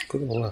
Good bola.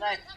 Raju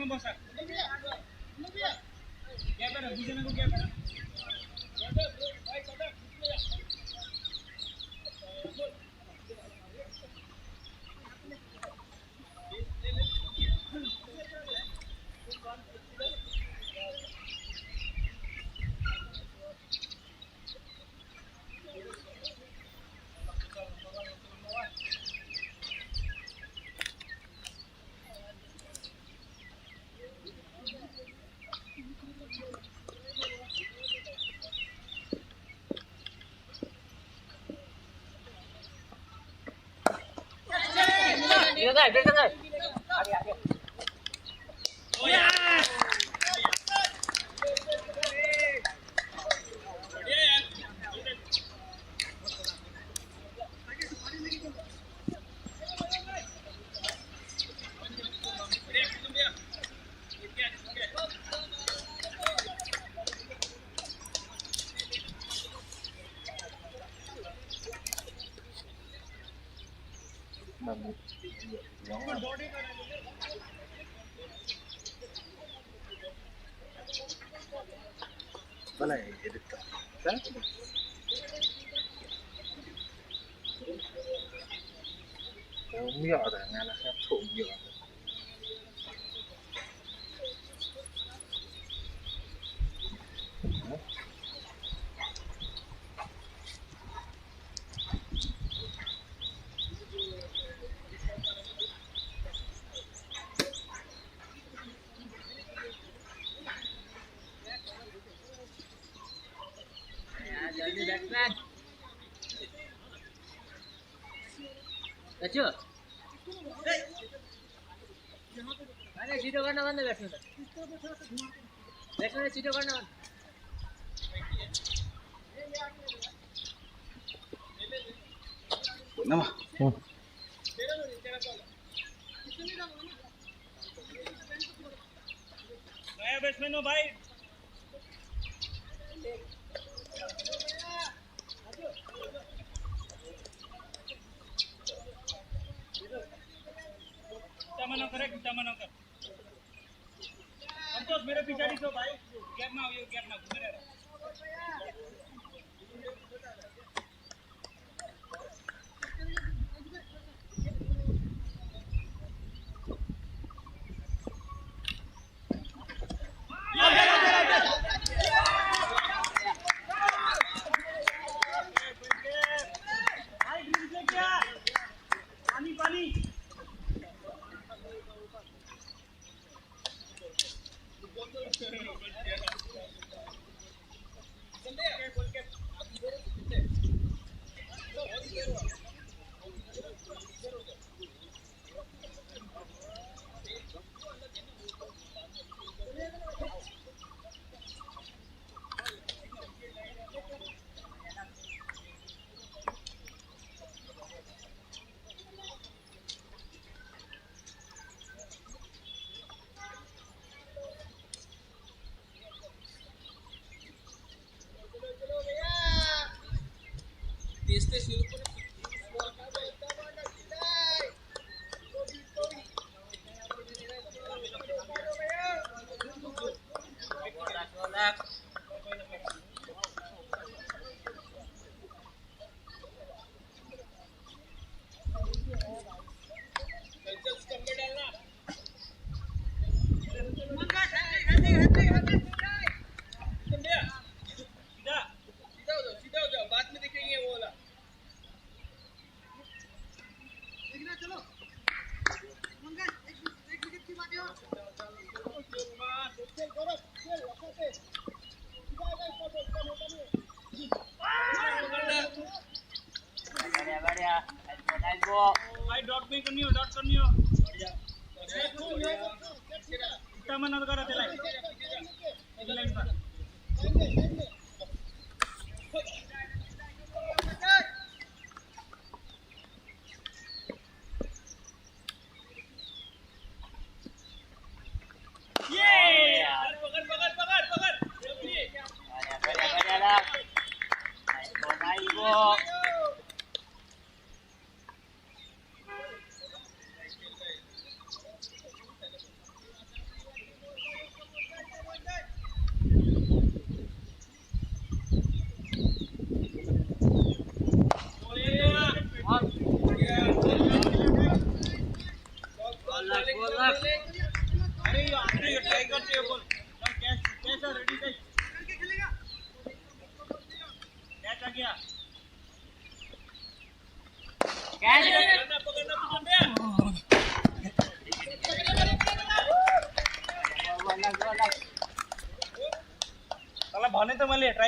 bosak. Gap ada, bisa nanggung gap ada. Được rồi. Oh ya. Mana edit ka? Miệng rồi nghe là xem trộm miệng. Batsman. Được chưa? Mana सीधो करना बंद है batsman ने सीधो करना बंद Nama. नया batsman हो भाई. kita mana कर. संतोष मेरे पिछाड़ी तो भाई. गैप में आओ, ये गैप में घूमे रहे. भाई डॉट में करनी हो बढ़िया इतना मन करा तेला लाइन पर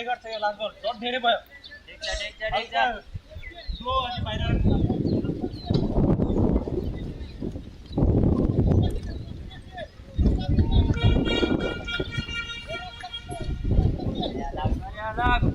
टाइगर से लास्ट बॉल डॉट धेरे भयो ठीक जा स्लो अझै बाहिर लाग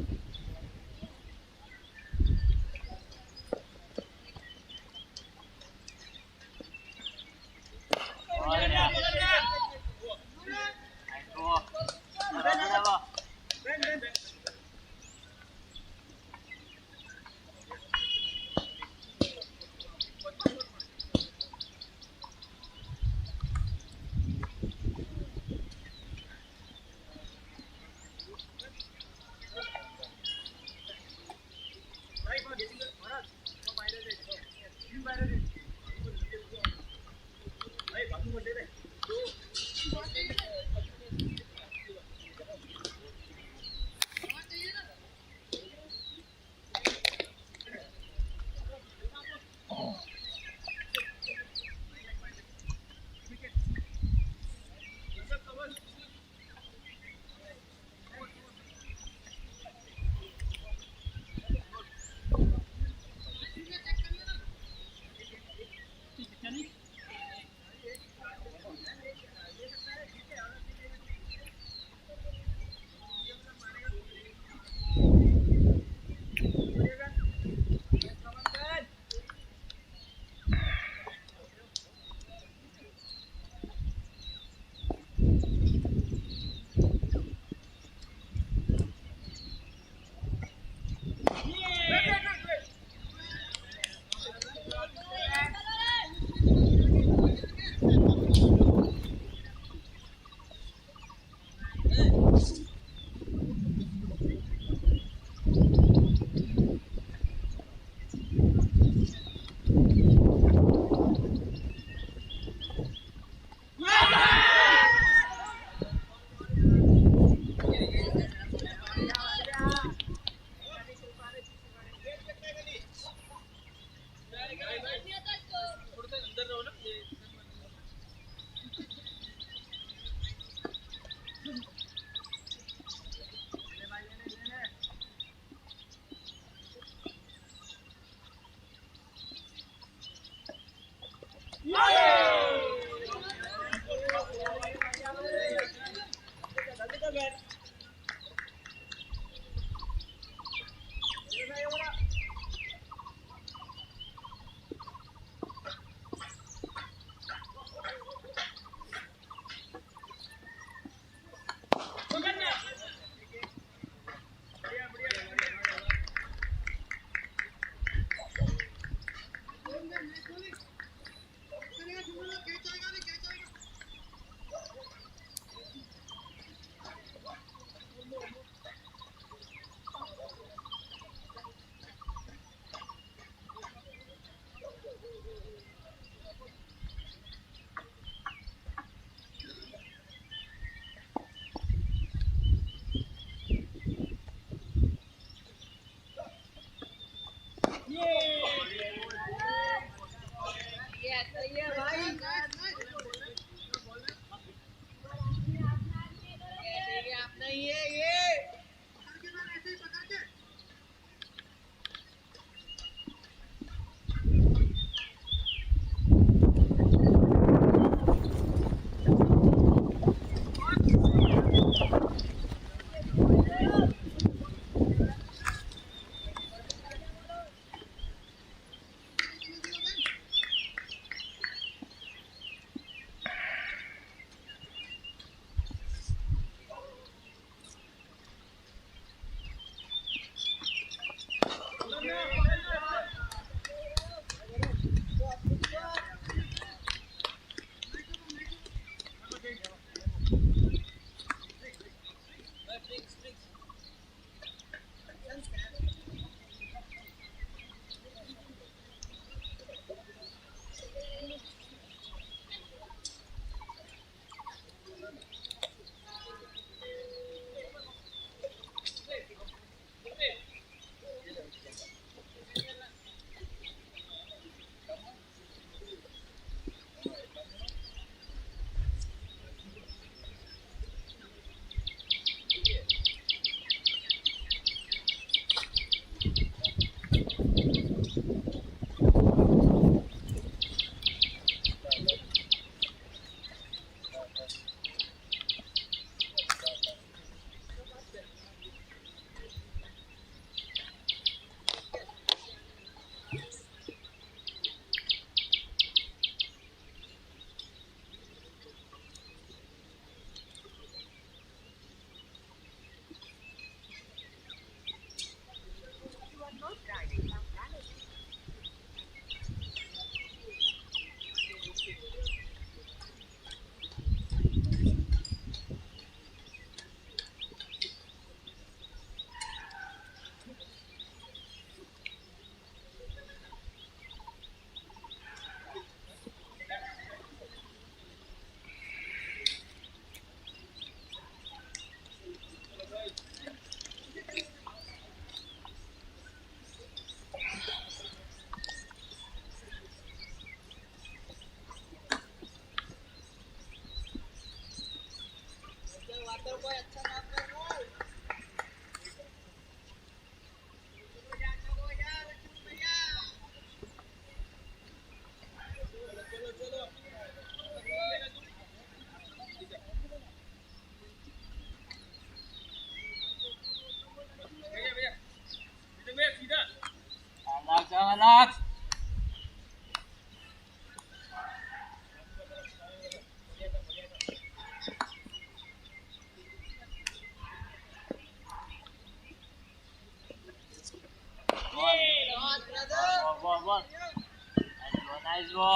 गो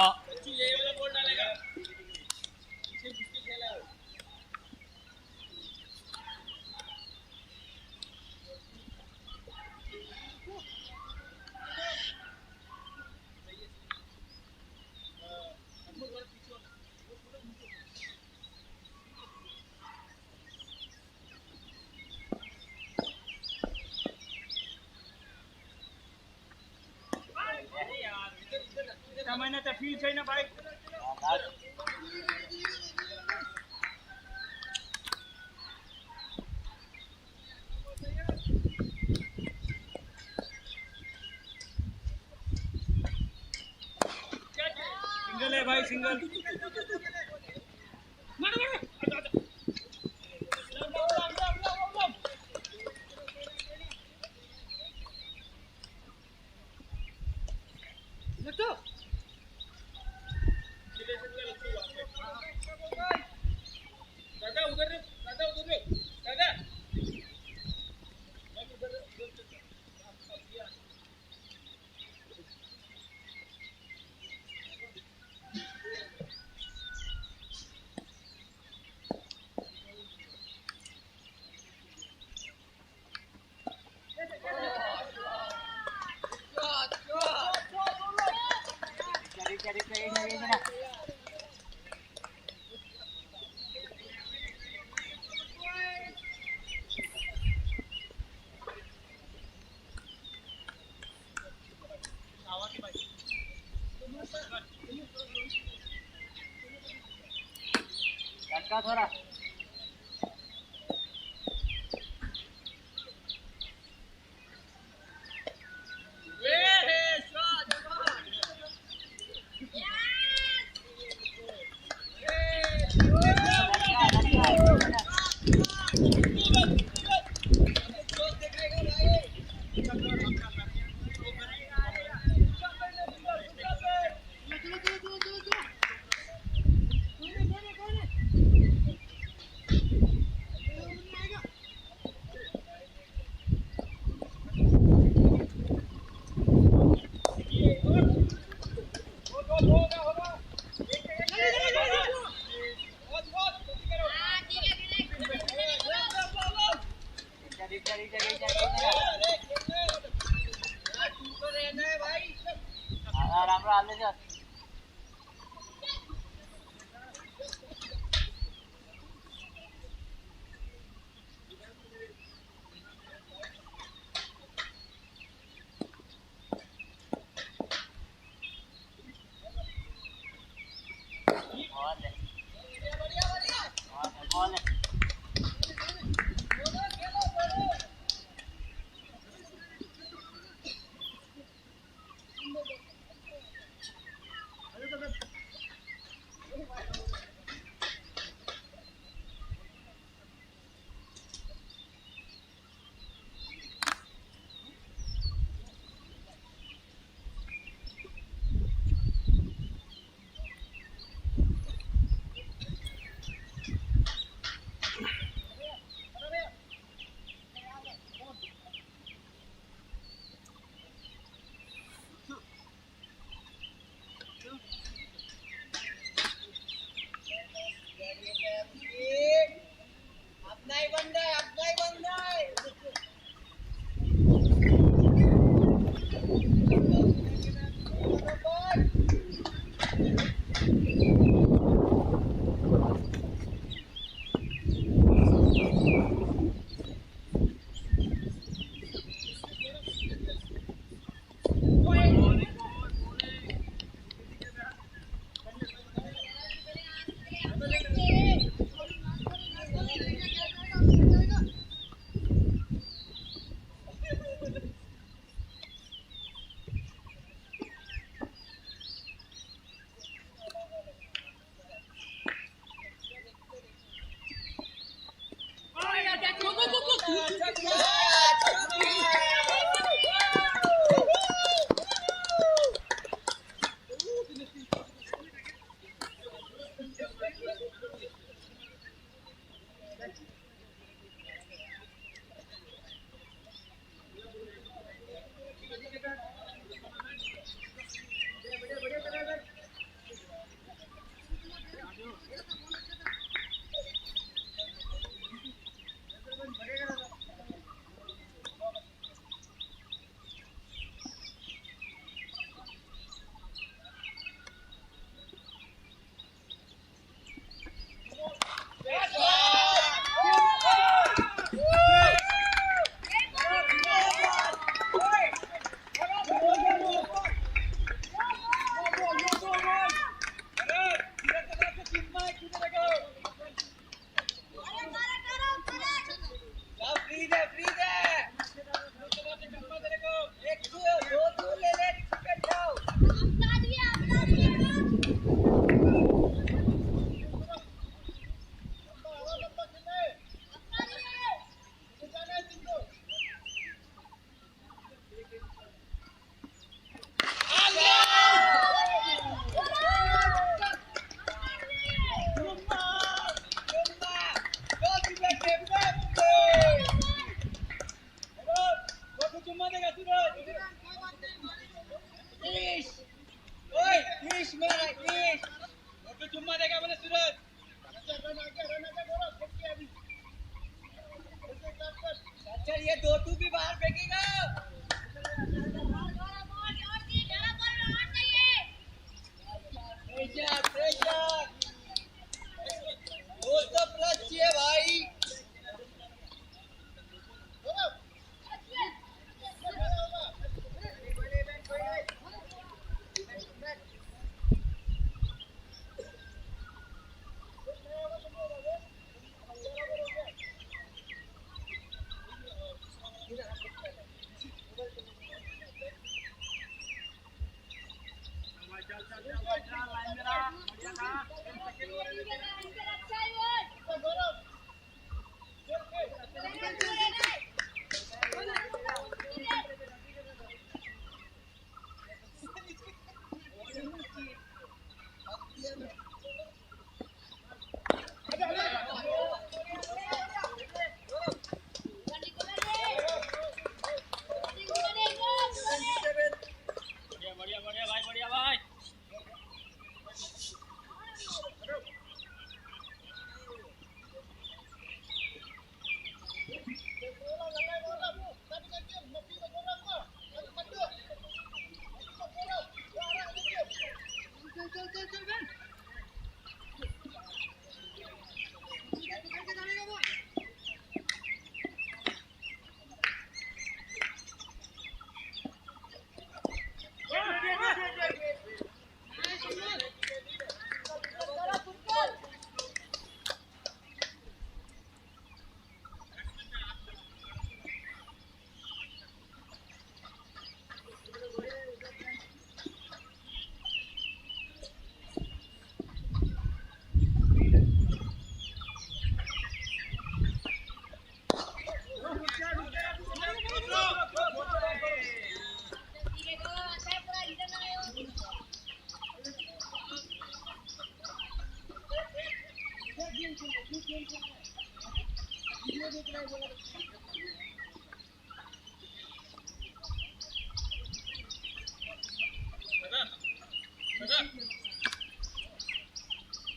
ये वाला बॉल डालेगा मैंने तो फील चाहिए ना भाई सिंगल है भाई सिंगल लटका थोड़ा आराम रा आले जा चुम्मा देगा बोले सूरज चल ये 2-2 भी बाहर फेंकेगा प्रेशर प्रेशर 200 प्लस चाहिए भाई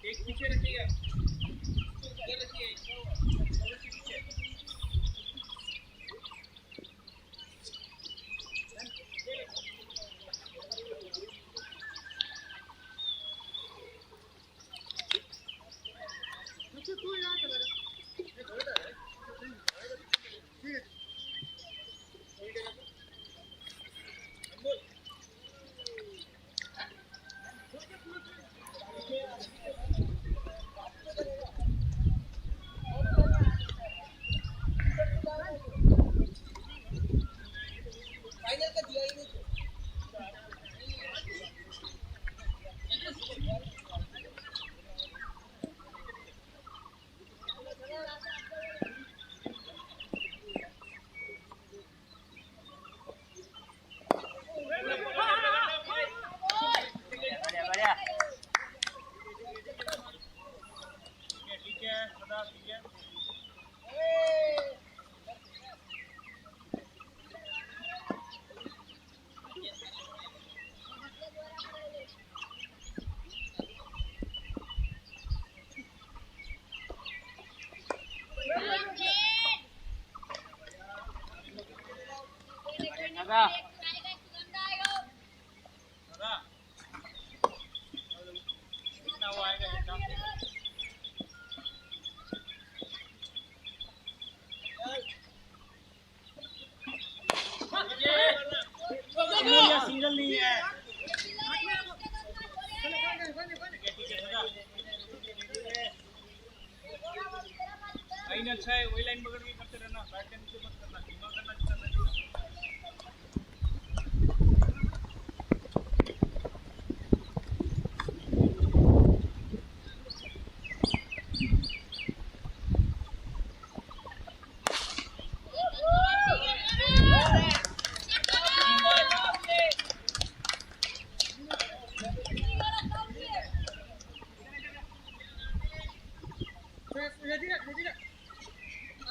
एक पीछे रखिएगा इधर रखिए दादा कितना वो आएगा हिसाब से ये सिंगल नहीं है लाइन अच्छा है वही लाइन पकड़ के करते रहना बैठ के नीचे मत करना धीमा करना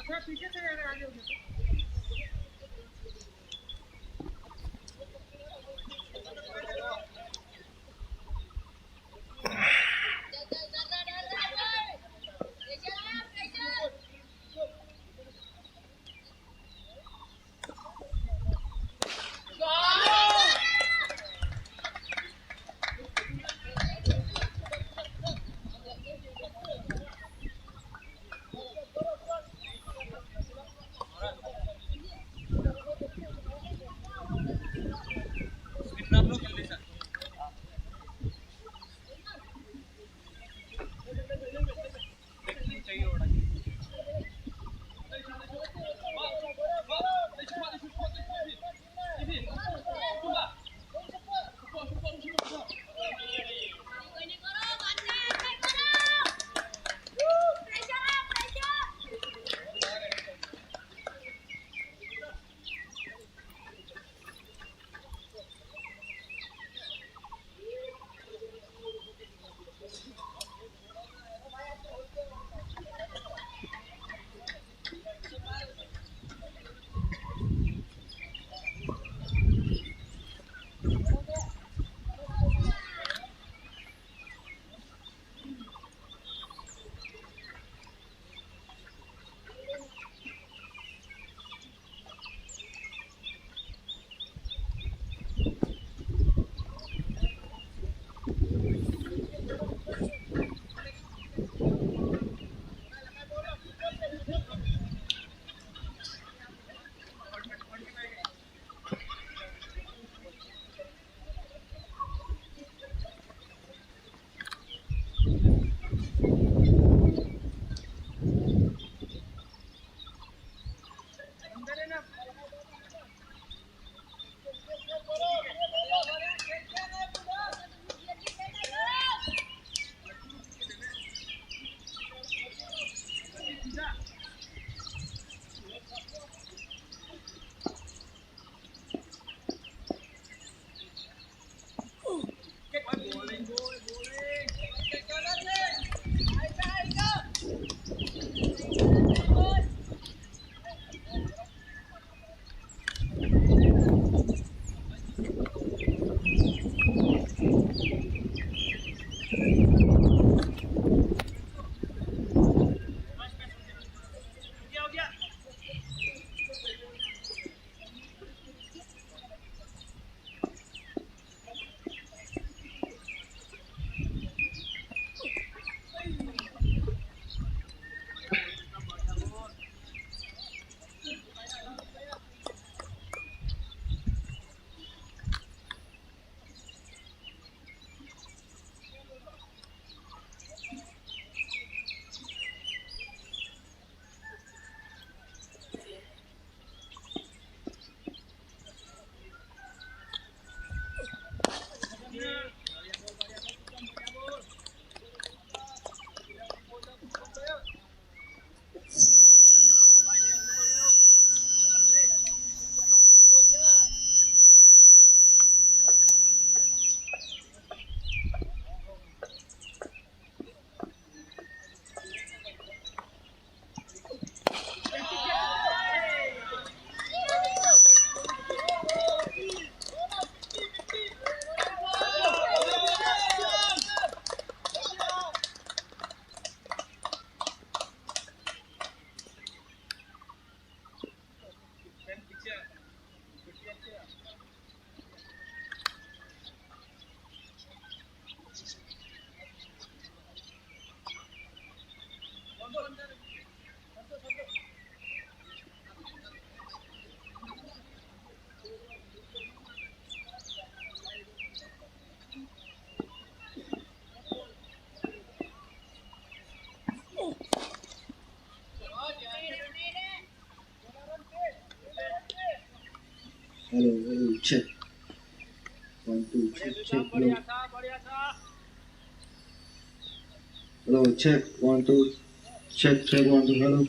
जितना पीछे से अगर आगे हो check. 1 2 check check. Hello. बढ़िया था Hello, check 1 2 check check 1 2 hello.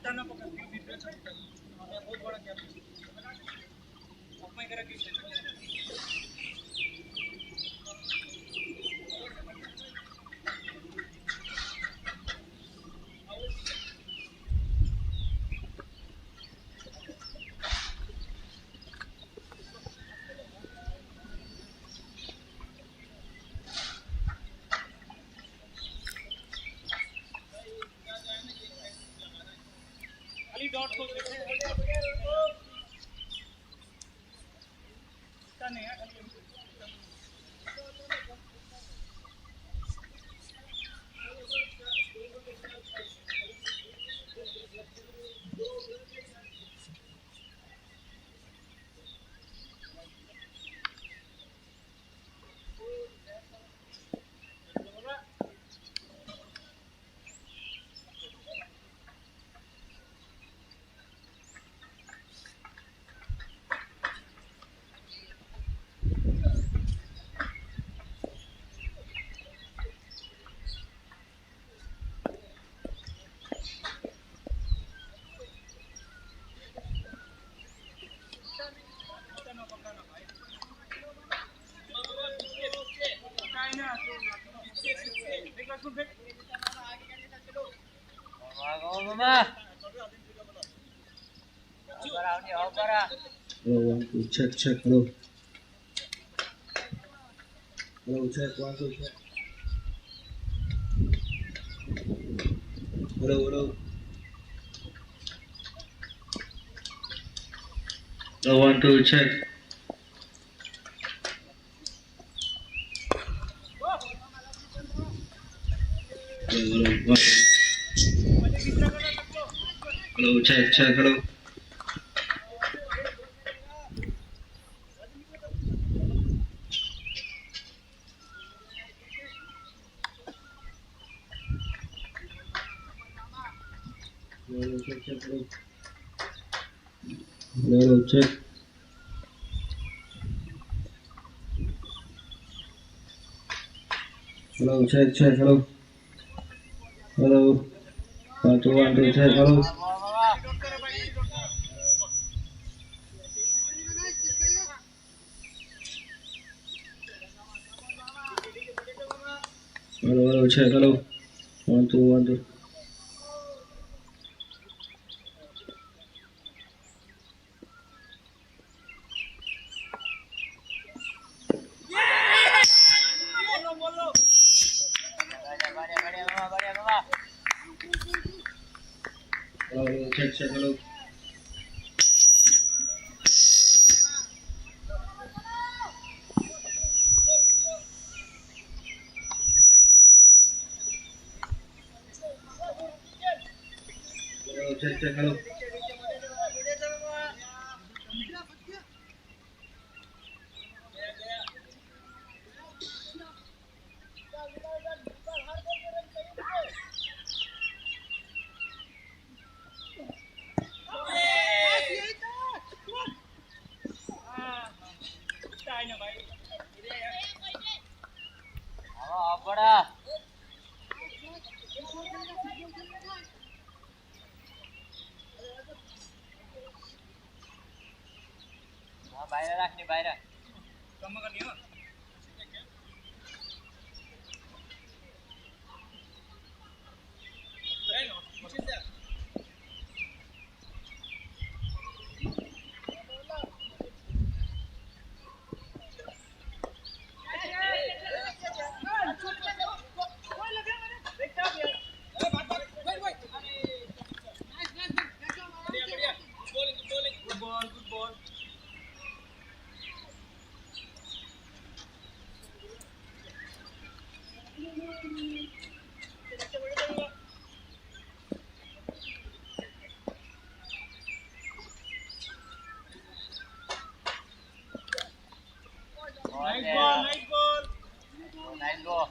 टाना पकड़ बहुत बड़ा क्या करा कि खाली डॉट को देखे नहीं है Hello, 1 2 check check hello. Hello, check 1 2 check. Hello hello. Hello 1 2 check. Hello hello. Hello check check hello. Hello check check hello. Hello check. Hello check check hello. Hello 1 2 check hello. Hello hello check hello. 1 2 1 2. Hello check check hello. Check hello है ना भाई बड़ा बाहर रखनी बाहर कम करनी हो nice ball nice गो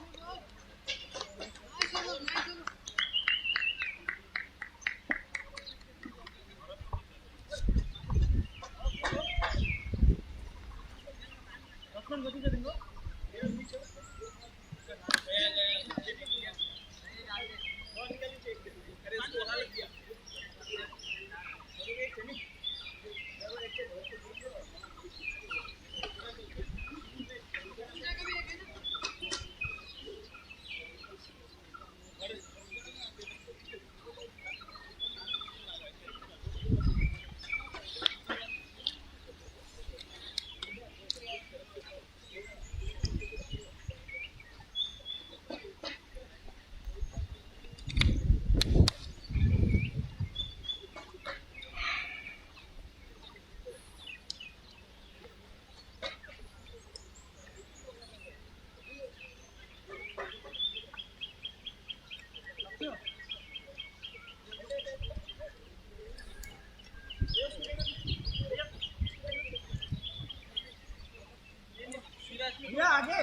आगे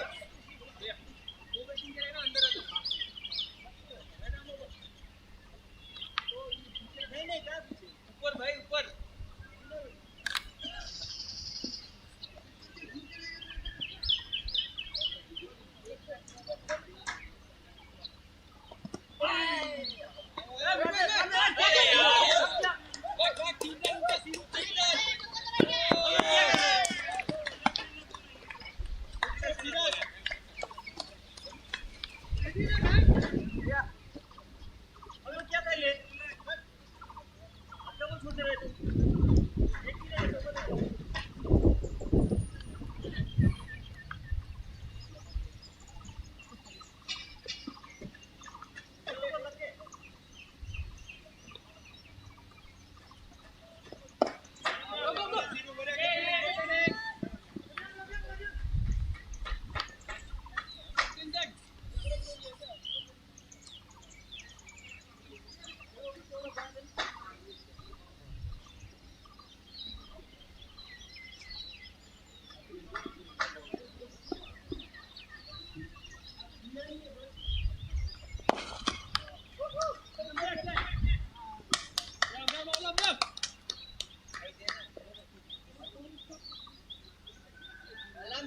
ऊपर भाई ऊपर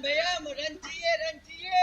भैया रन चाहिए रन चाहिए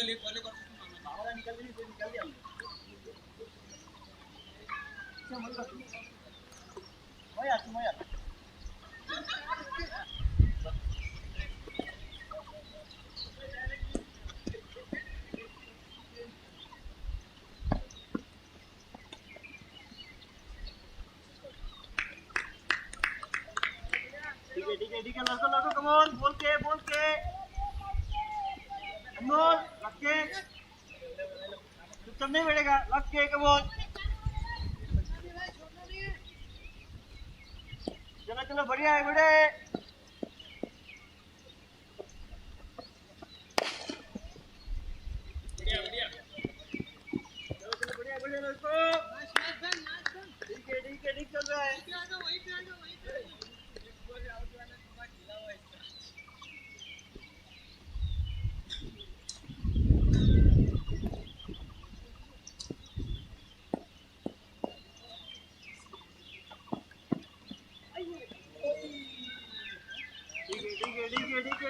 ले वाले कर बाहर निकल नहीं तो निकल गया क्या मन रख मैं ठीक है लड़को कम ऑन बोल के अनमोल लग के चुपचाप नहीं बैठेगा लग के कम ऑन चलो बढ़िया है बड़े बढ़िया चलो बढ़िया लड़को ठीक है चल रहा है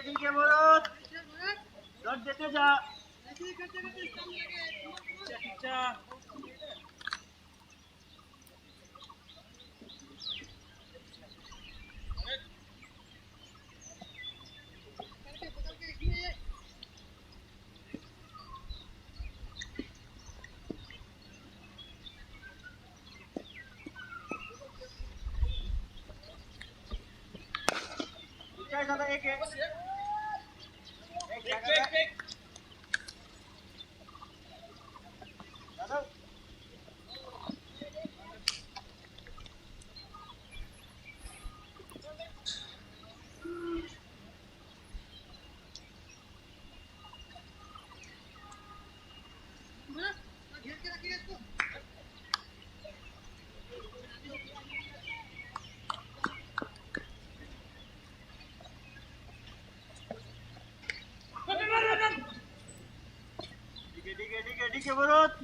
ठीक है भरत लौट देते जा अच्छा ज्यादा एक ठीक है भरत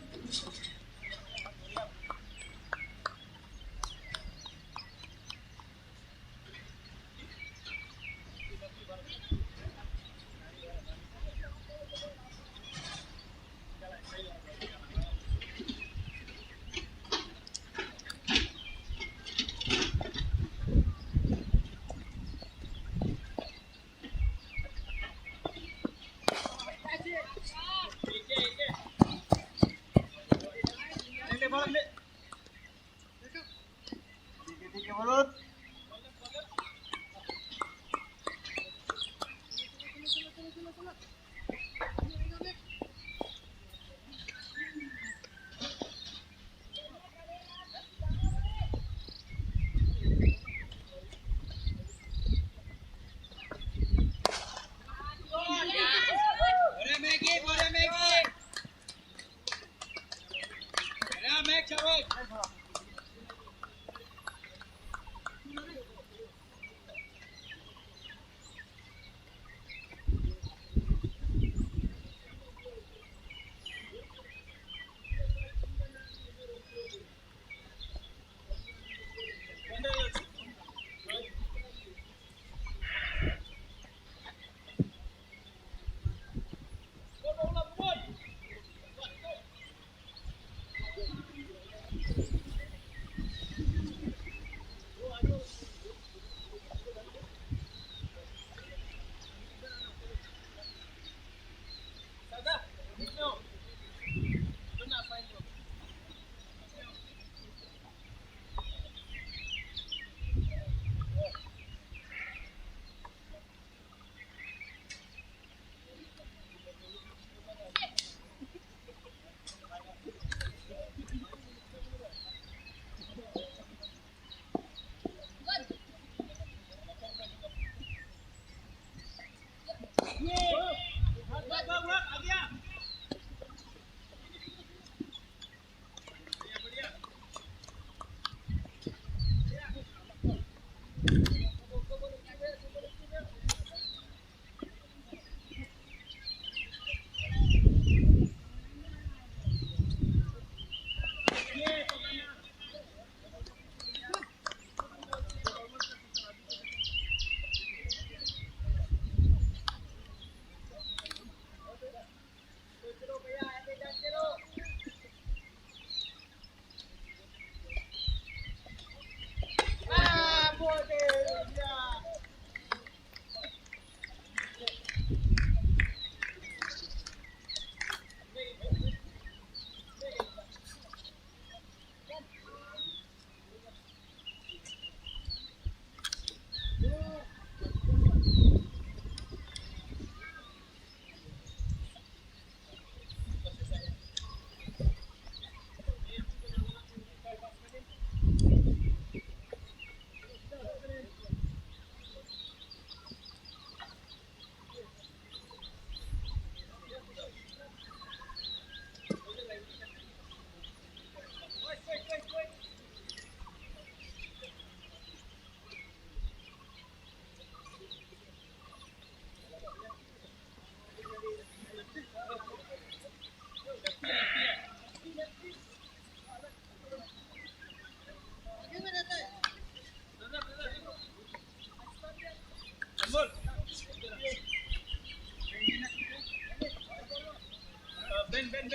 Ben.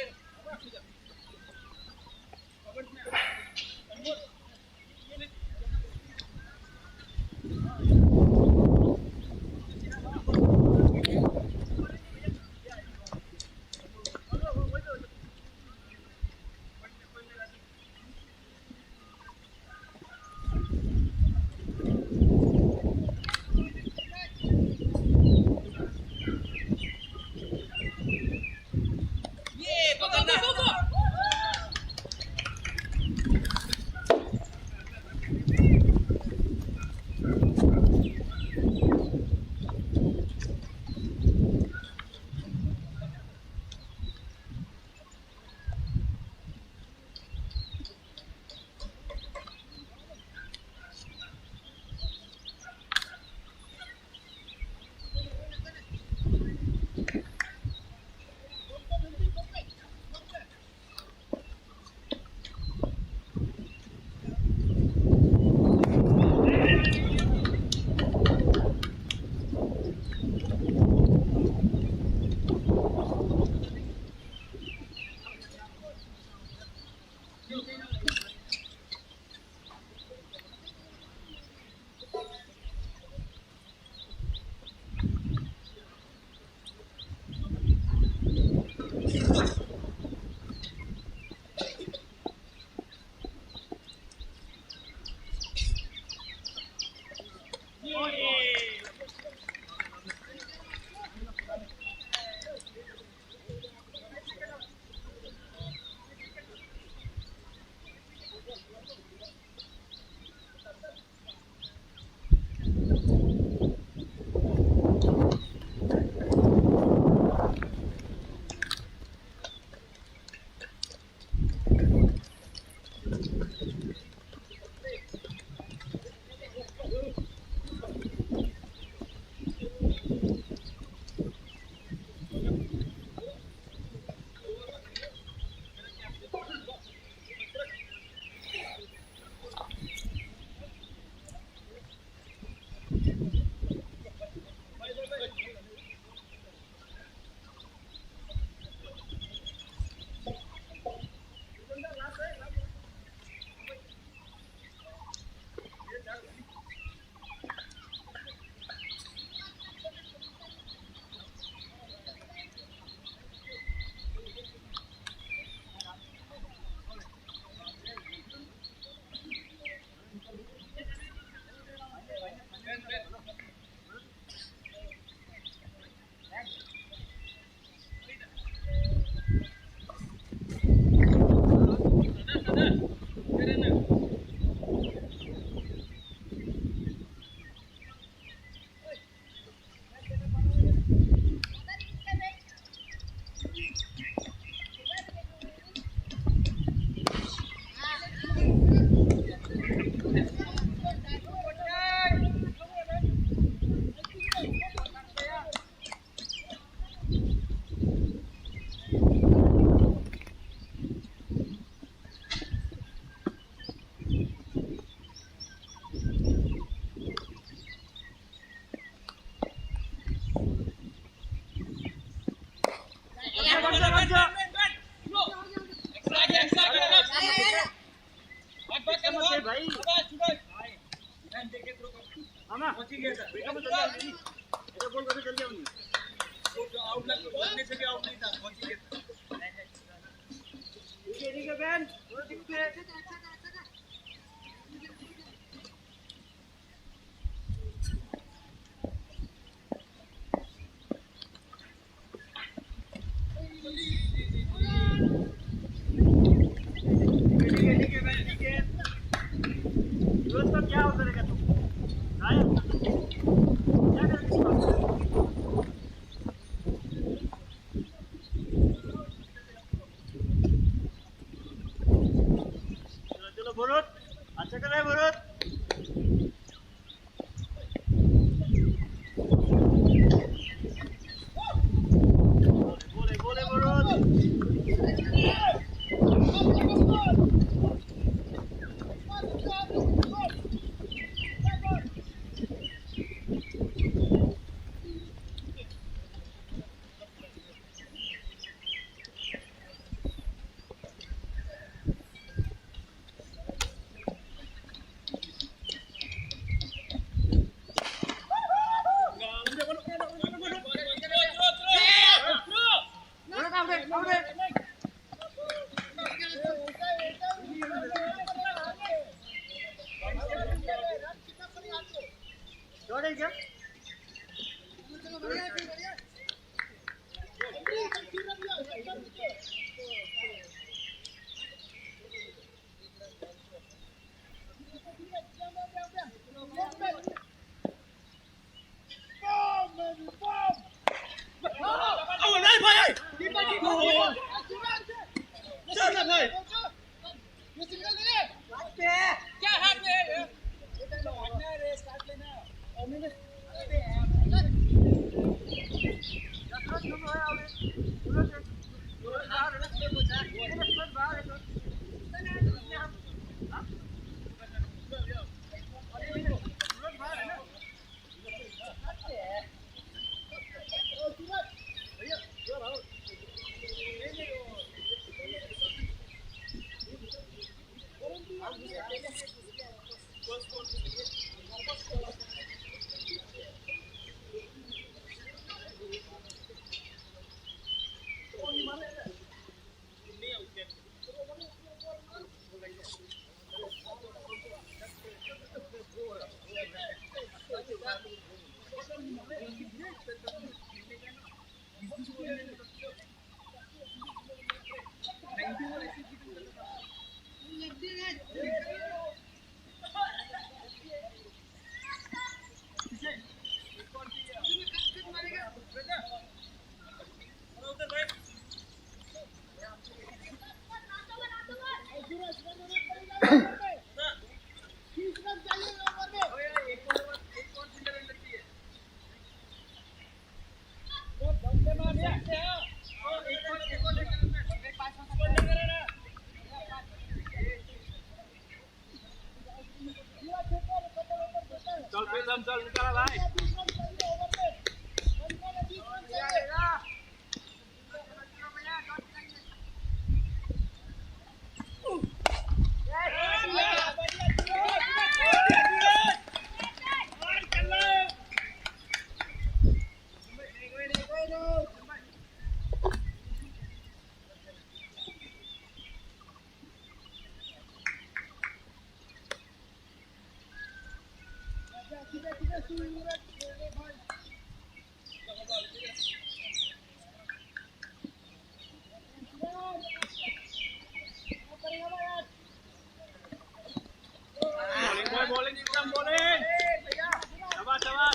चल प्रीतम चल निकाला भाई bowling Ikram bowling sabar sabar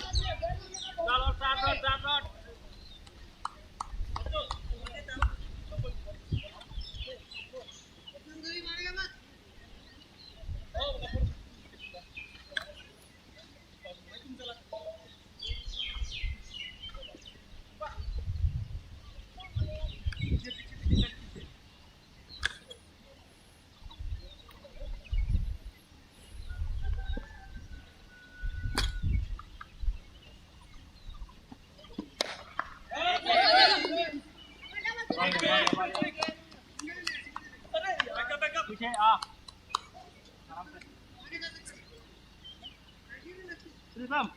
start rod पीछे आ प्रीतम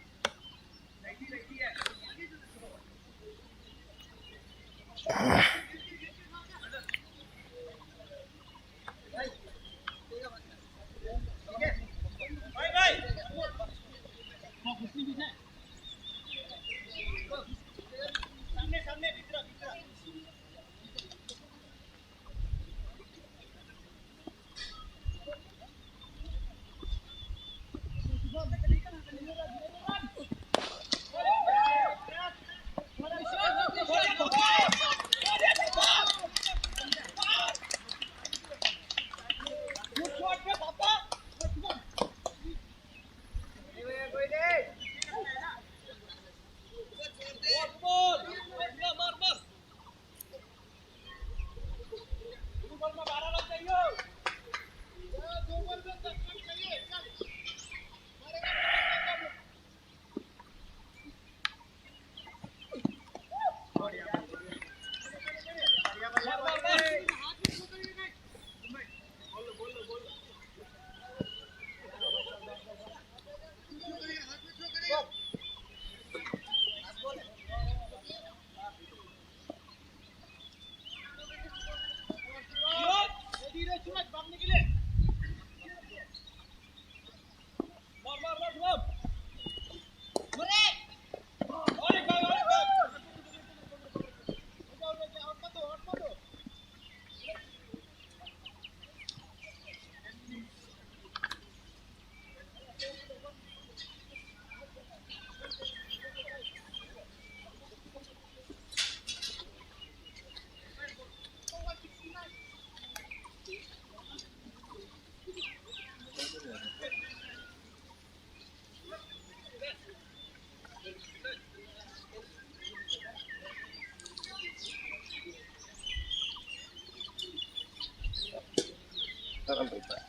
Dalam berita.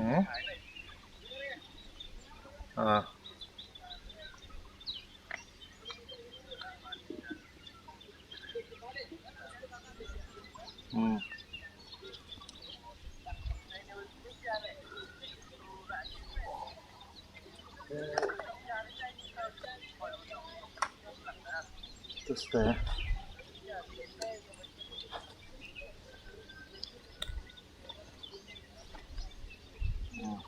Ah. Terus deh. Ah.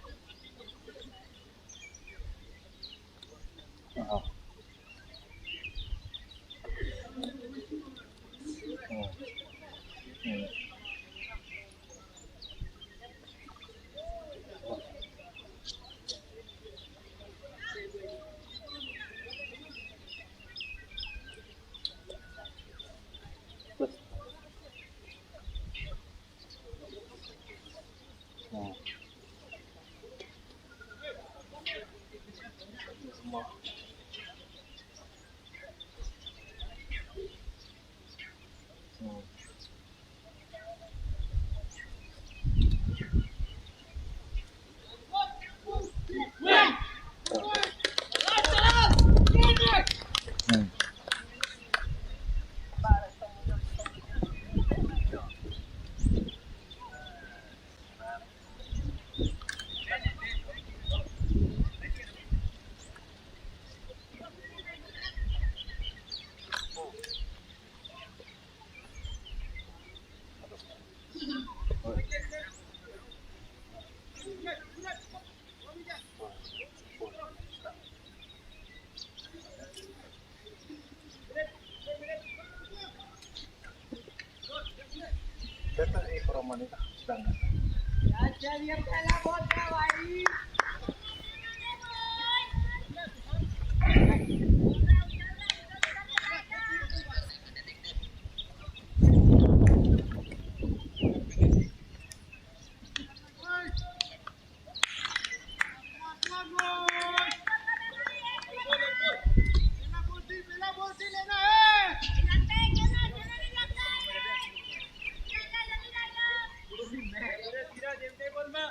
Kita Promanita sedang. ધીરા જેમ ટેબલમાં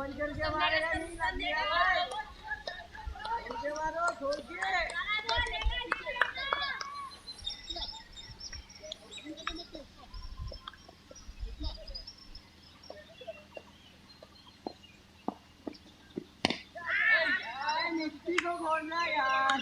बंद करके मारेगा नहीं छोड़ के मारो छोड़ के मिट्टी को खोलना यार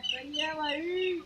सही है भाई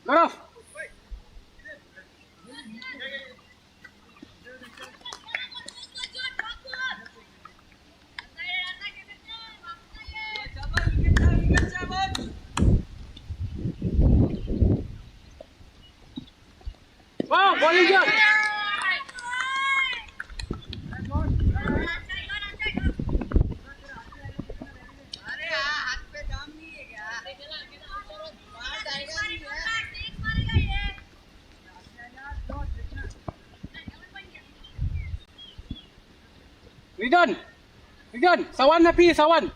करो वाह बॉलिंग किया Ridon, Ridon, sawan na pi, sawan.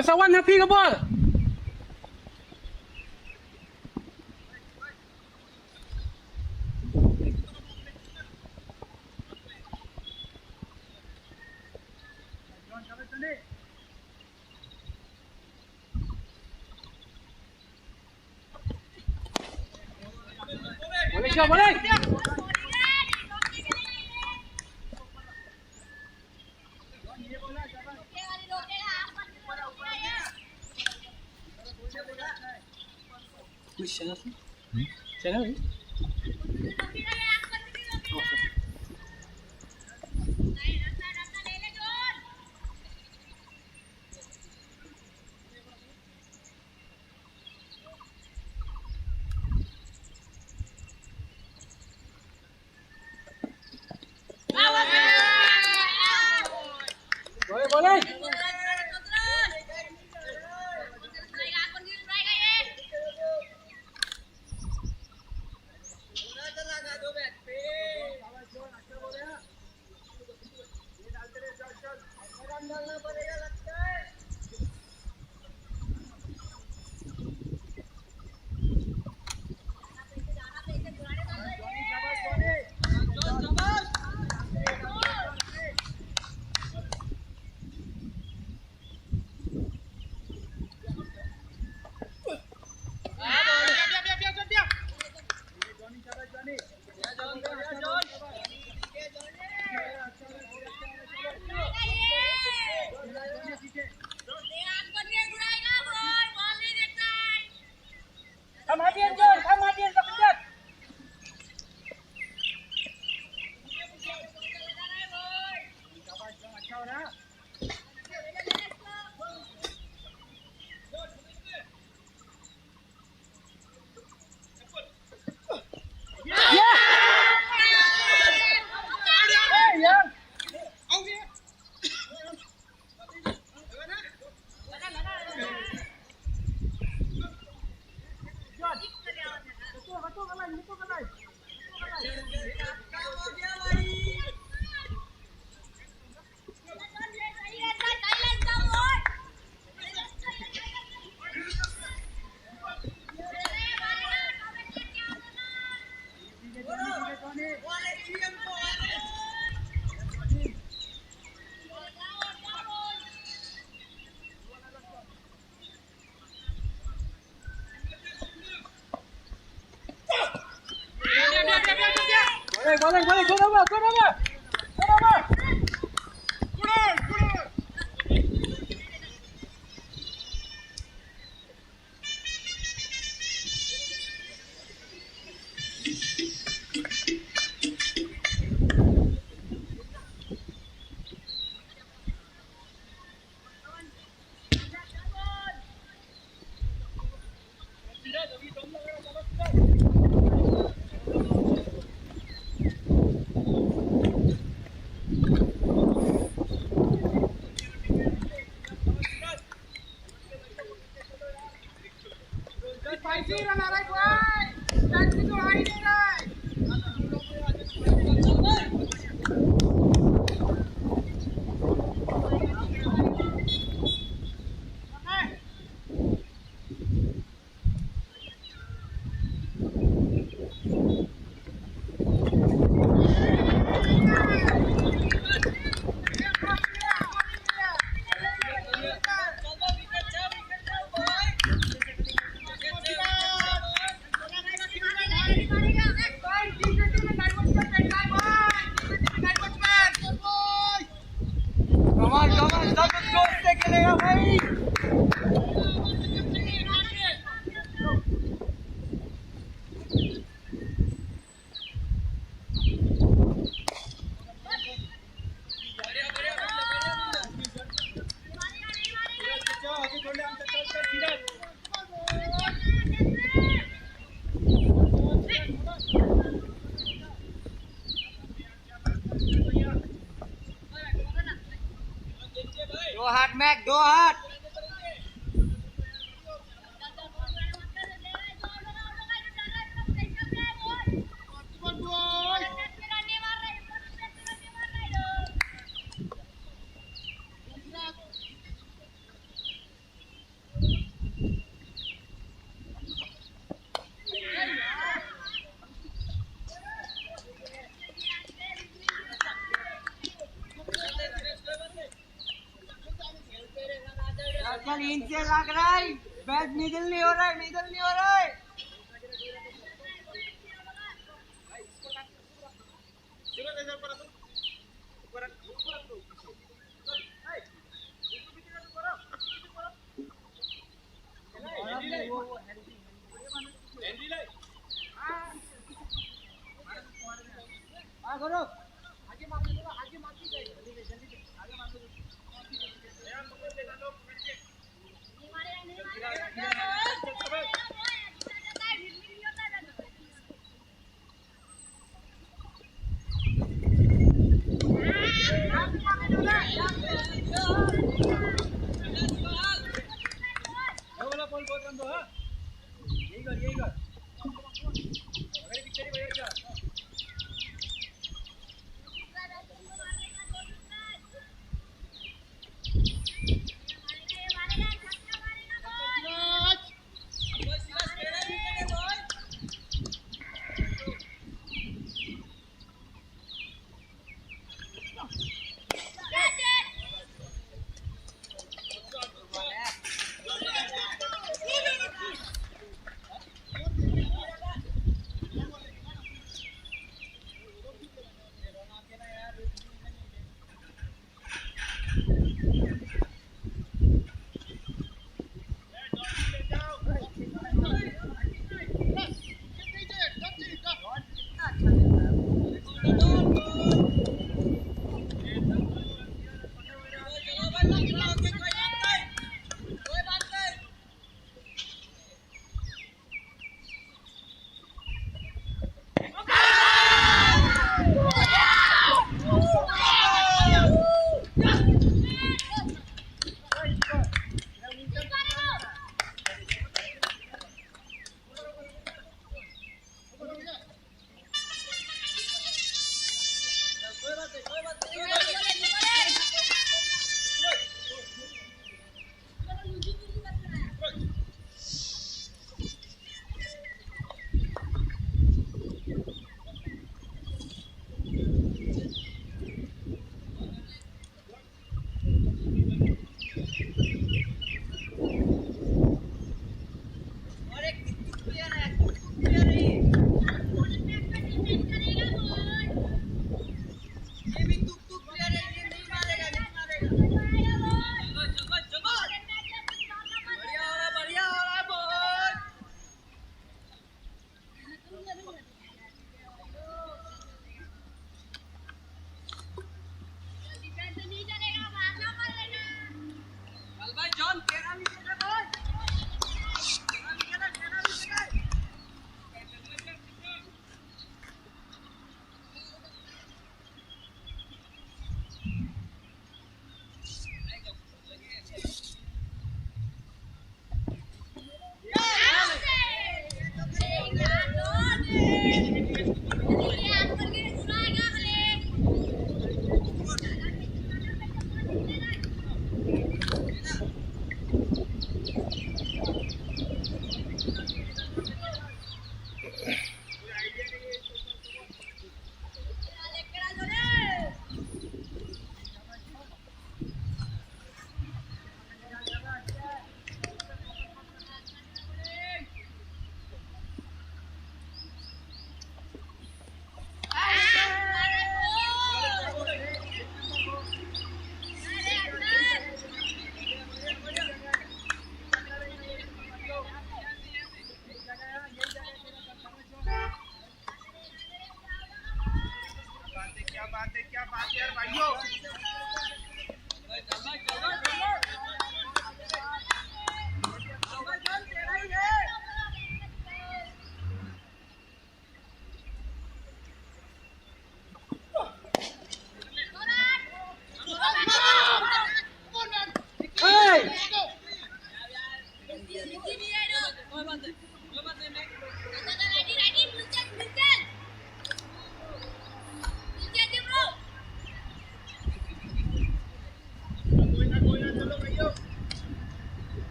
Sawan na pi ke bol. Boleh ke boleh? Which channel? Channel? Boleh, boleh. Matian John, come Matian ke penjat. Boleh, go over. Go hard, Mac, go hard. चल इनसे लग रहा है bat निकल नहीं हो रहा है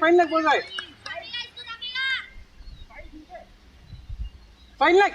फाइन लग बोल रहा है फाइन लग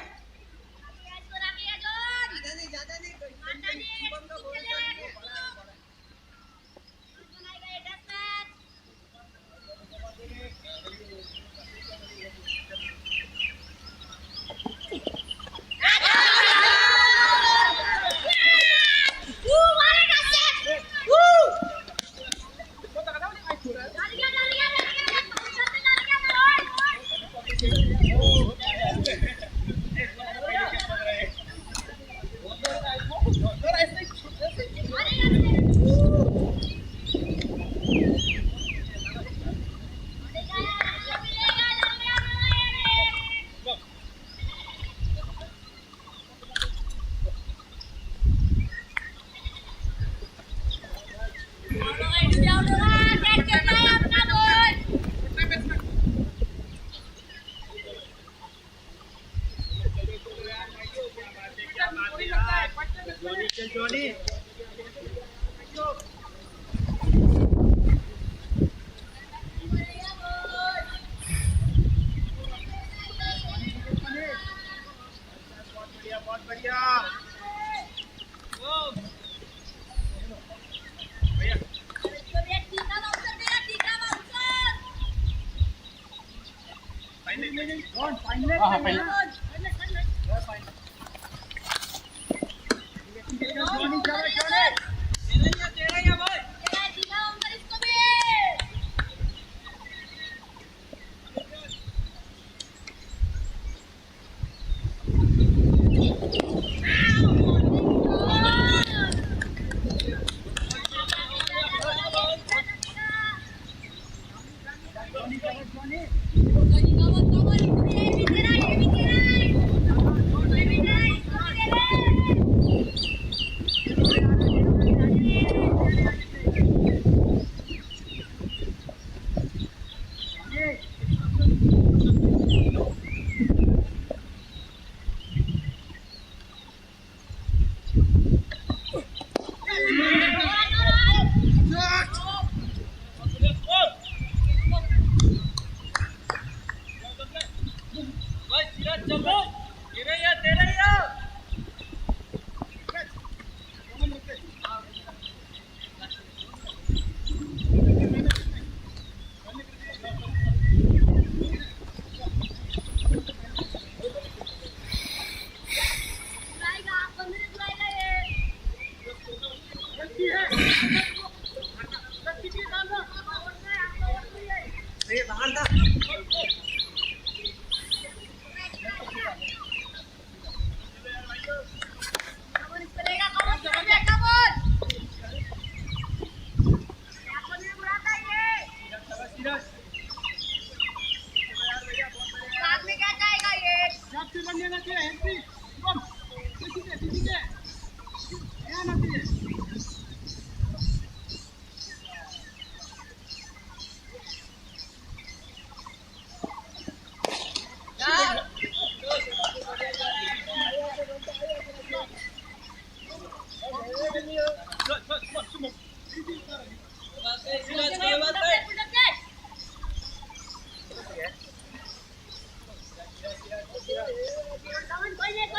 Kawan,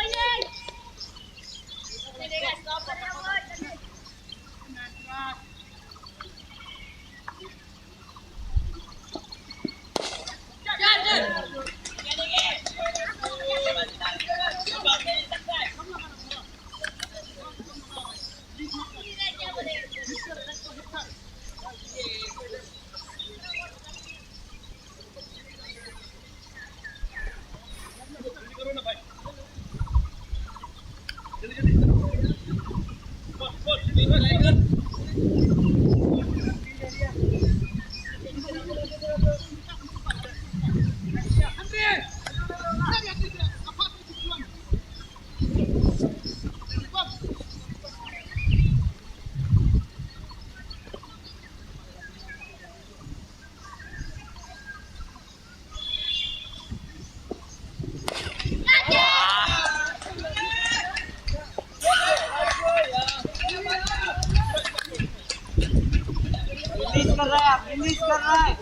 मिस कर रहा है।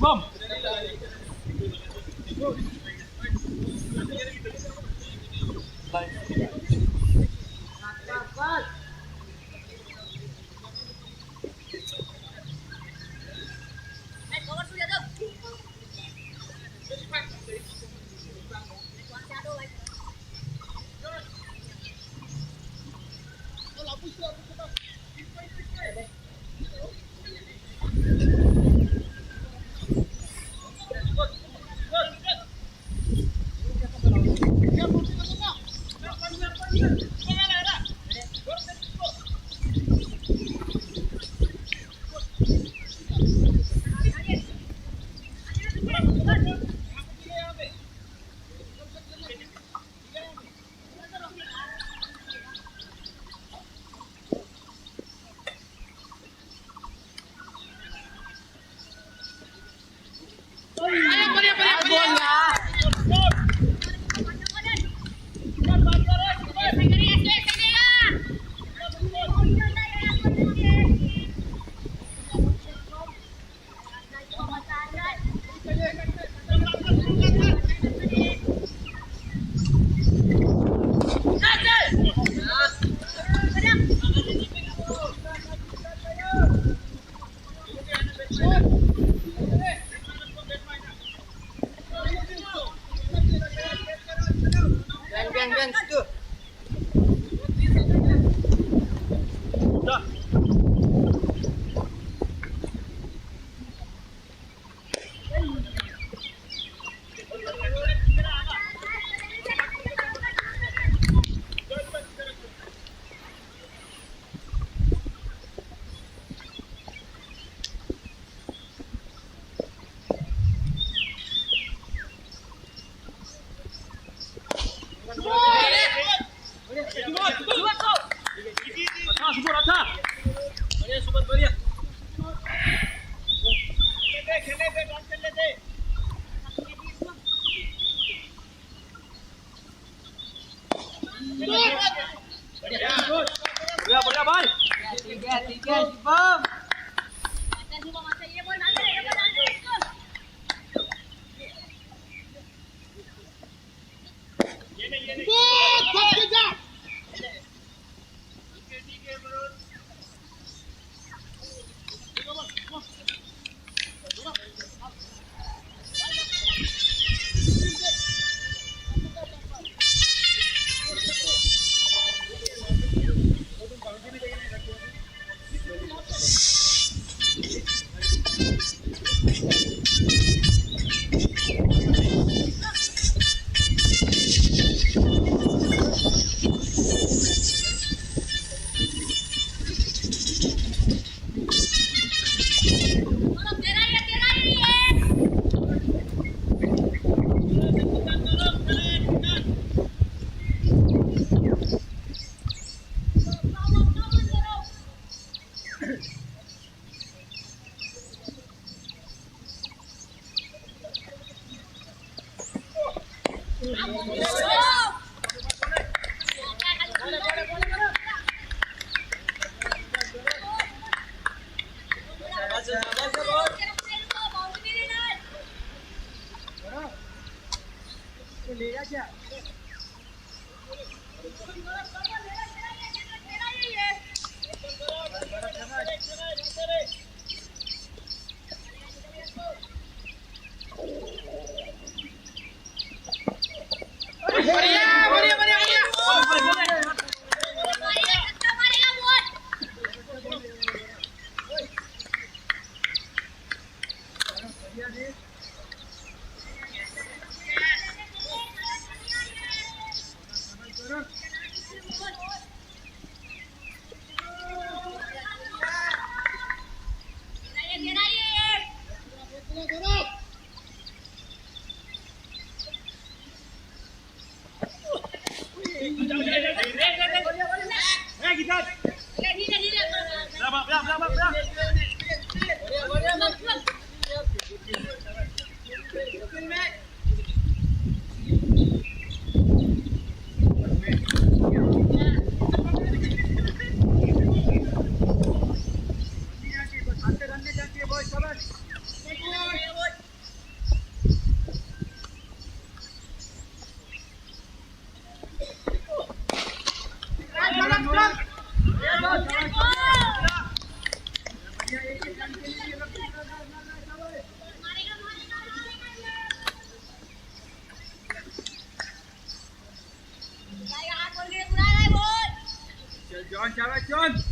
Bom. बढ़िया भाई ठीक है शुभम ले जा क्या John.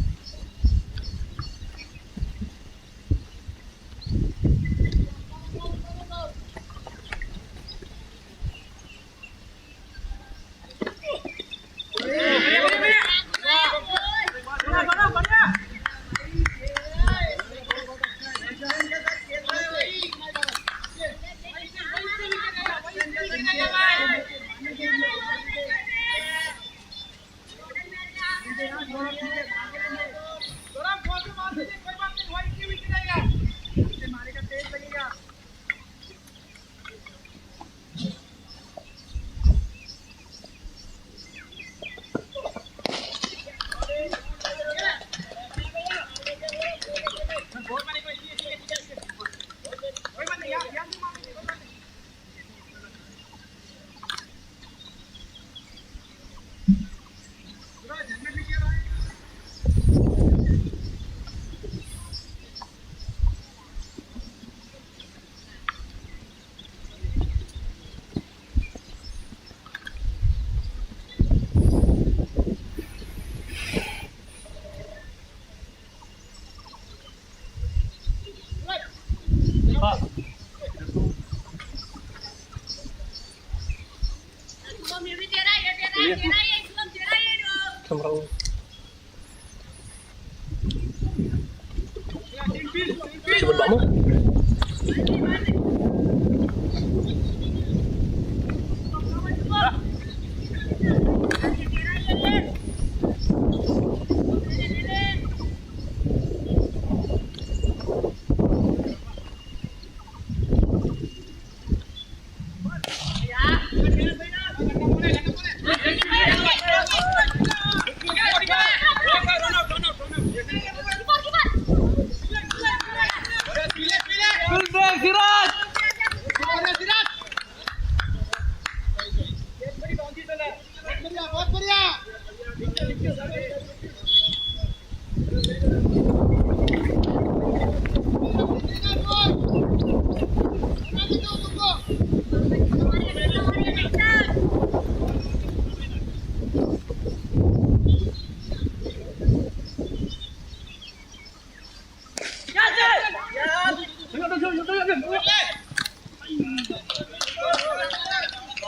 Sebut kamu?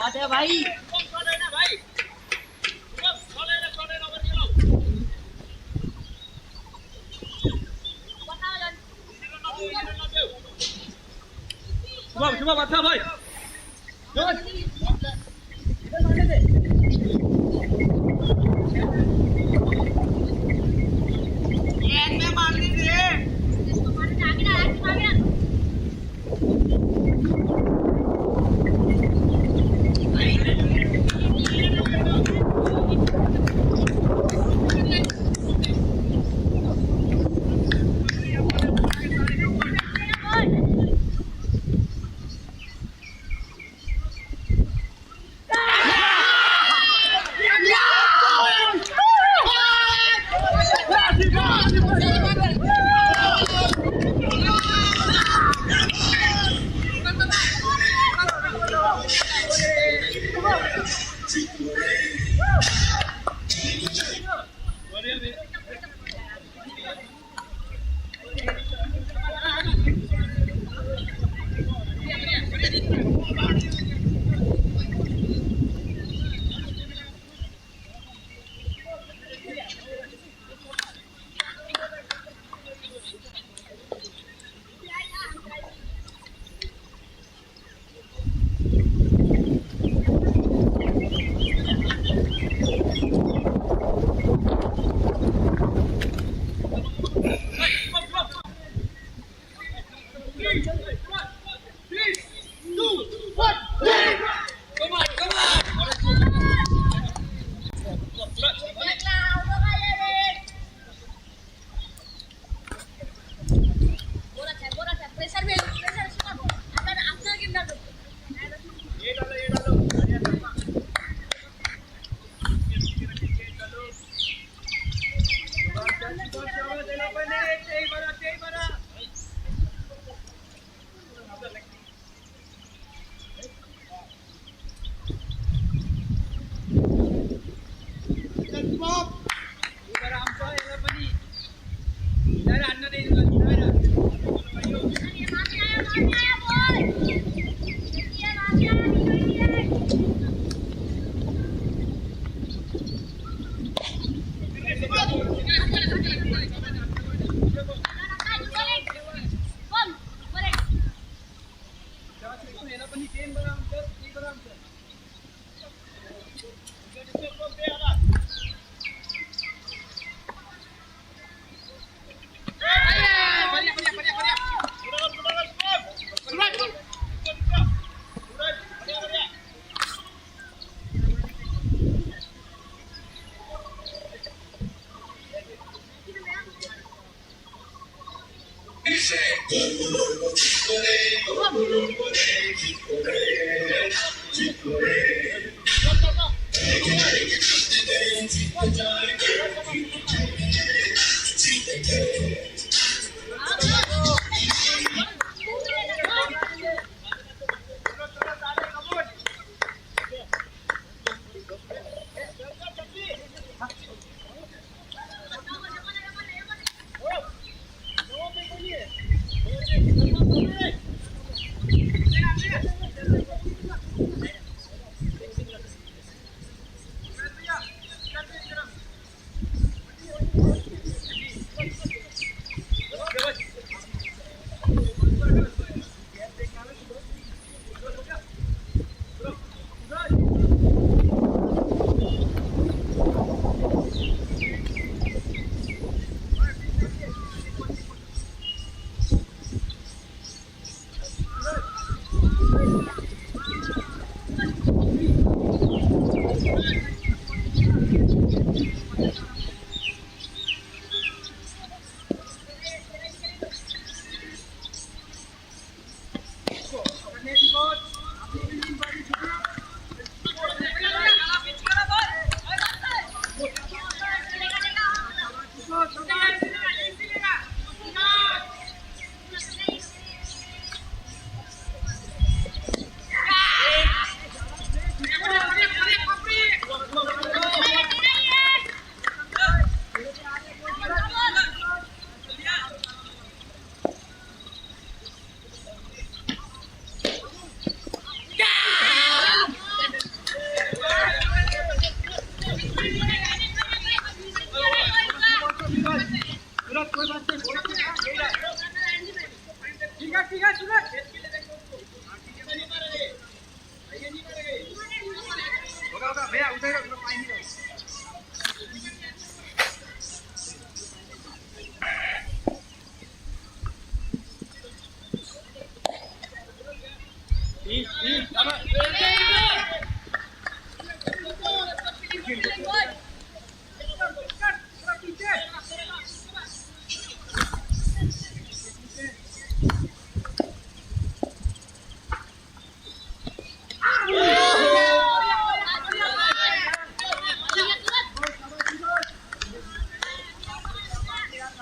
बात है भाई coba baca boy. में मार दी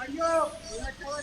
Dah, boy.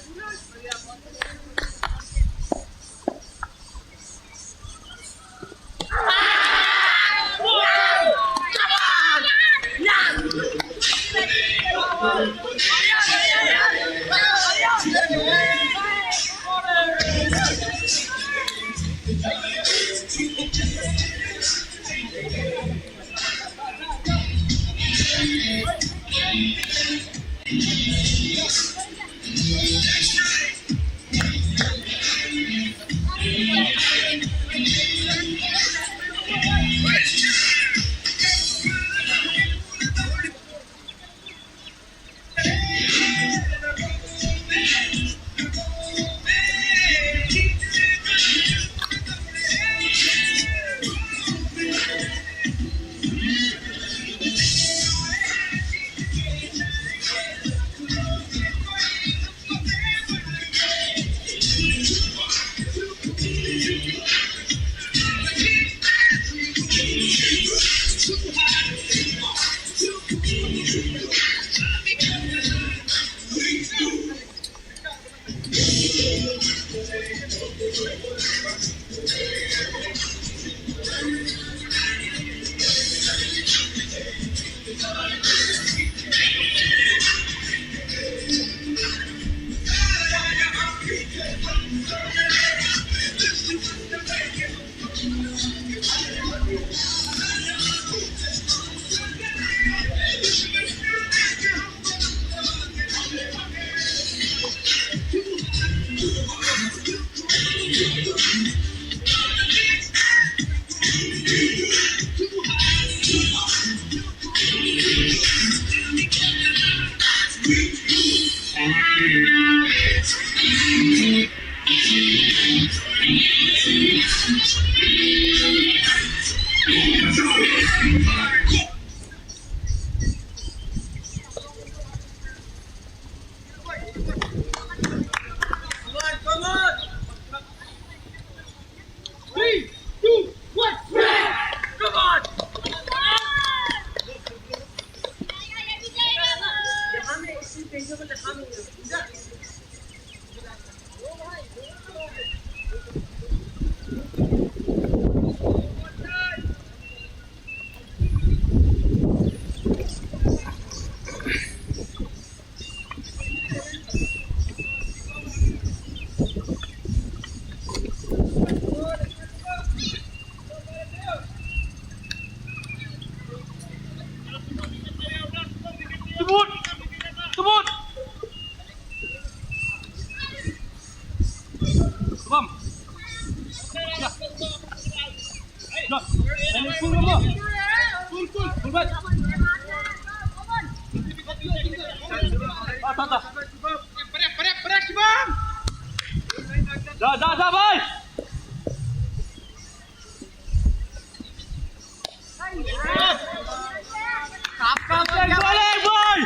Boleh, boy.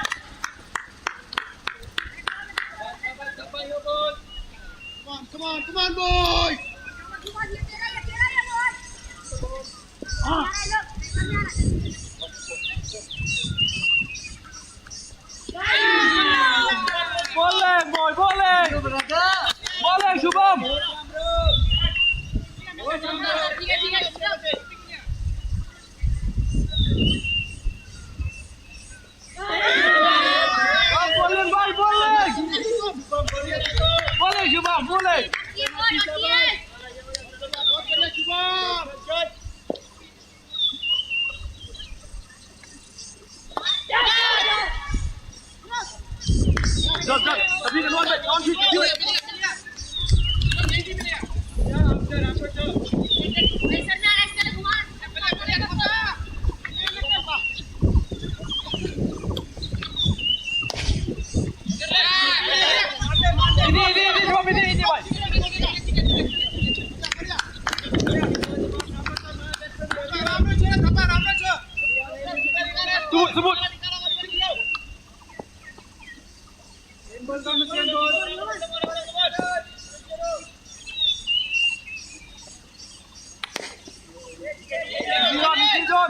Come on, boy! Boleh, boy, boleh. Boleh, Shubham. Boleh, boy, boleh. Boleh, Shubham, boleh. Jom. Tapi keluar baik. Kawan fit. Ini, Shubham, ini, boy. Sebut. John.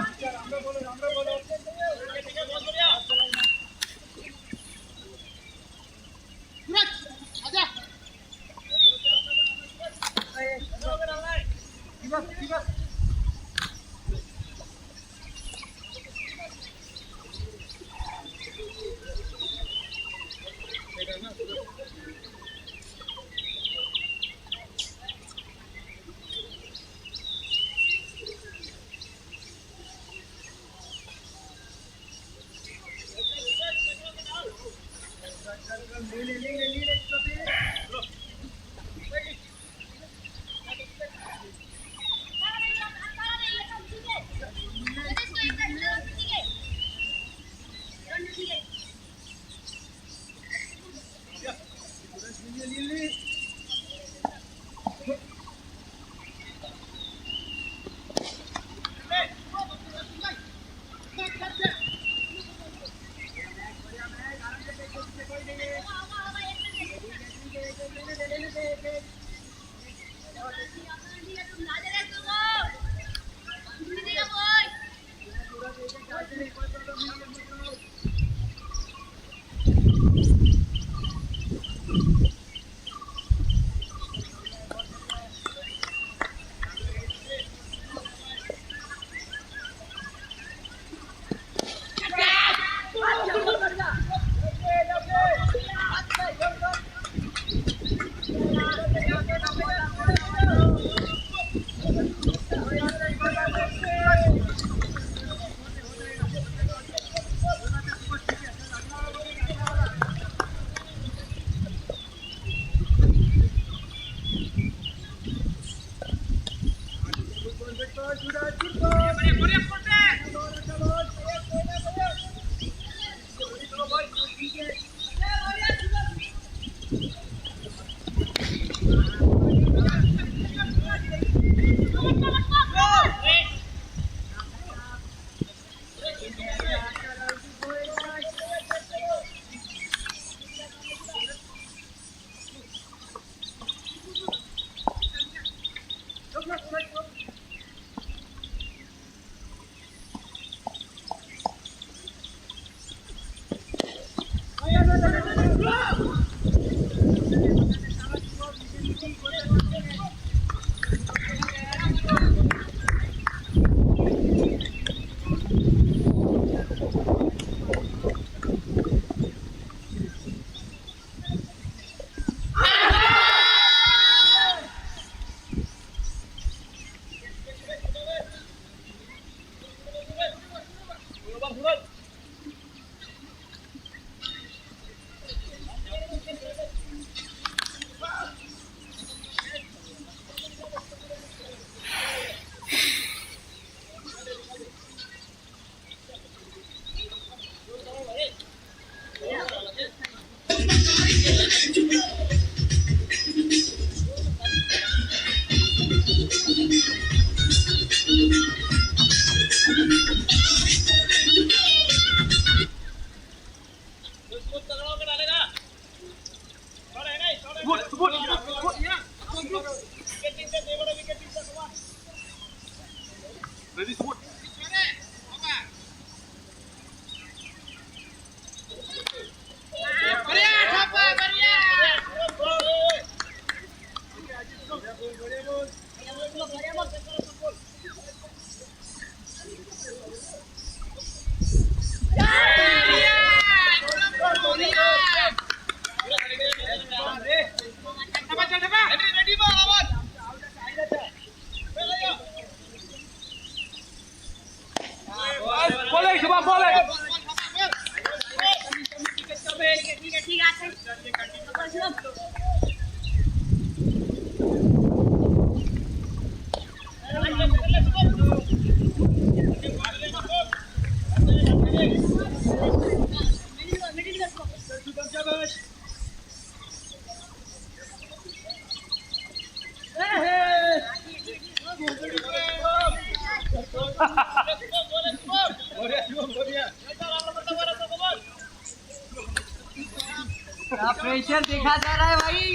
Pressure देखा जा रहा है भाई।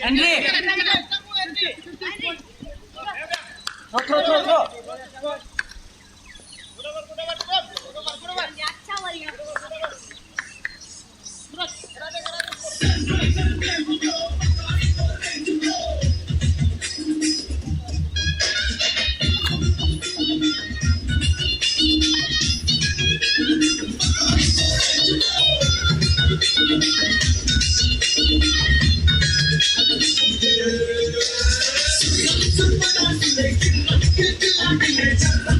एंड्री throw Let's go.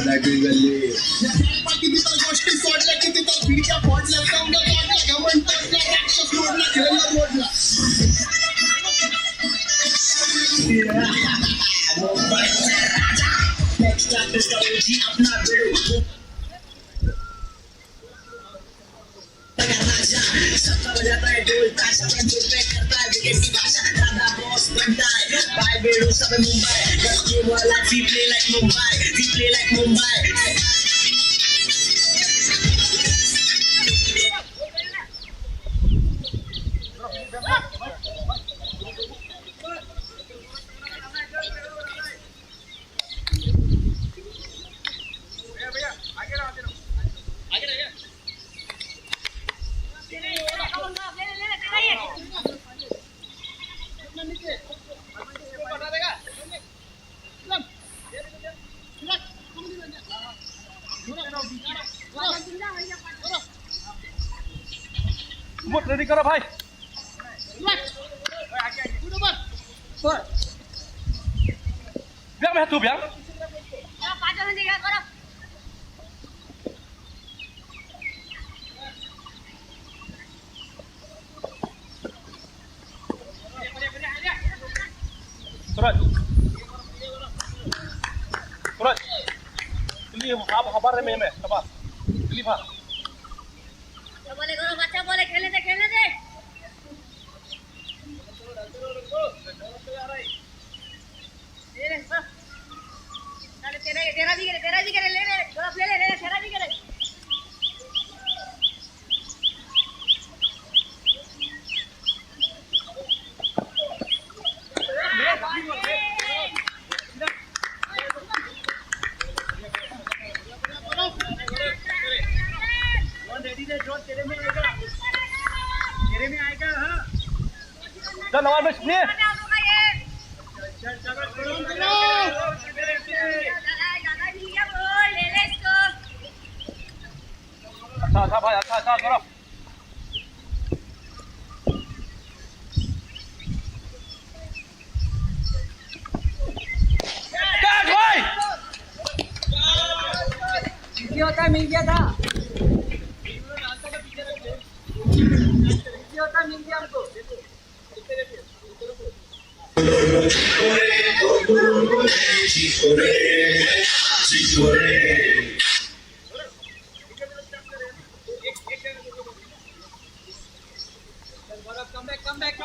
दादागिरी गल्ली किती तर गोष्टी सोडल्या किती तर पिढ्या फोडल्या चांगलं वाटलं घमंड टाकलं राक्षस मोडला खेळला मोडला सबका बजाता है ढोल ताशा में दिल पे करता है विकेट की भाषा दादा बॉस बनता है बाय बेड़ू सब मुंबई गस्ती वाला we play like Mumbai ready करो भाई biar meh tuh biar Surat ini apa kabar me apa ini pak boleh karo baca boleh खेलने दे तेरा भी करे ले गलत ले तेरा भी करे dan lawan bes ni अच्छा भाई अच्छा करो मिल गया था हमको come back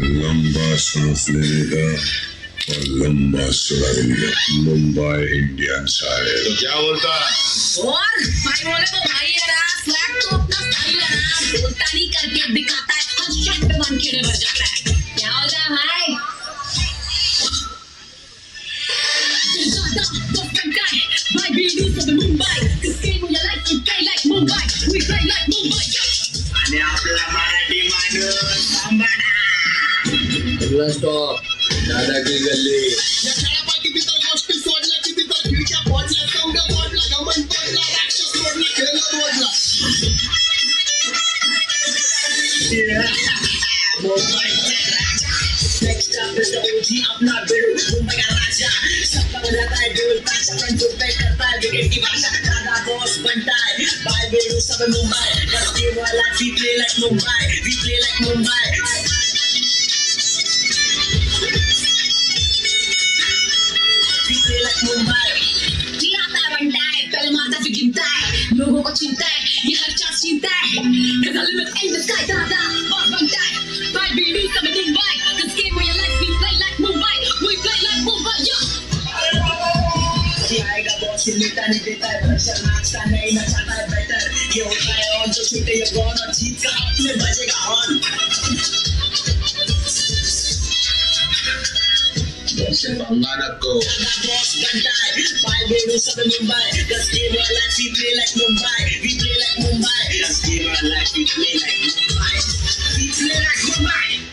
लंबा सांस लेने का और लंबा सुनाएंगे मुंबई इंडियंस आए तो क्या बोलता और भाई बोले तो भाई है ना स्वैग तो अपना स्टाइल है ना बोलता नहीं करके दिखाता है खुद शर्ट पे बन के भर जाता है क्या होता है भाई My babies from Mumbai, this game we like to play like Mumbai, we play like Mumbai. आणि आपला मराठी माणूस सांभाळा स्टॉप दादाची गल्ली या खेळापायी तिथं गोष्टी सोडल्या की तिथं खिडक्या फोडल्या चौंड फोडला घमंड फोडला राक्षस फोडला खेळ फोडला next up is the OG अपना बेड़ू मुंबई का राजा सबका बजाता है ढोल ताशा पंचों पे करता है विकेट की भाषा दादा बॉस बनता है बाय बेड़ू सब मुंबई करते वाला we play like Mumbai we play like Mumbai जी आता है बनता है पहले माता फिर गिनता है लोगों को चिंता है ये हर चांस जीता है cause I live in the sky दादा बॉस बनता है by baby सब Mumbai this game where you like we play like Mumbai we play like Mumbai yeah आएगा बॉस नेता नहीं देता है प्रेशर नाचता नहीं नचाता है बेटर ये होता है ऑन जो छूटे ये बॉल और जीत का अपने बजेगा हॉर्न को बॉस बनता है बाय बेड़ू सब मुंबई दस गेम वाला we play like Mumbai we play like Mumbai दस गेम वाला we play like Mumbai we play like Mumbai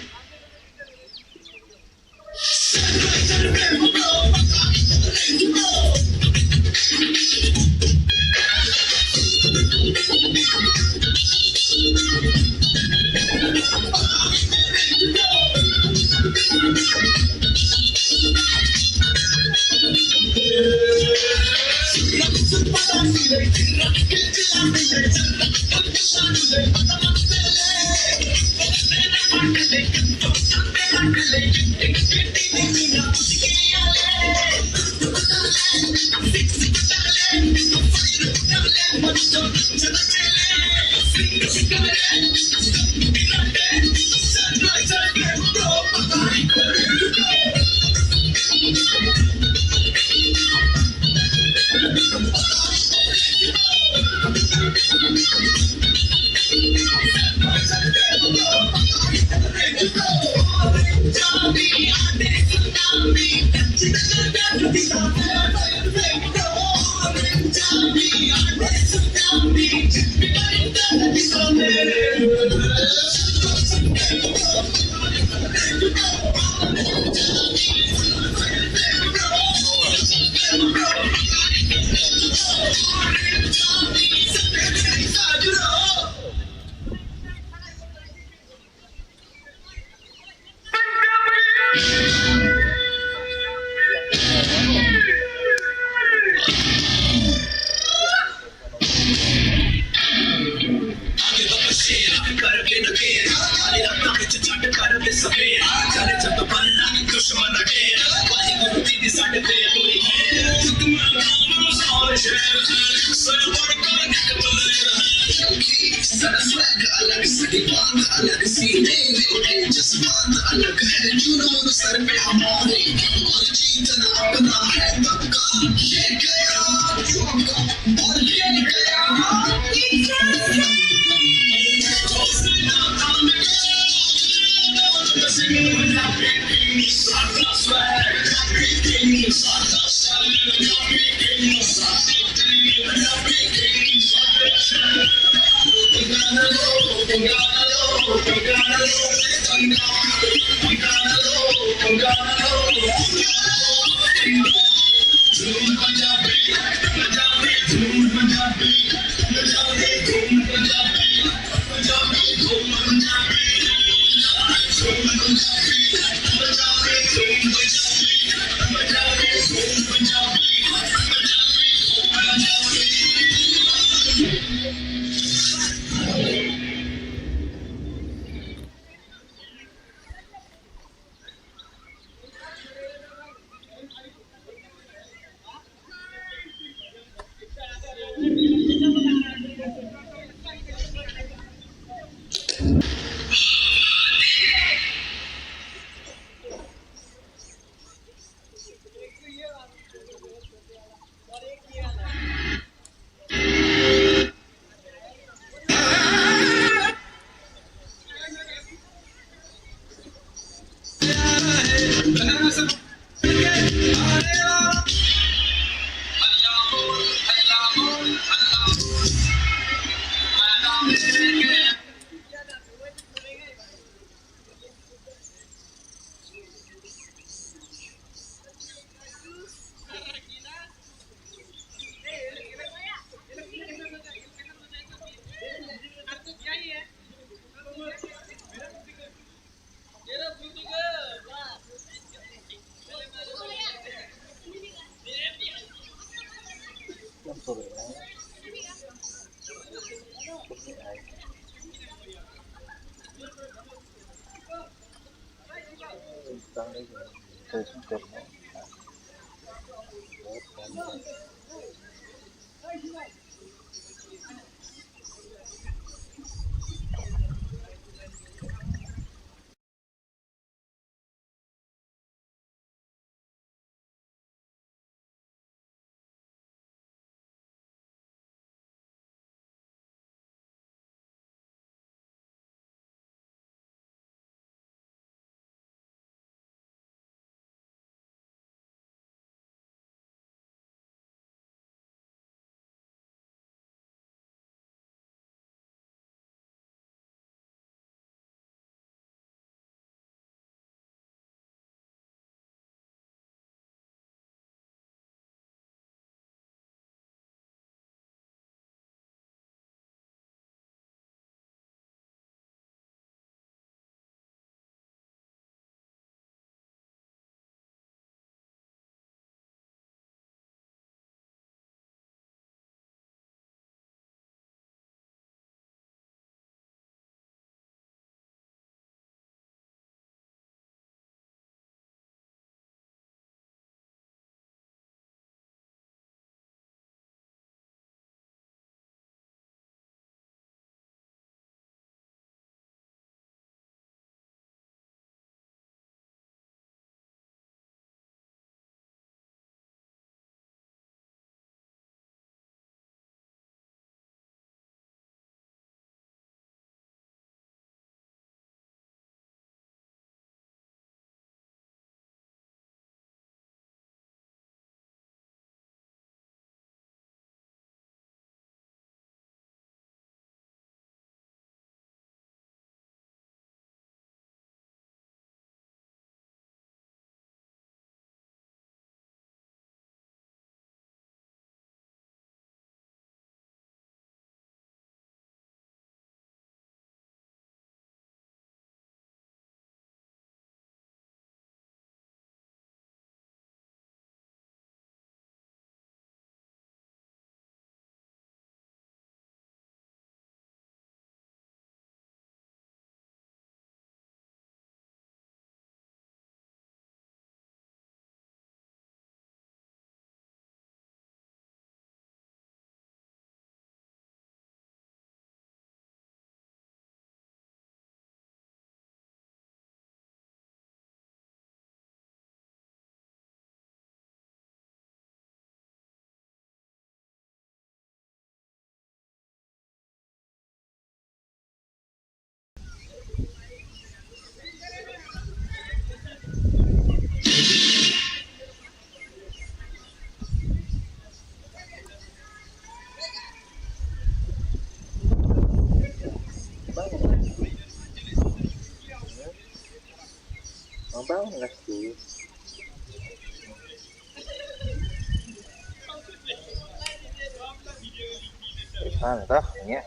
Ano to? Tingnan.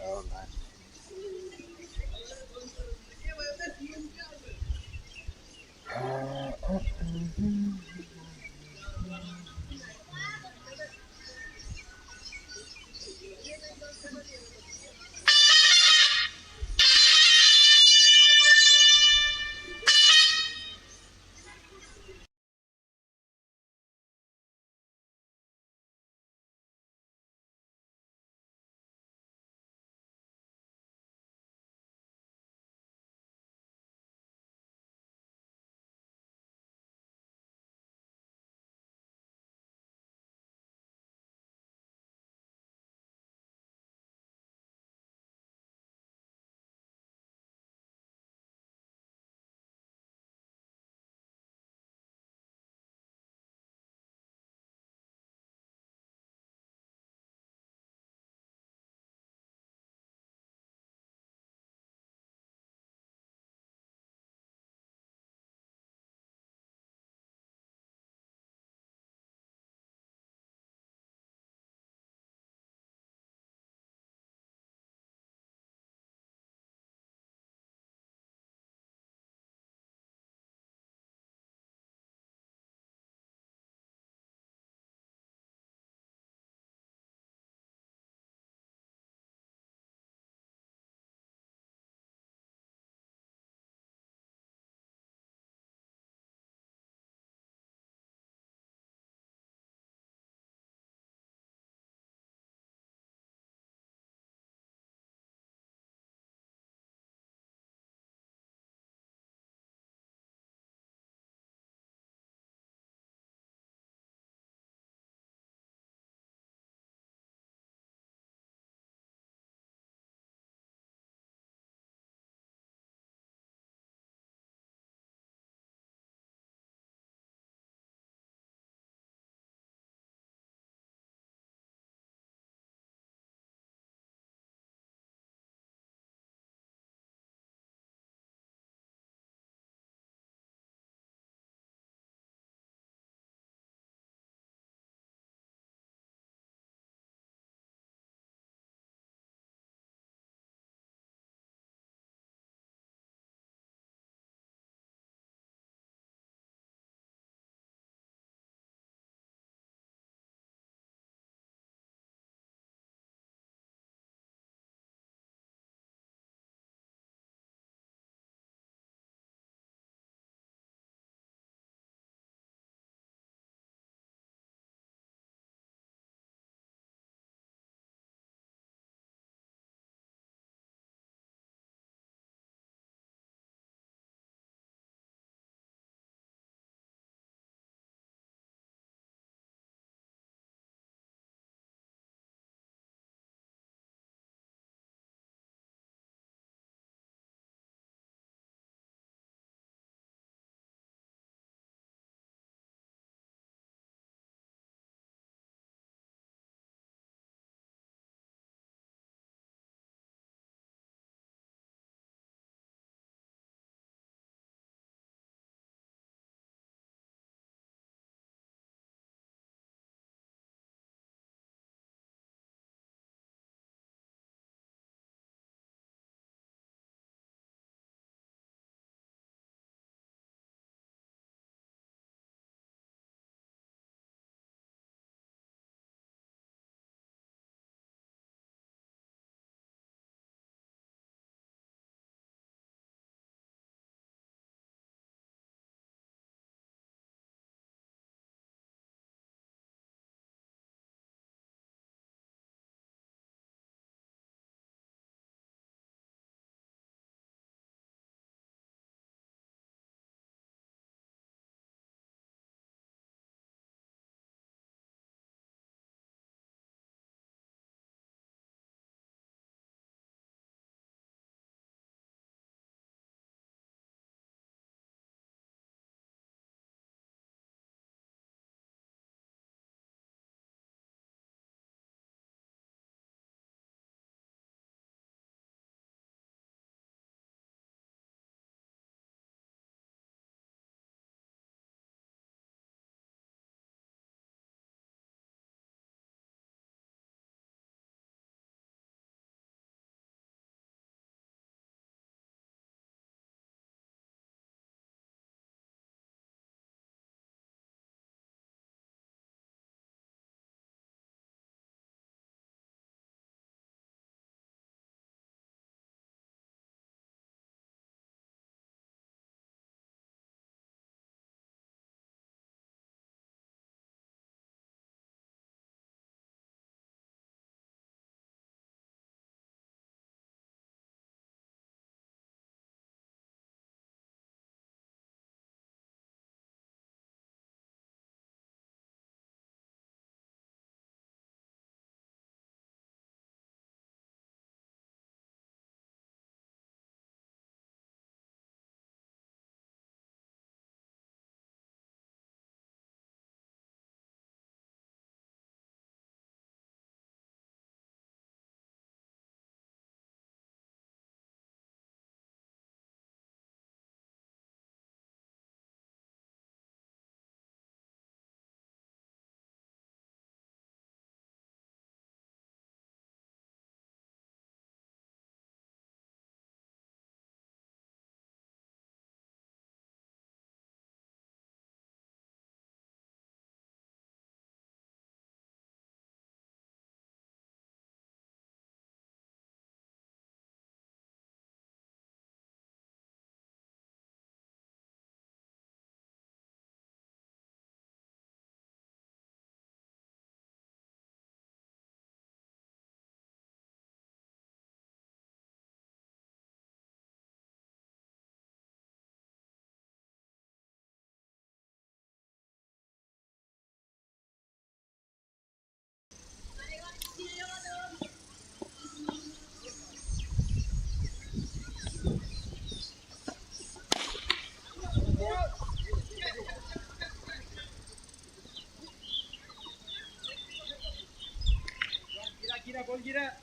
Gol kira.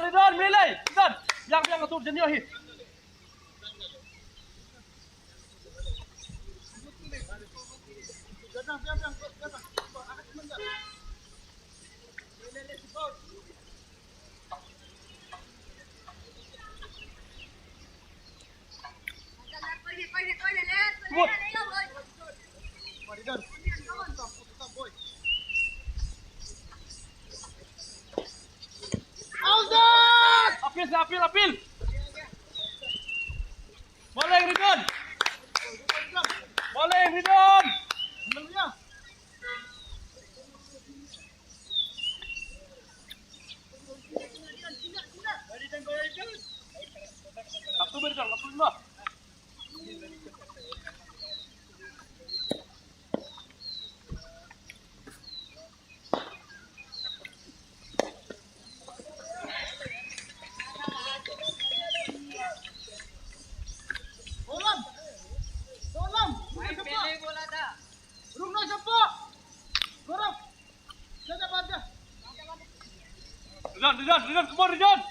Ridwan, milih. Ridwan. Yang atur jenior hit. Jangan. apil. Boleh Ridwan. Boleh Ridwan. Satu Ridwan, 45. भाई पहले ही बोला था रुकना सबको गौरव जगह बात जा Ridwan, come on Ridwan.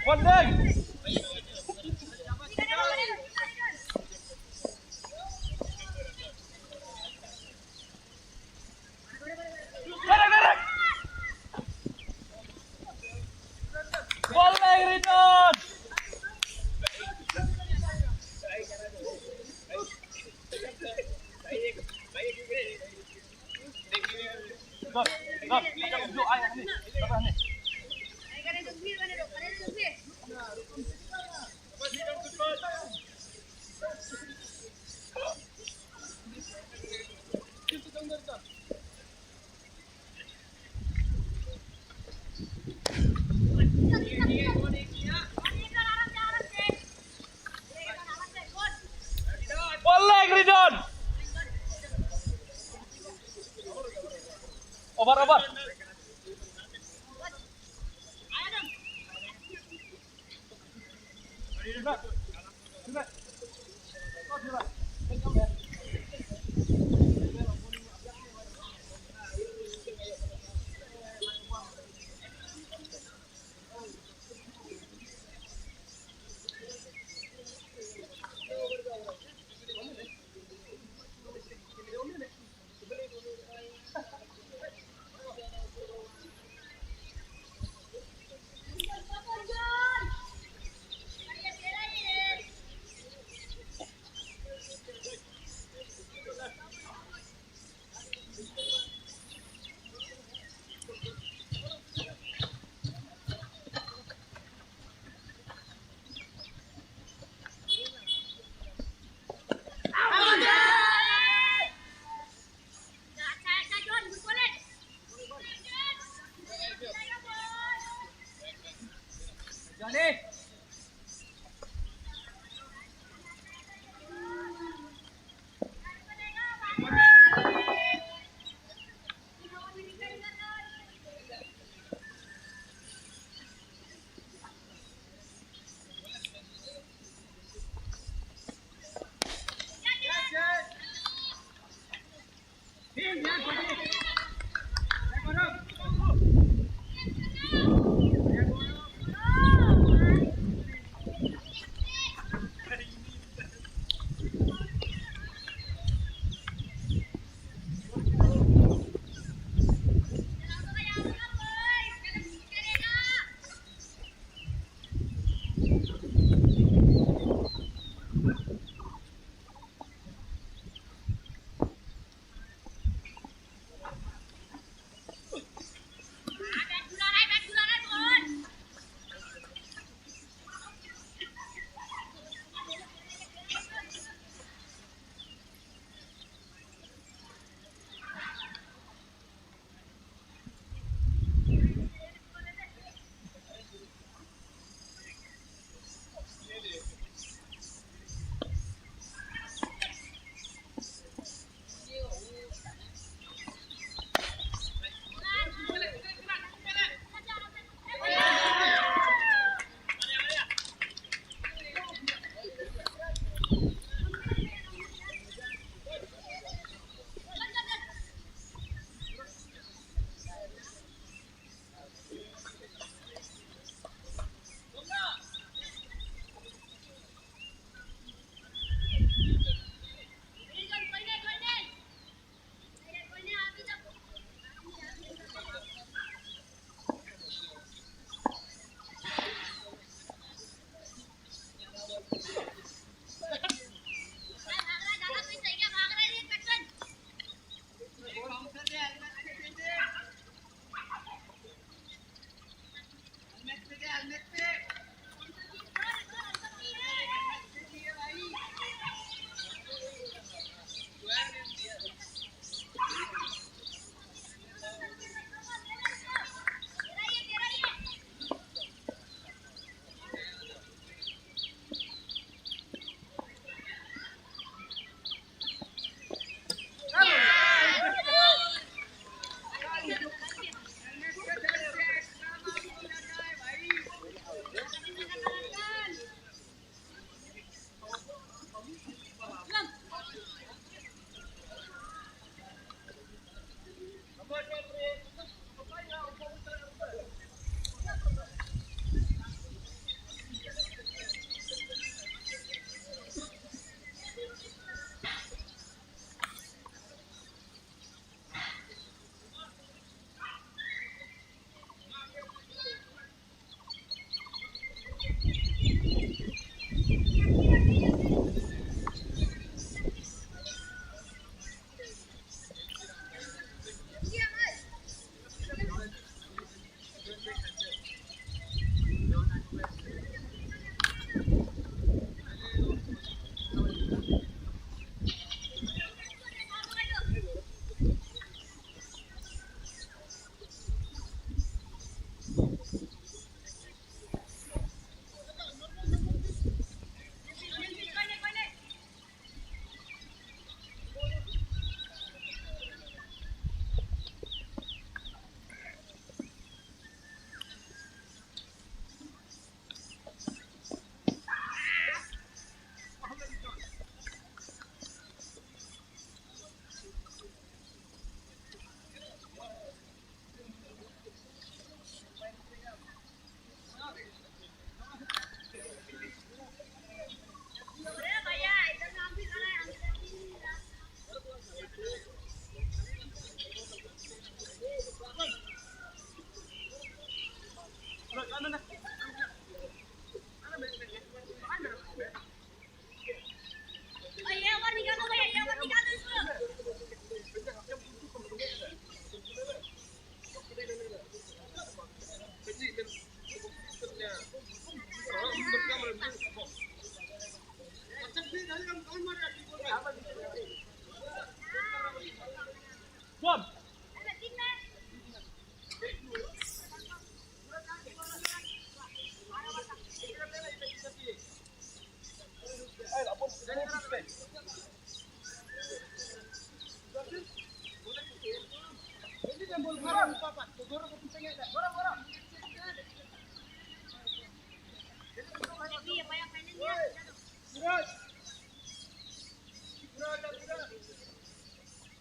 One leg. One leg Ridwan. One leg Ridwan. Over.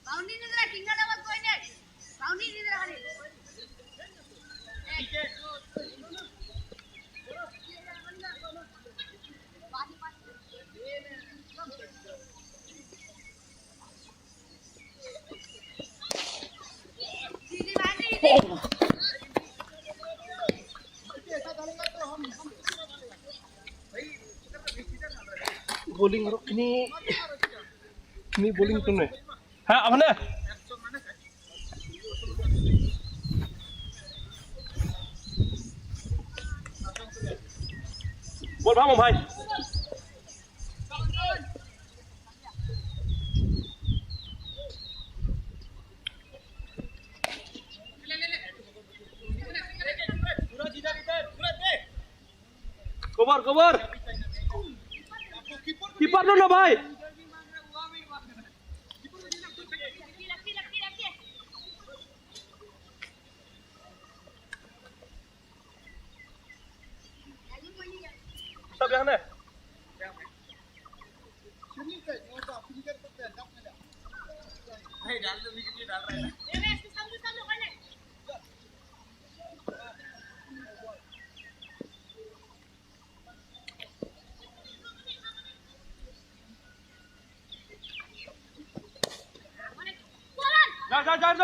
Boundary ni jera tinggal dapat poin ni. Boundary ni jera hari. bowling ini bowling tuh nih. Hah, apa nih? Ball bang भाई. Cover. Keeper dulu भाई. सब यहाँ ने डाल दो wicket डाल रहा है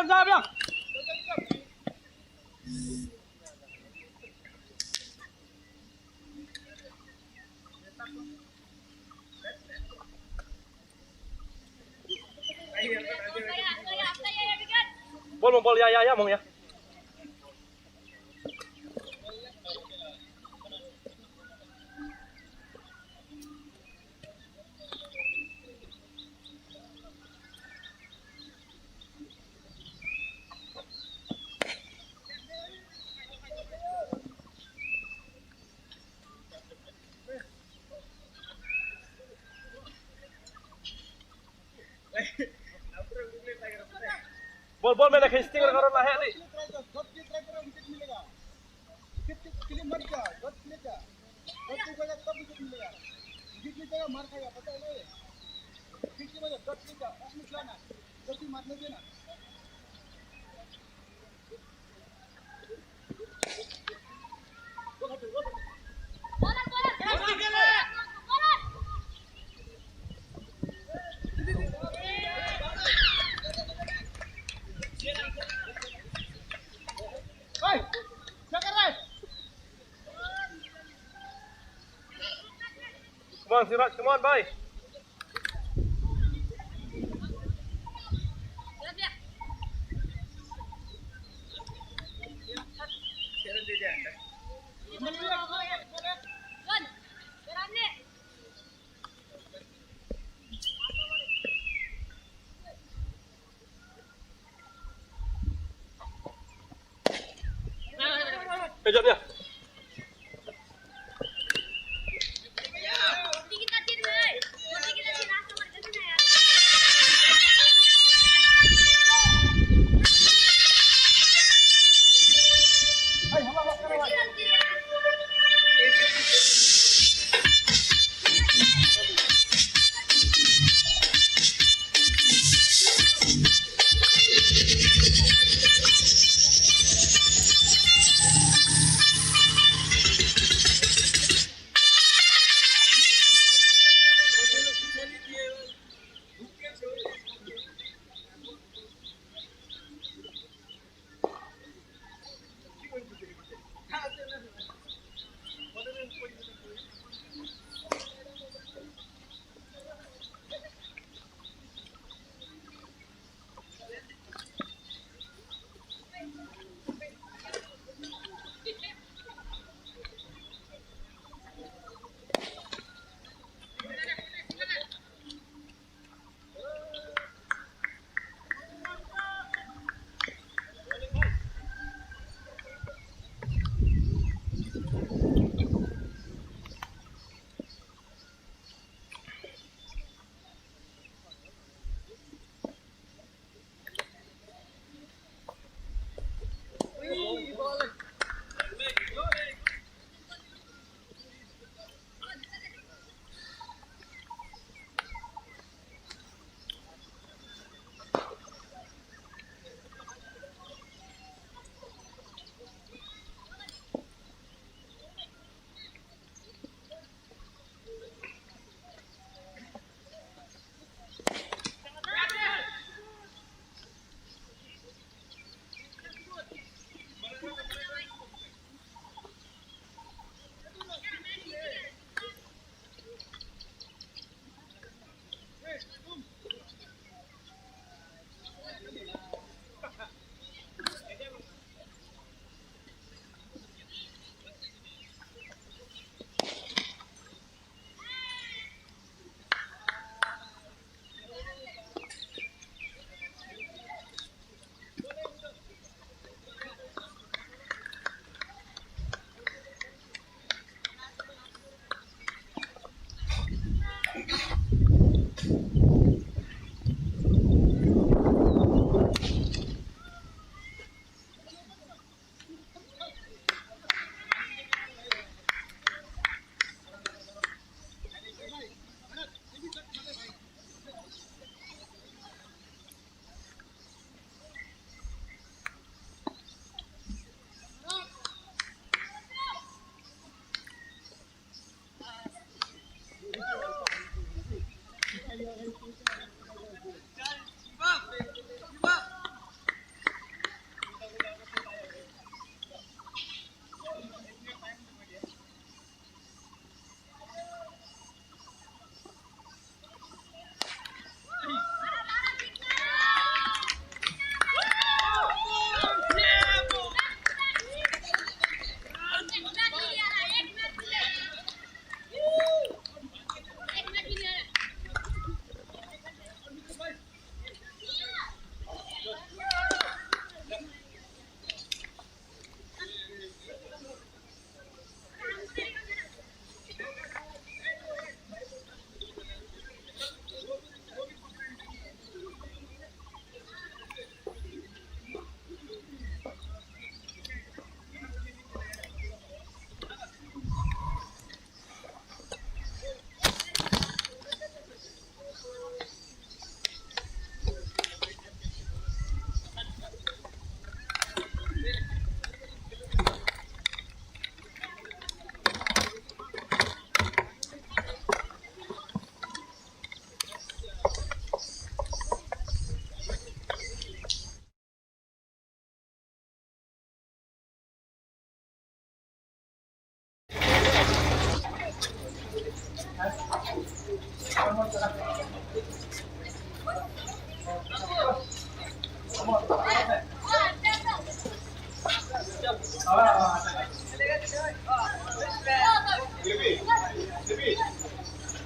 जा भैया bol ya mong ya. Ball मैंने खींचती कर करो ना है नहीं मार खाएगा पता है मारने देना Come on, Siraj, come on, bye. Kejar dia.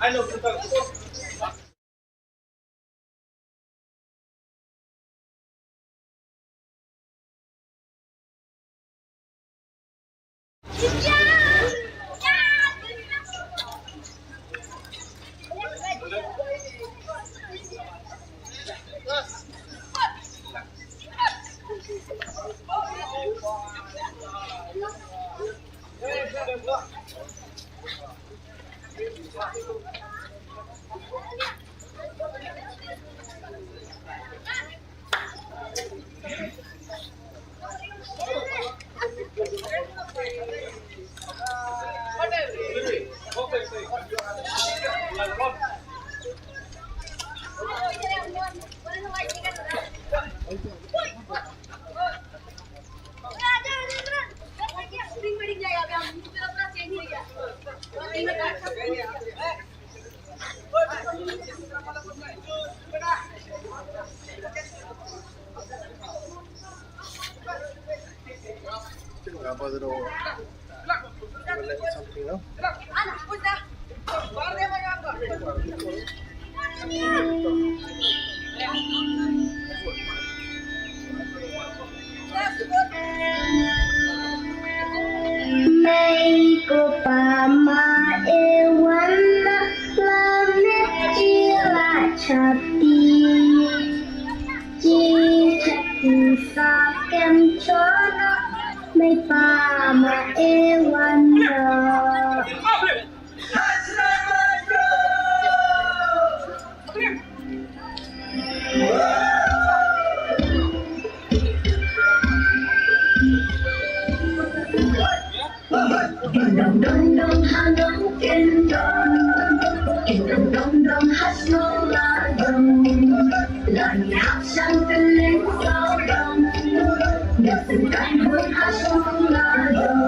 Ano, puto. Nay cô bà ma ewan langit jila chati ji chati sa kem chona may pa ma ewan Dong dong dong hanong ken dong, dong dong dong hát nô la dong, lời hát sang tên lên sao dong, để từng cánh hương hát nô la dong.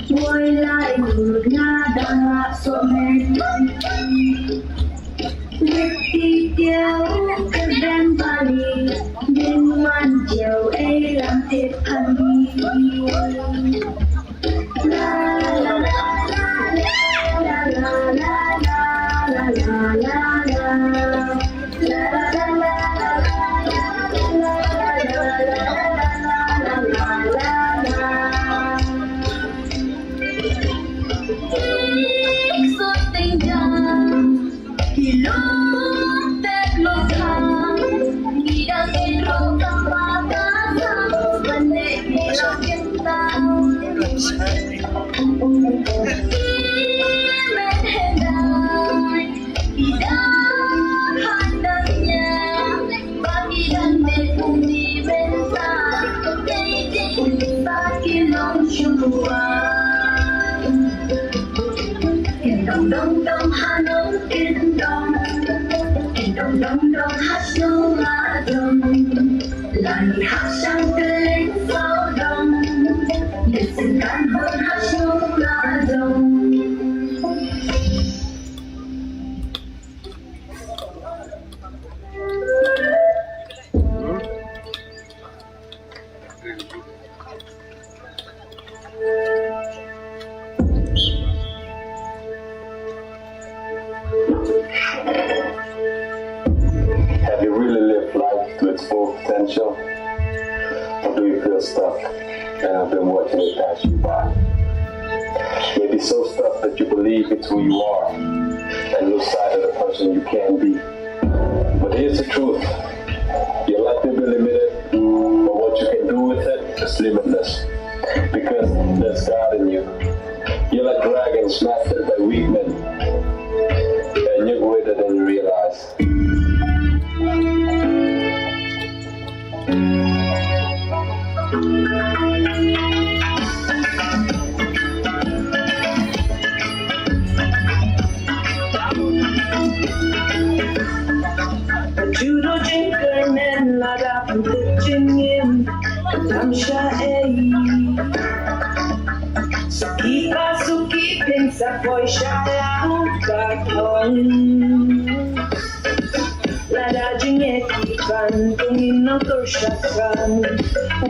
Quay lại ngược nga đang hạ sộn hẹn Lịch đi tiêu cơn đen vali Đêm ngoan chiều ấy làm thiệt thân La la la la la la la la la la la Hãy subscribe cho kênh Ghiền Mì Gõ để không bỏ lỡ đông hà nông yên đông đông đông hát sông là đông là nhị hát sang tên sao đông để xin cảm ơn hát sông là đông. Have you really lived life to its full potential? Or do you feel stuck and have been watching it pass you by? Maybe so stuck that you believe it's who you are and lose sight of the person you can be. But here's the truth. Your life may be limited, but what you can do with it is limitless. Because there's God in you. You're like dragons mastered by weak men. And you're greater than you realize. Judo drinker men là đã phân tích chuyên nghiêm tham gia Suki pensa poi sciala la ragginetti canto in autoshakan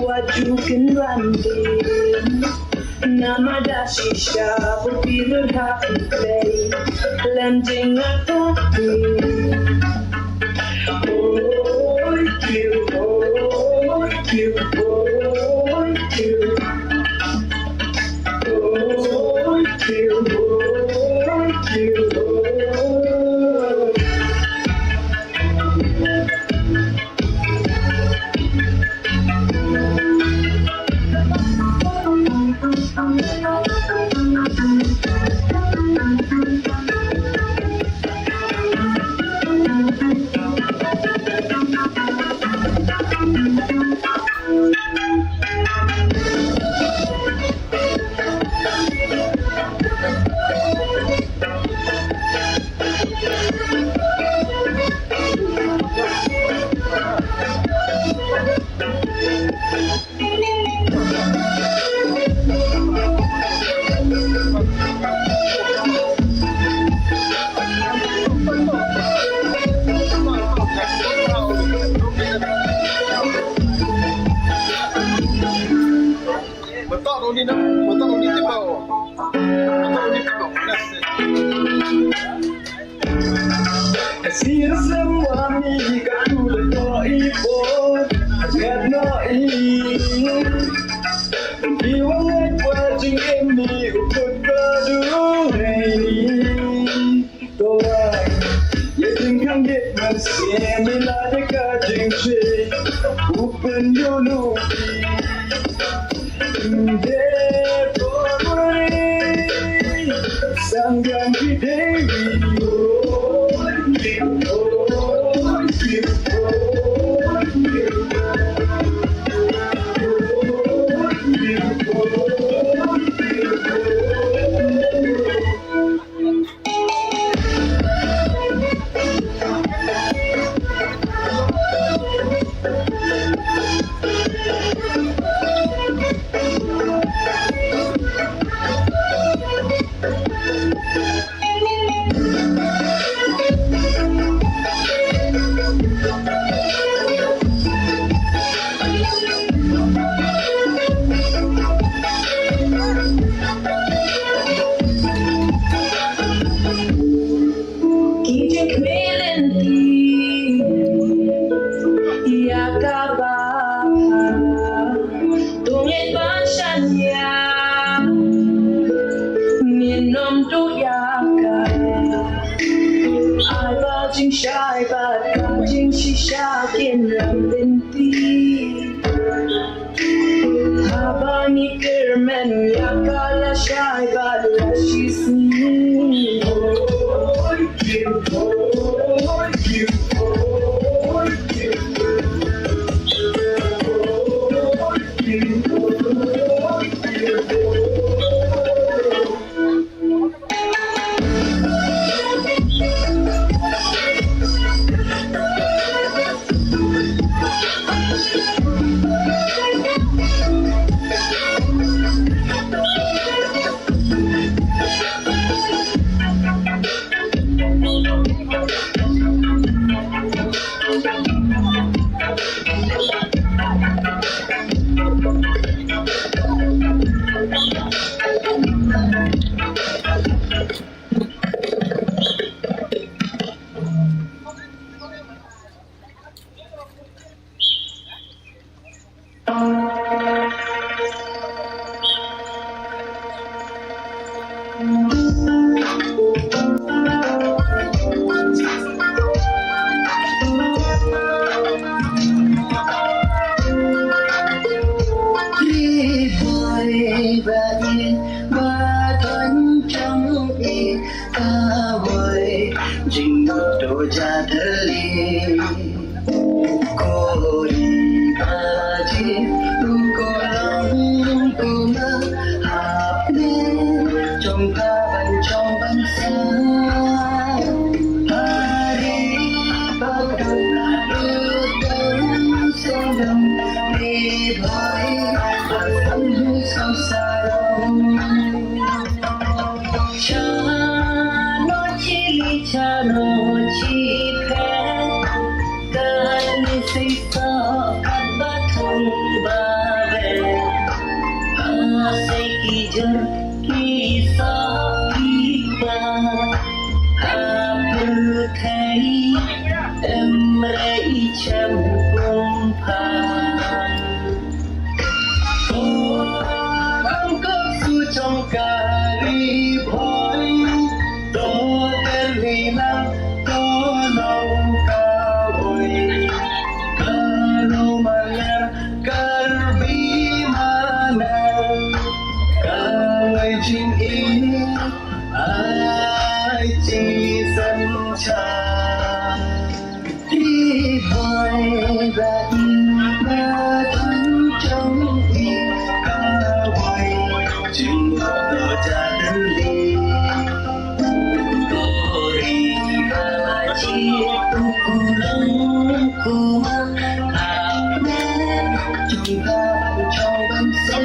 wajukin randi namada shisha popular happy play lending a copy. Oh, you, oh, you, oh, you. Sira semua mi kanu leto ipot gadno I Iwang wajing emi ukut kadu reini Toai Yajing kanggit masih lada kajing shi Upen yolupi Inde pomori Sanggang videwi jenggot doja terli kori baji tuko lang kuma hapne chongka ban sa hari pagdam rudam sendam ni bhai asam samsaram chano chi phe kan si sa kat ba thong ba ve sai ki jar ki sa ki ba apur thai em rei cham kum phan bang ko su trong kari bhoi to ten vi lang to lâu ca bồi karo maler karbi mana kawai jin ini ai chi san cha đi bồi ra na thân trong đi kawai jin do cha đơn ly kori baji tukulang kuma apne chungka trong ban sa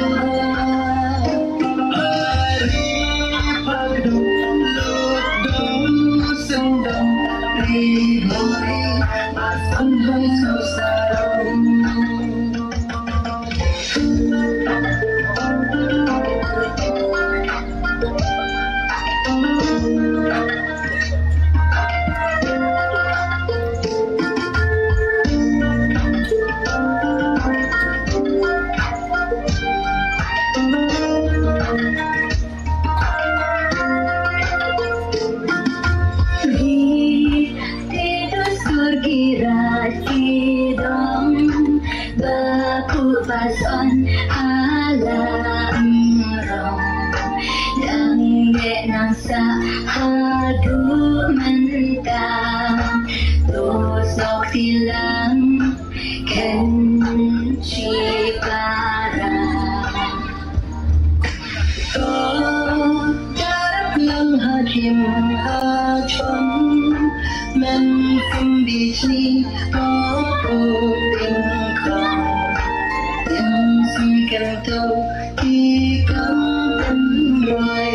hari pagdu ludum sendam ri bhai asam hai sasaram Pason alam rong Đang nhẹ nàng sa hadu mentang Tô sọc silang ken chi para Tô jarap lang hakim hachon Men sim di chi to puting kong cần thâu khi cắm tâm rồi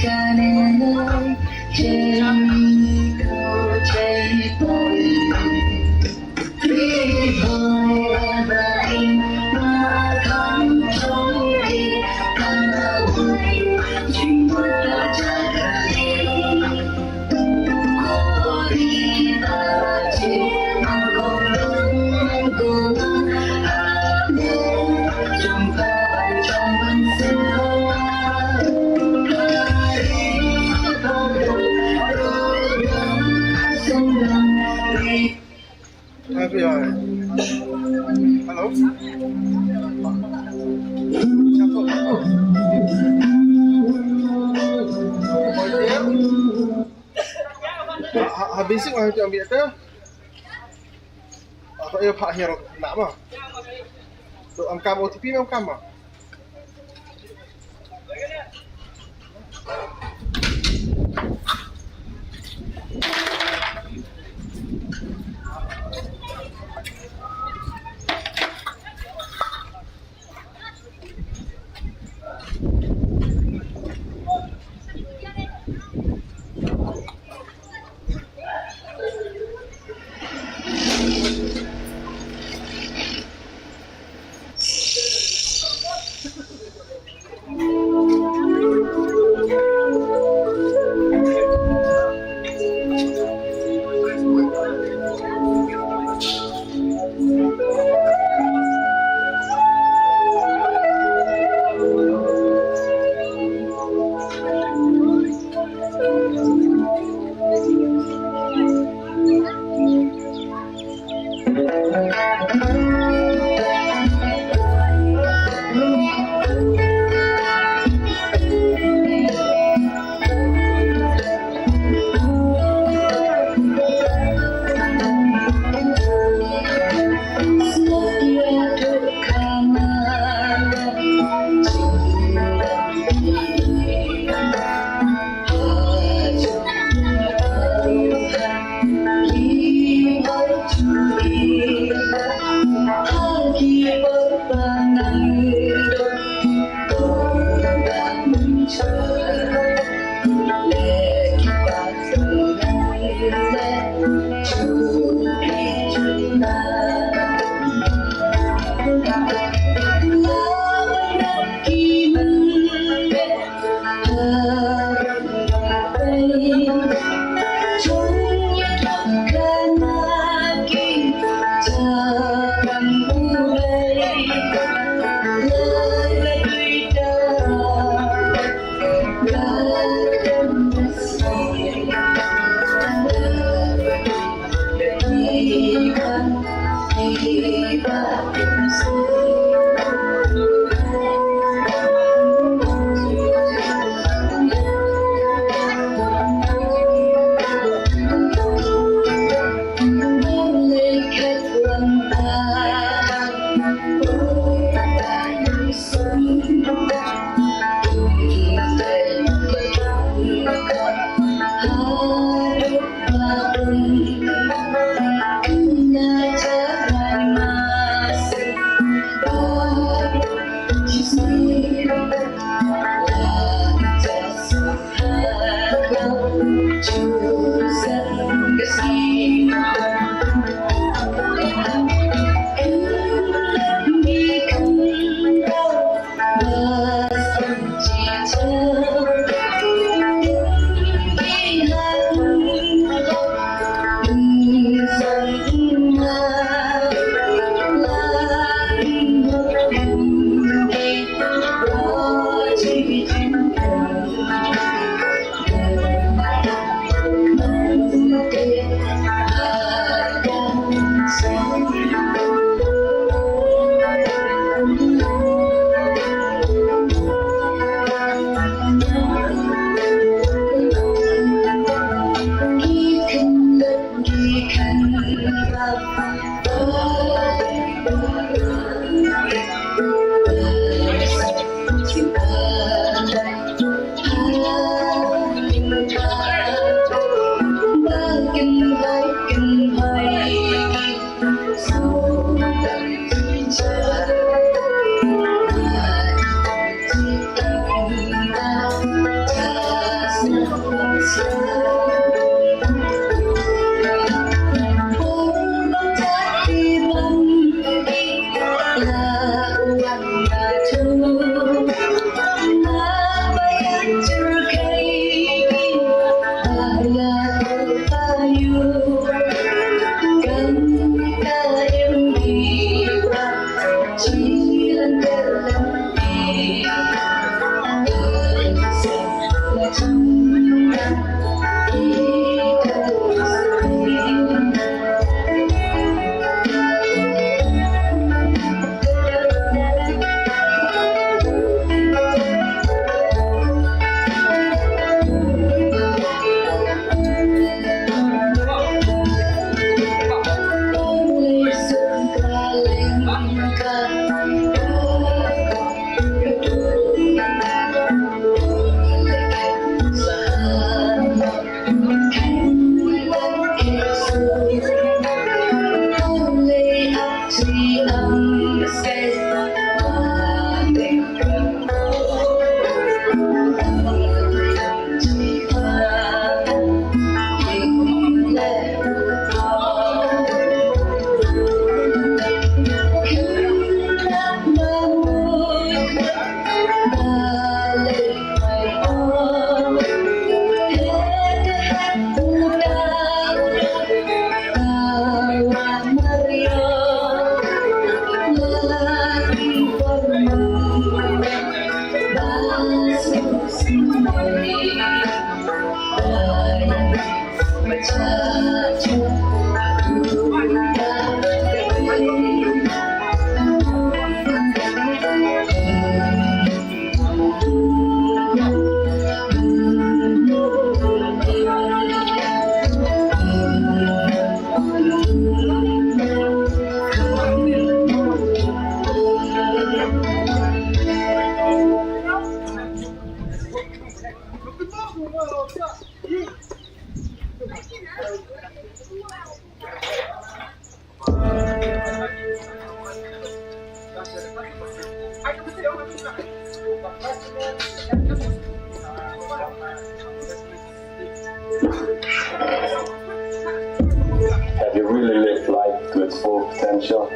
cha nên ơi trên cầu cháy bồi đi bồi và anh mà không trôi đi cả buổi chính một là cha đời cô đi và chỉ mà còn lớn cô FBI. Hello? Habis itu aku ambil tu. Atau ia pak hero nak mah? Tu angkam OTP angkam mah? Have you really lived life to its full potential?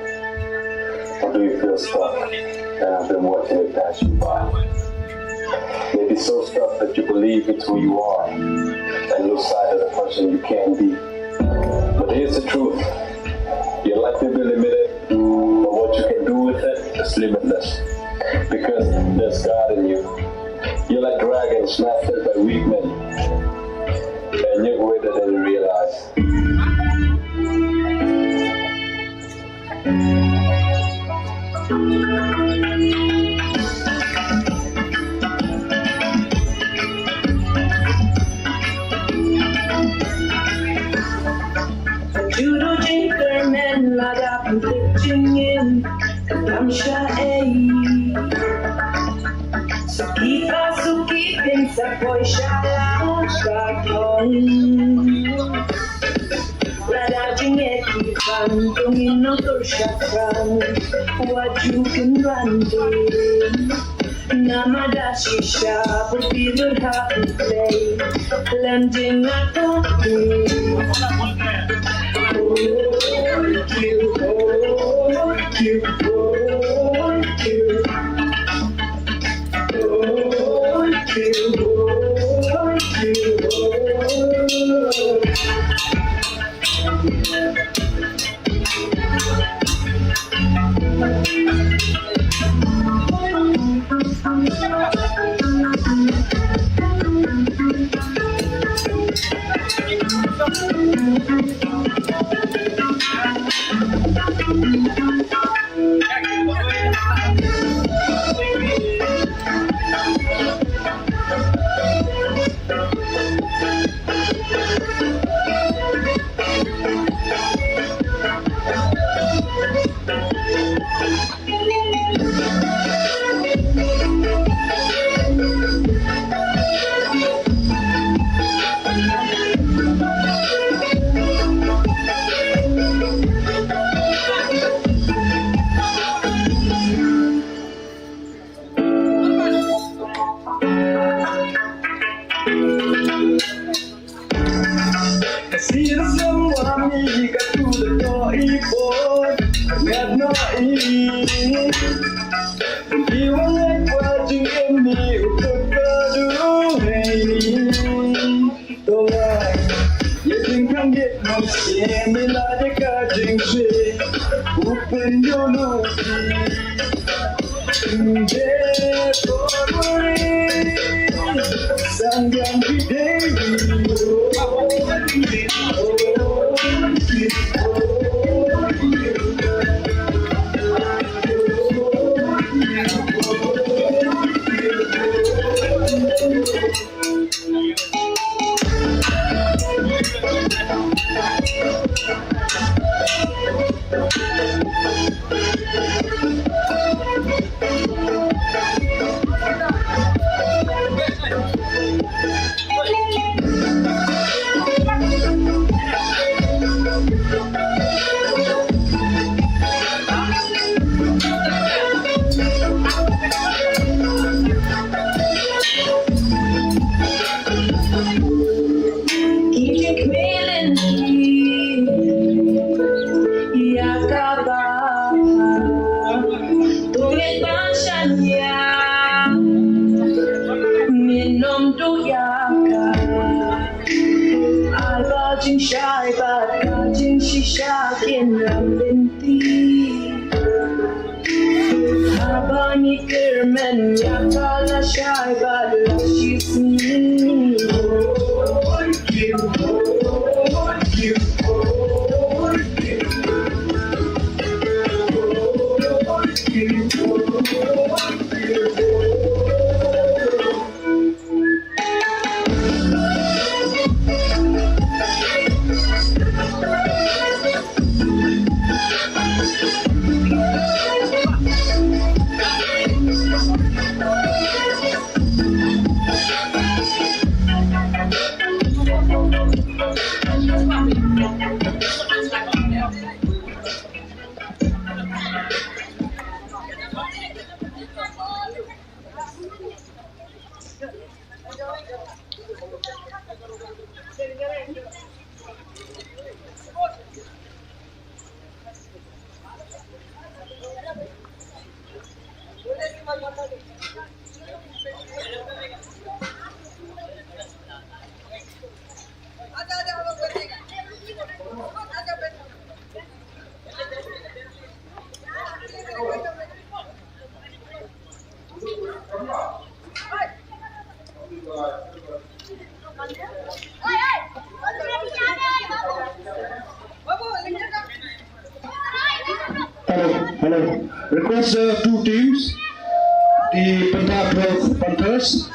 Or do you feel stuck and have been watching it pass you by? Maybe so stuck that you believe it's who you are, person you can be. But here's the truth. Your life may be limited, but what you can do with it is limitless. Because there's God in you. You're like dragons mastered by weak men. And you're greater than you realize. Judo drinker men lada pitching in I'm shy. So keep in sa boy shala shakon. Lada jinget kipan tungin no to shakran. What you can run to. Namada shisha, but people have to play. Lending a copy. Open your nose, shy, but catching shisha in Lambinti. Habani Kerman, Yakala shy, but she's me. request the two teams, the Penta 12 Panthers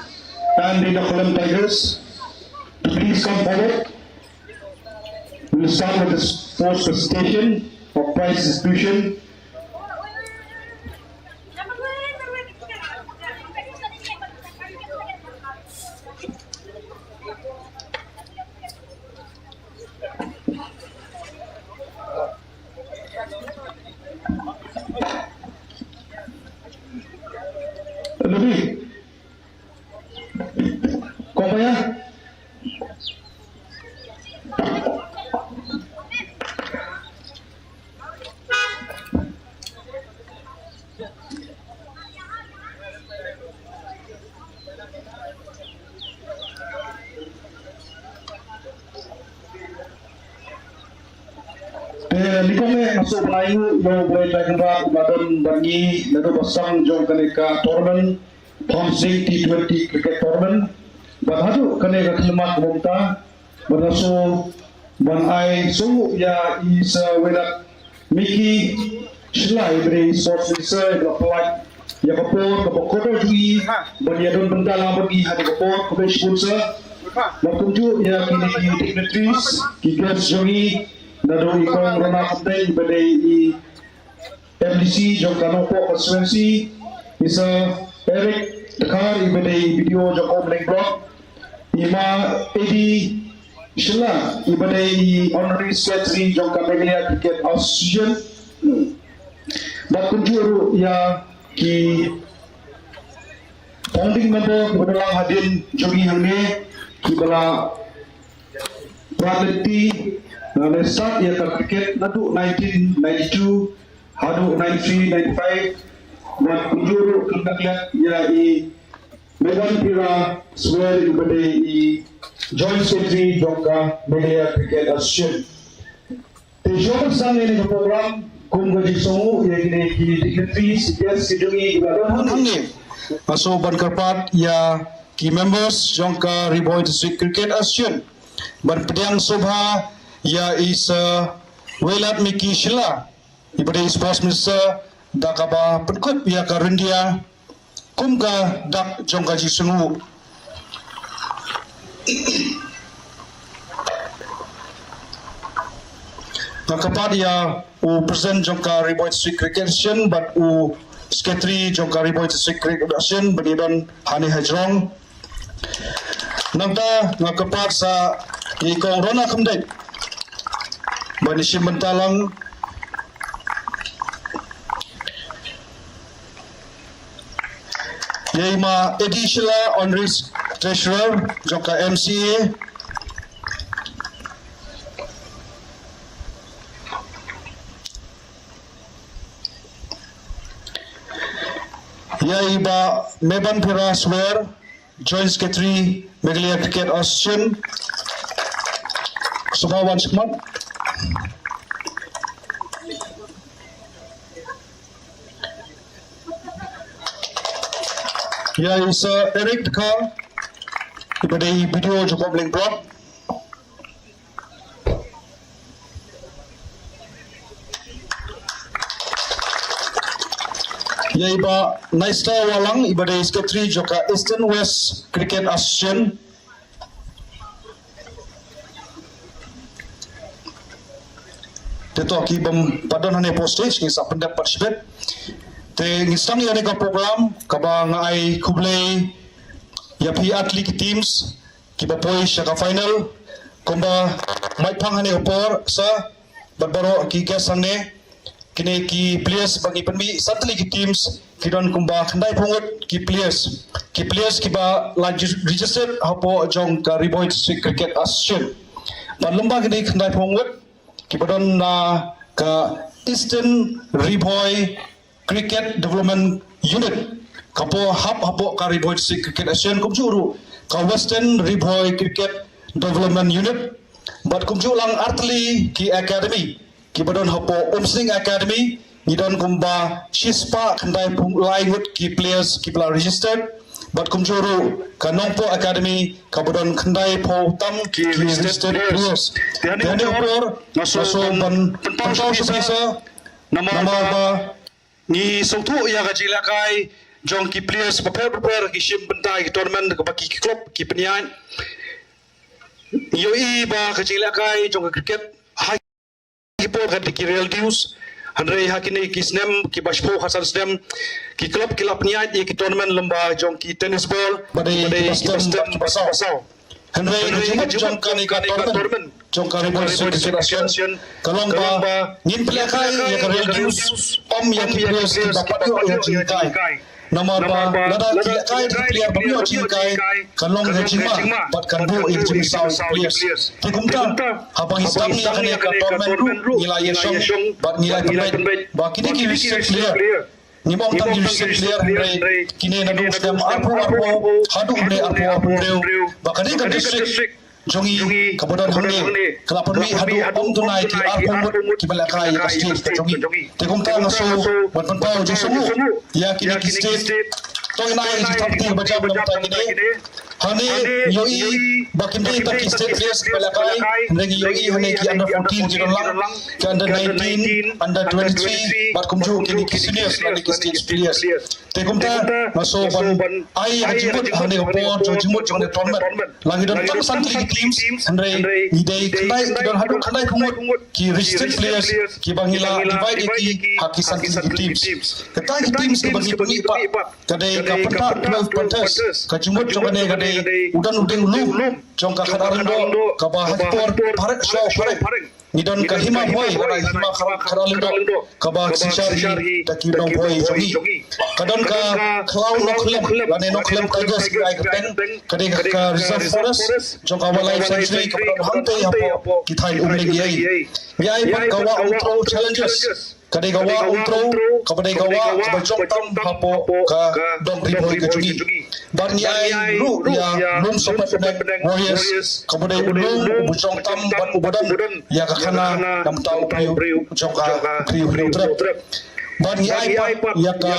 and the Nakulam Tigers, to please come forward. We will start with the sports presentation of prize distribution. Lebih, kau apa ya? Likome masuk Melayu yang boleh tergerak badan bagi lalu pasang jom kaneka tournament Thompson T20 cricket tournament bahadu kaneka kelemat bumta beraso ban ai so ya is without Mickey Shlai dari sports minister apply ya kapor kapokoro juga ban ya don benda lah bagi hadi kapor kapor sponsor waktu tu ya kini dignitaries kigas jogi Nado ikong rona kapten ibadai MDC jong kanopo constituency isa Eric Dekar ibadai video jong Omling Block ima Edi Shila ibadai honorary secretary jong Kamelia Cricket Association bakunjuru ya ki founding member kebetulan hadir jogi hangnya ki bala Pradati start ya cricket nadu 1992 hadu 93 95 dan kunjur kelak ya i Medan Pira swear ibade i joint secretary jongka Media Cricket Association te job sang ini program kum gaji songu ya kini dignitaries guest kidungi ibadon hangi aso ban karpat ya ki members jongka Riboy District Cricket Association ban pediang sobha ya is Welat Mickey Shila ibadai sports minister dakaba penkut ya karendia kumga dak jonggaji sungu dakaba ya u present jongka Riboy District Cricket Association but u secretary jongka Riboy District Cricket Association berdidon Hani Hajrong nangta ngakapat sa ikong rona kamdai Banishim Bentalang Yaima Edi Shila Honorary Treasurer Joka MCA Yaiba Meban Pira Swear Joint Secretary Meghalaya Cricket Association Subawan Sikmat Ya is Eric Dekar ibadai video Joko Omling Block ya iba Naista Walang ibadai secretary Joka Eastern West Cricket Association Teto ki bam padon hane postage ni sa pendapat participate te ngisang ya nega program kaba ngai kublei ya pi atlet teams ki ba poi shaka final komba mai phang hane opor sa barbaro ki gasang ne kini ki players bagi penmi satli ki teams ki don komba khandai phongot ki players ki ba registered hapo jong ka Riboy District Cricket Association ban lomba kini khandai phongot ki badon na ka Eastern Riboy Cricket Development Unit kapo hapo ka Riboy District Cricket Association kumjuru ka Western Riboy Cricket Development Unit bat kumjulang artli ki academy ki badon hapo Umsling Academy nidon kumba Shispa kandai laingut ki players ki pla registered bat kumjuru ka Nongpo Academy ka badon kandai po tam ki registered players dan opor naso ban pentau sebisa nama ni songtu ya ka jilakai jong ki players prepare ki sim bentai ki tournament ka baki ki klub ki penyan yoi ba ka jilakai jong cricket hai ki por ka ki real news Andre hakini ki snem ki bashpo hasan snem ki klub ki lapniat ki tournament lomba jong ki tennis ball badai custom basau Andre jong ka ni ka tournament jong ka ni association kalong ba ngin pelakai ya ka real news om yang ki players ki dapat yo jinkai nomor ba lada ki player ba yo jinkai kalong ha jingma bat kan bu in jing sao players te kumta habang hisam ni akan ya ka tournament nilai yesong bat nilai pemain ba kini ki reserve player ni bang tam reserve player re kini na dong stem arpo hadu bre arpo reu ba kani ka district jongi kabodan hamne kelapon mi hadu om tunai ki arpo ki balakai ka stage ka jongi te kumta na so ban pan pau jo sumu ya kini ki stage to ina ji tapti baca belum ta kini hane yoi bakinde ta ki state players balakai ngi yoi hane ki under 14 jiro lang ki under 19 under 23 bat kumju kini ki seniors lagi ki stage players te kumta maso ban ai hajimut hane opor jo jimut jong tournament lagi dan tam santri ki teams andre idai kandai dan hadu kandai kumut ki restricted players ki bangila divide ki haki santri ki teams ketai ki teams ki bagi puni pak kadai ka peta 12 pointers ka jimut jong ne kadai udan udeng lum jong ka khadarindo ka ba haktor bharat show pareng nidon ka hima boy kada hima khadarindo ka ba sichari taki dong boy jogi kadon ka khlau no khlem lane no khlem tigers ki ai kapten kadai ka reserve forest jong ka walai century ka ba hamte hapo ki thai umle gi ai mi ai pat ka wa outro challenges kadai ka wa outro ka badai ka wa ka jong tam hapo ka dong riboy ka jogi ban ni ai ru ya lum sopat pedang warriors kabudai ulung bujong tam ban ubadan ya ka khana dam tau priu jong ka priu trap ban ni ai ya ka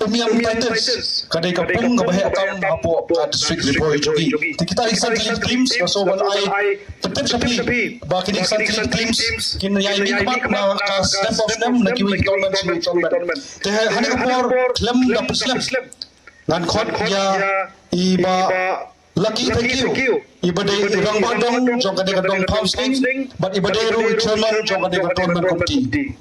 umiam titans kadai ka pung ka bahe tam hapo ka district riboy jogi kita isan teams so ban ai tetap sapi ba kini isan teams kin ya ini kamat na ka step of them na kiwi tournament te hane ka por lem da puslam ngan khot ya iba lucky thank you ibade rang badong jong kade kadong pounding but ibade ru chairman jong kade tournament committee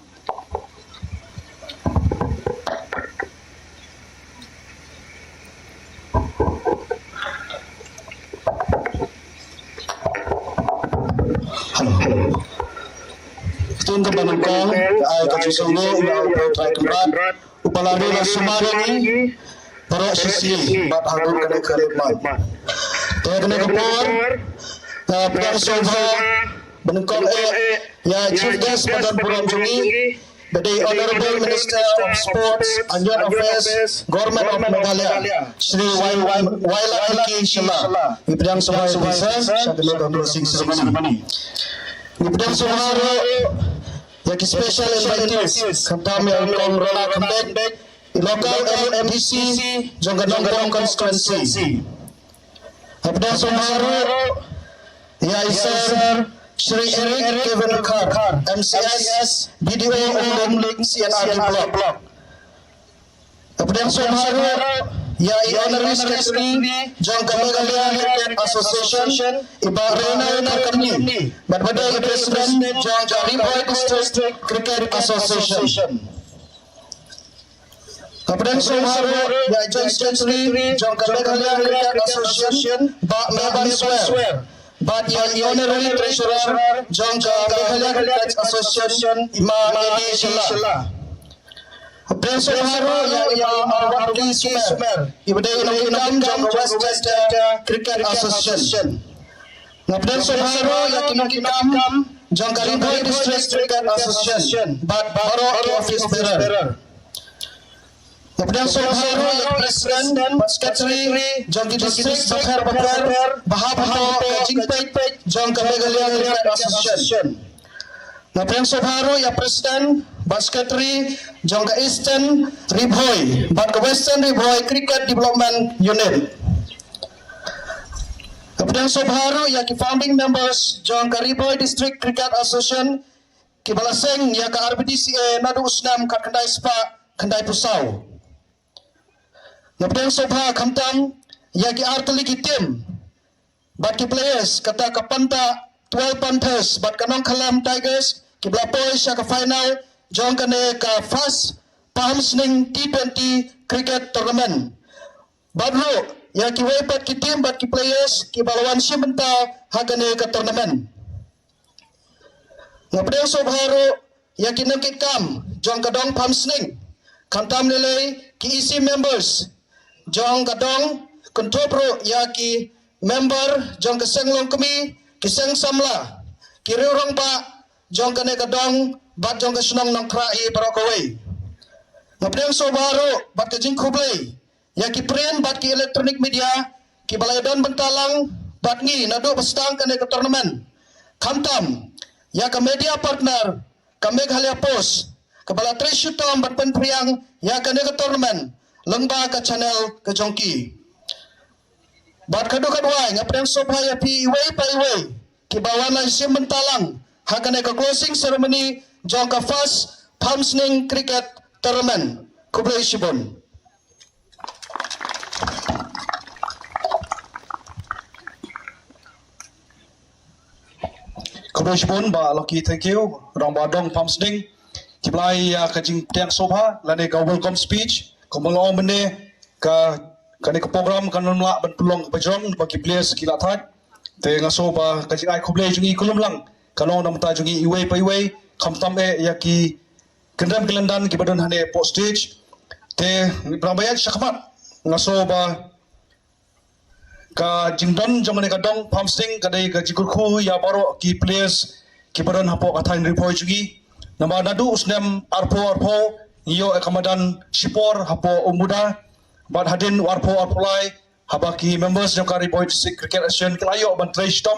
hello tunda banangko ay kachisongo ya try kembrat upalado la sumarani para sisi bat hadur kena khidmat kena kapor pedang sobha benengkong ya chief guest badan program jongi the honorable minister of sports and youth affairs government of Meghalaya Shri Wailaki Shala pedang sobha bisa sambil closing ceremony pedang sobha ya ki special invitees kami yang rola kembek local MMDC Jonggadong constituency Abdul Sumaro ya Isar Shri Eric Kevin Khar MCS BDO Umling CNR block Abdul Sumaro ya Honorary Secretary Jonggadong Cricket Association Ibarena Company Badbadai President Jonggadong District Cricket Association Kapten Sumaro ya Joint Secretary Jonggadong Cricket Association Bak Meban Swear But ya Honorary Treasurer Jonggadong Cricket Association Imam Edi Shala Kapten Sumaro ya Arwati Sumer Ibadai Undang Jonggadong Westchester Cricket Association Kapten Sumaro ya Kinam Jonggadong District Cricket Association But Baro Office Bearer Kapten Sumaro ya Presiden Secretary Jonggi District Bakar Bahab Jingpek Jonggadong Cricket Association Kapten Sumaro ya Presiden Secretary Jongga Eastern Riboy Bak Western Riboy Cricket Development Unit Kapten Sumaro ya ki founding members Jongga Riboy District Cricket Association ki balaseng ya ka RBDCA Nadu Usnam kat kendai spa kandai pusau. Ngapdeng sobha kamtam ya ki artali ki tim. Bat ki players kata kapanta 12 Panthers bat kanong Kalam Tigers ki blapoy siya ka final jong kane ka first Paham T20 cricket tournament. Badlo ya ki wepat ki tim bat ki players ki balawan siya benta hagane ka tournament. Ngapdeng sobharo ya ki nangkit kam jong kadong Paham kantam nilai ki isi members jong kadong kontopro ya ki member jong kesenglong kami kiseng samla kiriurong ba jong kane kadong bat jong kesenong nang krai barokaway ngapdeng sobaro bat ke jing kublay ya ki print bat ki electronic media ki balaydan bentalang bat ngi nado bestang kane ke tournament kantam ya ka media partner ka Meghalaya Post ka bala treshutam bat penpriang ya kane ke tournament lengba ka channel ke jongki bat kadua ngapdeng sobha ya pi iway pa iway ki bawana sim bentalang hakane ka closing ceremony jong ka first Pamsning cricket tournament kublay shibon. Kublay shibon ba Loki, thank you rong badong Pamsning kiblay ka jing tiang sobha lane ka welcome speech kumulong mene ka kani ka program kanon la ban tulong bajong bagi players kila that te ngaso ba ka jing ai kublay jungi kulum lang kanong nam ta jungi iway pa iway kamtam e ya ki kendam kelandan ki badon hane postage te prabayat syakmat ngaso ba ka jingdon jamane ka dong Pamsning kadai ka jikurku ya baro ki players ki badon hapo kathain repoi jungi nama nadu usnem arpo iyo ekamadan sipor hapo umuda bat hadin warpo arpolai habaki members jong kari boy cricket asian kelayo ban trestom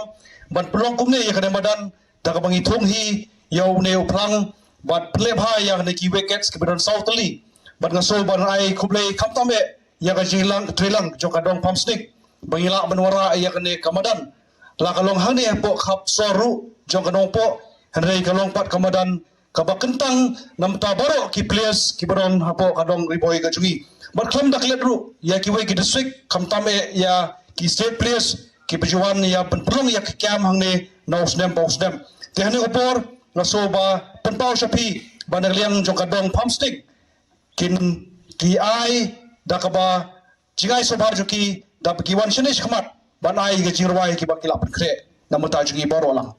ban pelong kumne ya kadang badan daga bangi thonghi yo neu plang bat play bhai yang ne ki wickets ke badan southly bat ngaso ban ai kublay kamtame ya ka jilang trelang jong kadong Pamsning bangila banwara ya kane kamadan la kalong hang ne po khap soru jong kadong po henrei kalong pat kamadan kabakentang namta baro ki players ki baron hapo kadong riboy ka jungi bat klam dak ledru ya ki we ki district kamtame ya ki state players ki pejuan ya penpelong ya kyam hangne nausnem pausnem te hane opor nasoba penpau shapi banaliang jong kadong Pamsning kin ki ai dakaba jingai sobar joki dap ki wan shinish khmat banai ge jirwai ki bakila penkre namata jungi baro lang.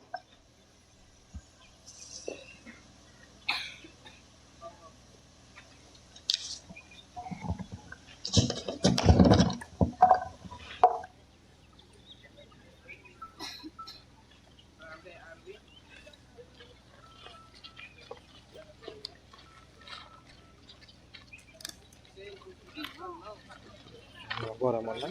Agora, mano.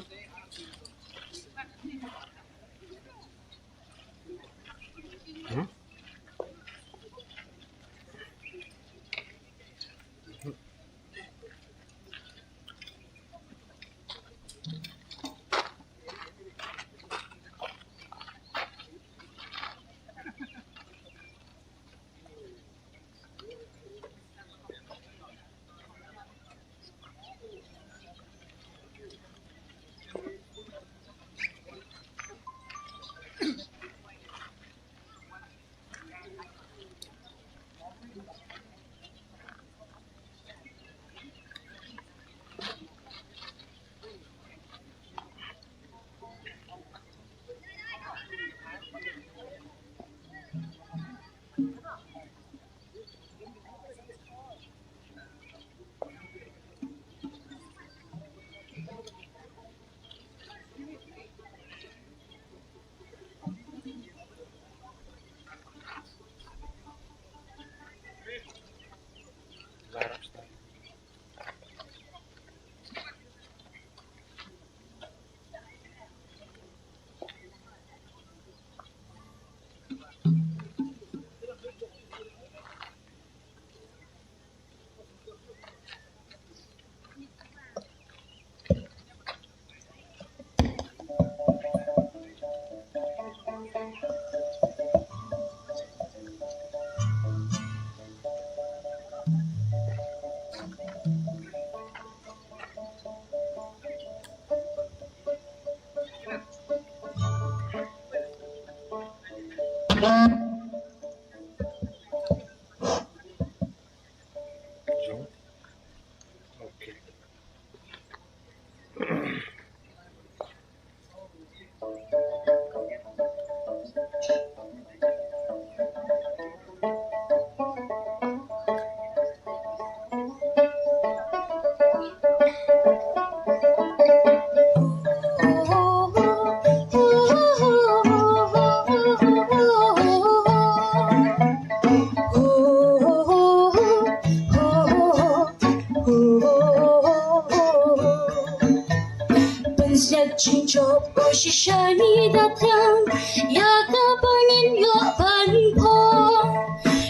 Cinco posisioni datang ya kabanin yo panpon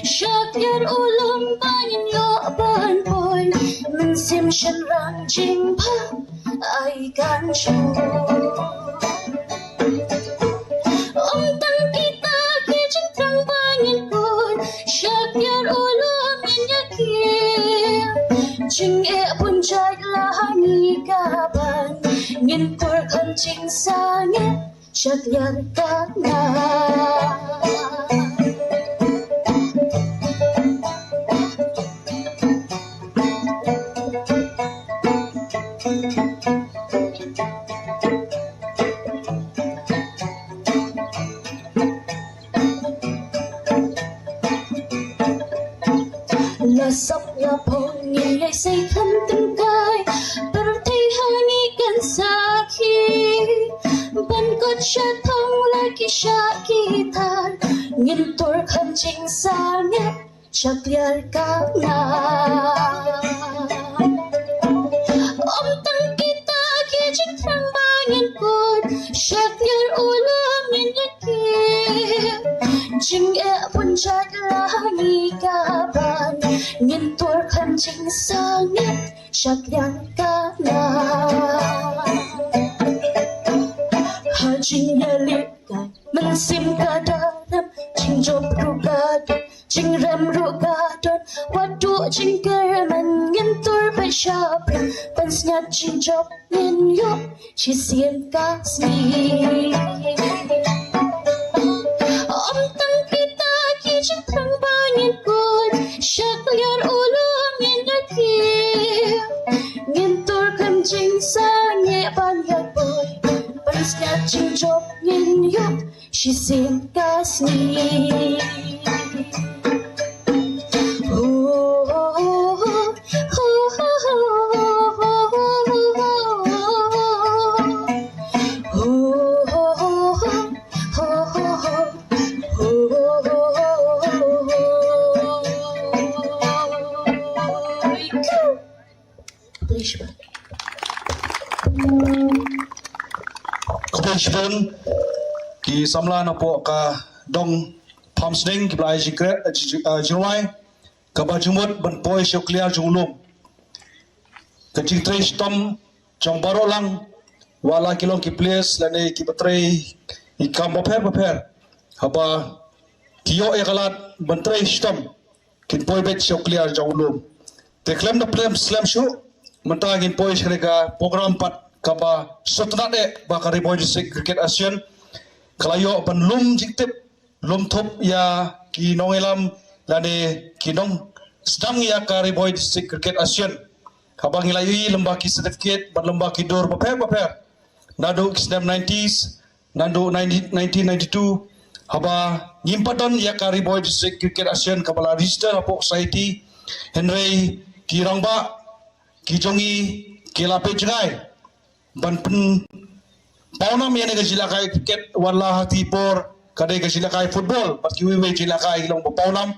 Syakir ulam banin yo panpon Mensim shen rang jing pa ai gan shu Om tang kita ke jing trang banin pon Syakir ulam yin yakir Jing e pun jai lahani kaban Nhìn tôi không chính xác nhất chắc nhận các là sắp nhà phong nhìn lại say thắm từng cái berarti hani kan sakit ban ko siya thong lagi sakitan ngintor kan ching sangat syakyar ka na om tang kita kijing trang bangin kun syakyar ulam yin yakir jing e pun jat lahani kaban ngintor kan ching sangat syakyar ka na Hajing yalikai mensim kadaram jing job rugadon jing ram rugadon wadu jing keraman ngentur besyapra pansnya jing job ninyo chisien kasni om tang kita kijing trang banyin kun syakyar ulam yin yakir ngentur kan jing sanye banyak boy Pansnya jing job yin yuk shisin kasni Kebetulan ki samla na po ka dong pamsning ki blai jikre jinwai ka bajumut ban poi syo clear junglum ka jing tres tom chong baro lang wala kilong ki place lane ki batrei i kam paper haba kiyo e galat ban tres tom kin poi bet syo clear junglum te klem na plem slam shu mentagin poi shrega program pat kaba sotna de bakari boy district cricket asian kalayo pan lum jiktip lum thop ya ki nongelam lane ki nong sedang ya kari boy district cricket asian kaba ngilayi lembah ki certificate ban lembah ki dor paper nado kisdam 90s nado 1992 haba nyimpaton ya kari boy district cricket asian kabala register apo society henry ki rangba ki jongi ki lape jengai ban pen paunam yang negara jilakai cricket wala hatipor kadai ke jilakai football pat kiwi jilakai long paunam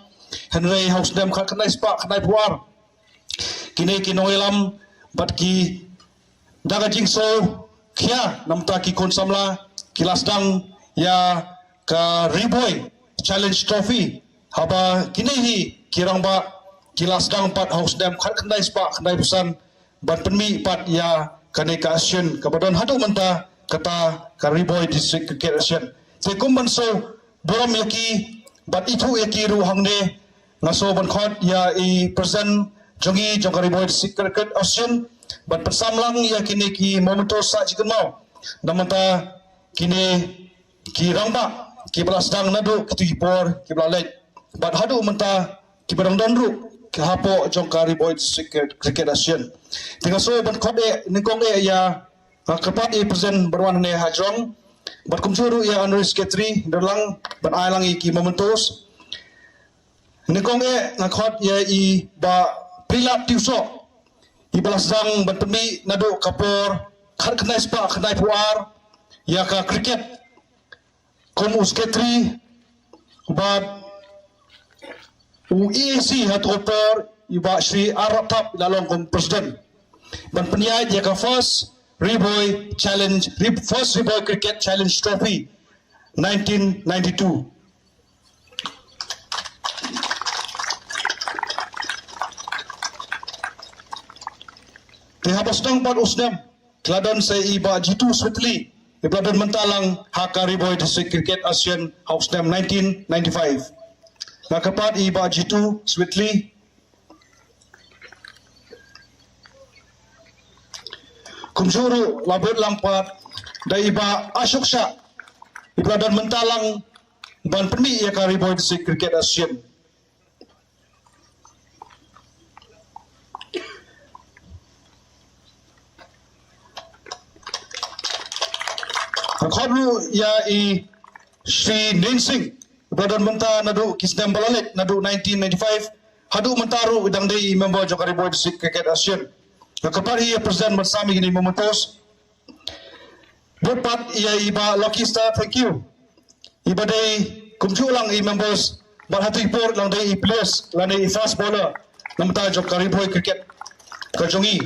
henry house dam kanai spa kanai puar kini kinoilam bat ki daga jingso kia namta ki konsamla kilas dang ya ka riboy challenge trophy haba kini hi kirangba kilas dang pat house dam kanai spa kanai pusan ban penmi pat ya kaneka asian kabadon hadu menta kata kariboy district cricket asian te kumban so boram yaki bat itu yaki ruhang de ngaso ban khot ya I present jongi jong kariboy district cricket asian bat persamlang ya kini ki momento sa jikan mau namanta kini ki rangba kibla sedang nadu kitu ipor kibla let but hadu menta kibadang donru hapo jongkari boy cricket asian tinggal so ban kode ningkong ya kepat i present berwan ne hajrong bat kumjuru ya honorary secretary dalang ban ailang ki momentos ningkong ngakot ya i ba prilap tiuso i balasang ban pemi nadu kapor khat kenai spa kenai puar ya ka cricket komu secretary but UEC hatopor iba Sri Arab Tap lalong kom presiden ban peniai dia ka first Riboy Cricket Challenge Trophy 1992 di habas nang pat usnam Keladon saya iba jitu sweetly di Keladon mentalang haka Riboy District Cricket Asian House Dam 1995 nakapat iba jitu sweetly kumjuru labut lampat dari iba Ashok Shah di Keladon mentalang ban peni ya ka Riboy District Cricket Asian Khadru ya i Sri Nensing Badan Menta nadu kisdam balalet nadu 1995 hadu mentaru idang dei member Jokari Boy District Cricket Asian kapari ya presiden bersama ini memutus berpat ia iba Lucky Star thank you iba dei kumjulang i members berhati ipor lang dei i players lang dei fast bowler namta Jokari Boy Cricket kajongi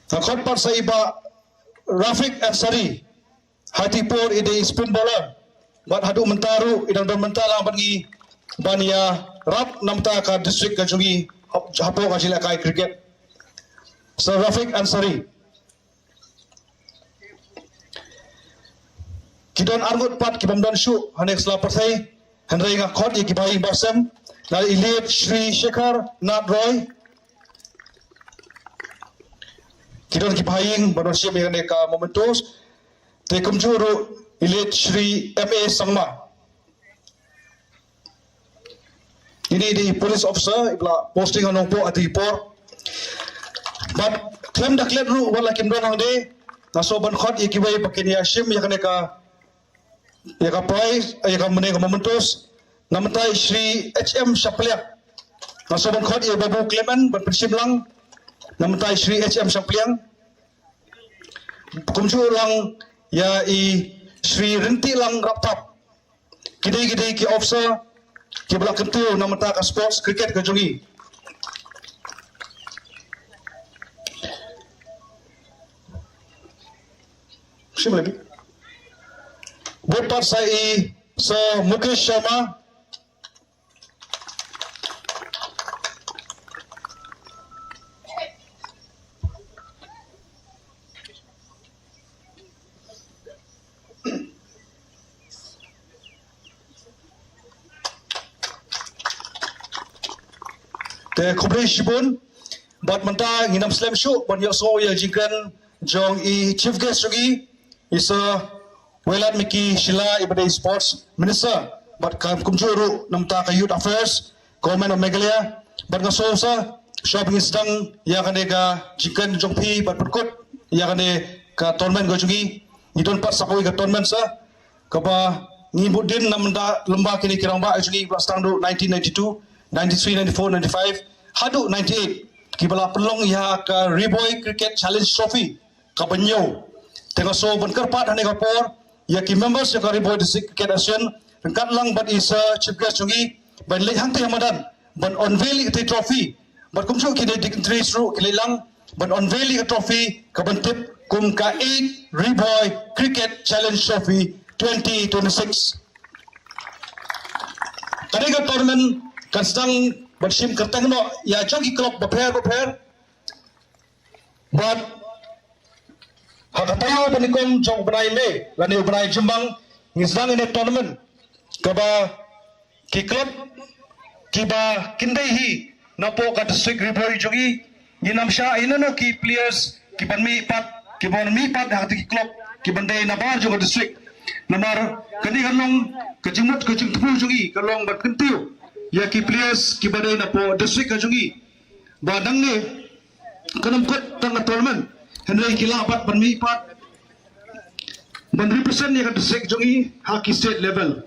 Khot par sa iba Rafiq Ansari Hatipur ide spin bowler bat hadu mentaru idang don mentalang bagi bania rap namta ka district kajungi hapo kajila kai cricket so Rafiq Ansari kidon argut pat kibamdan shu hanek sla partai handrai nga khot ye kibai basam na ilit Shri Shekhar Nadroy Kidon kipahing banosya may ka momentos te kumjuru ilit Shri M.A. Sangma ini di police officer ibla posting anong po at ipor but claim daklet ru wala kimdon hang de naso ban khot ikiway pakin ya shim ya ka prize ya ka mene ka momentos namtai Shri H.M. Shaplyak naso ban khot ya babu Clement ban pensim lang namtai Shri H.M. Shapliang kumjur lang ya i Shri Rinti lang raptap kidai ki officer ki belak kentu namata ka sports cricket ka jungi Shim lagi Berpat saya sa Mukesh Sharma te kublai shibun bat menta nginam slam show ban yo so ya jingkan jong i chief guest rugi isa welat miki shila ibadai sports minister bat kam kumjuru namta ka youth affairs government of Meghalaya bat ngaso sa shopping sedang ya kane ka jingkan jong pi bat perkut ya kane ka tournament go jugi idon pat sakoi ka tournament sa kaba ngibudin namda lembah kini kirang ba jugi stang 1992 93, 94, 95, hadu 98. Kibala pelong ya ka Riboy Cricket Challenge Trophy ka Banyo. Tengah so ban kerpat hane kapor ya ki members ya ka Riboy District Cricket Asian rengkat lang ban isa chief guest jungi ban leh hang te hamadan ban unveil ite trophy ban kumso ki dignitary ru kilang ban unveil ite trophy ka ban tip kum ka 8 Riboy Cricket Challenge Trophy 2026. Kadang tournament kan sedang bersim kertang no ya jogi klub beper but hakatayo panikong jong benai me lani benai Jembang ngisdang ini tournament kaba ki klub kiba kindehi napo ka district Riboy jogi ginam sha ina no ki players ki ban mi pat hati ki klub ki bandai na bar jo district namar kani kalong kajumut kajung tupu jungi kalong bat kentiu ya ki players ki bandai na po district kajungi badang ne kanam kot tang tournament henry kila bat banmi pat ban represent ya district jungi hockey state level.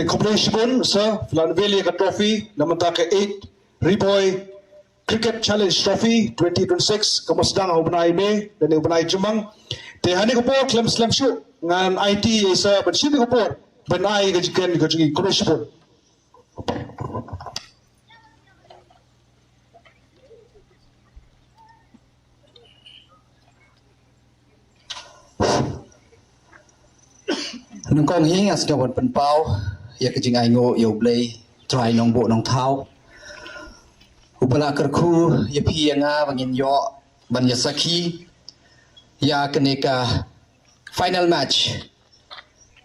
The competition sir Flanveli ka trophy namanta ka 8 Riboy Cricket Challenge Trophy 2026 kamasdang ubnay me dan ubnay jumang te hani ko po klem slam shoot ngan IT sa bansin ko po banay gajikan gajigi competition. Nung kong hing as gawat penpau ya kejing aingo yo play try nong bo nong thau upala kerku ya pi nga bangin yo ban ya saki ya keneka final match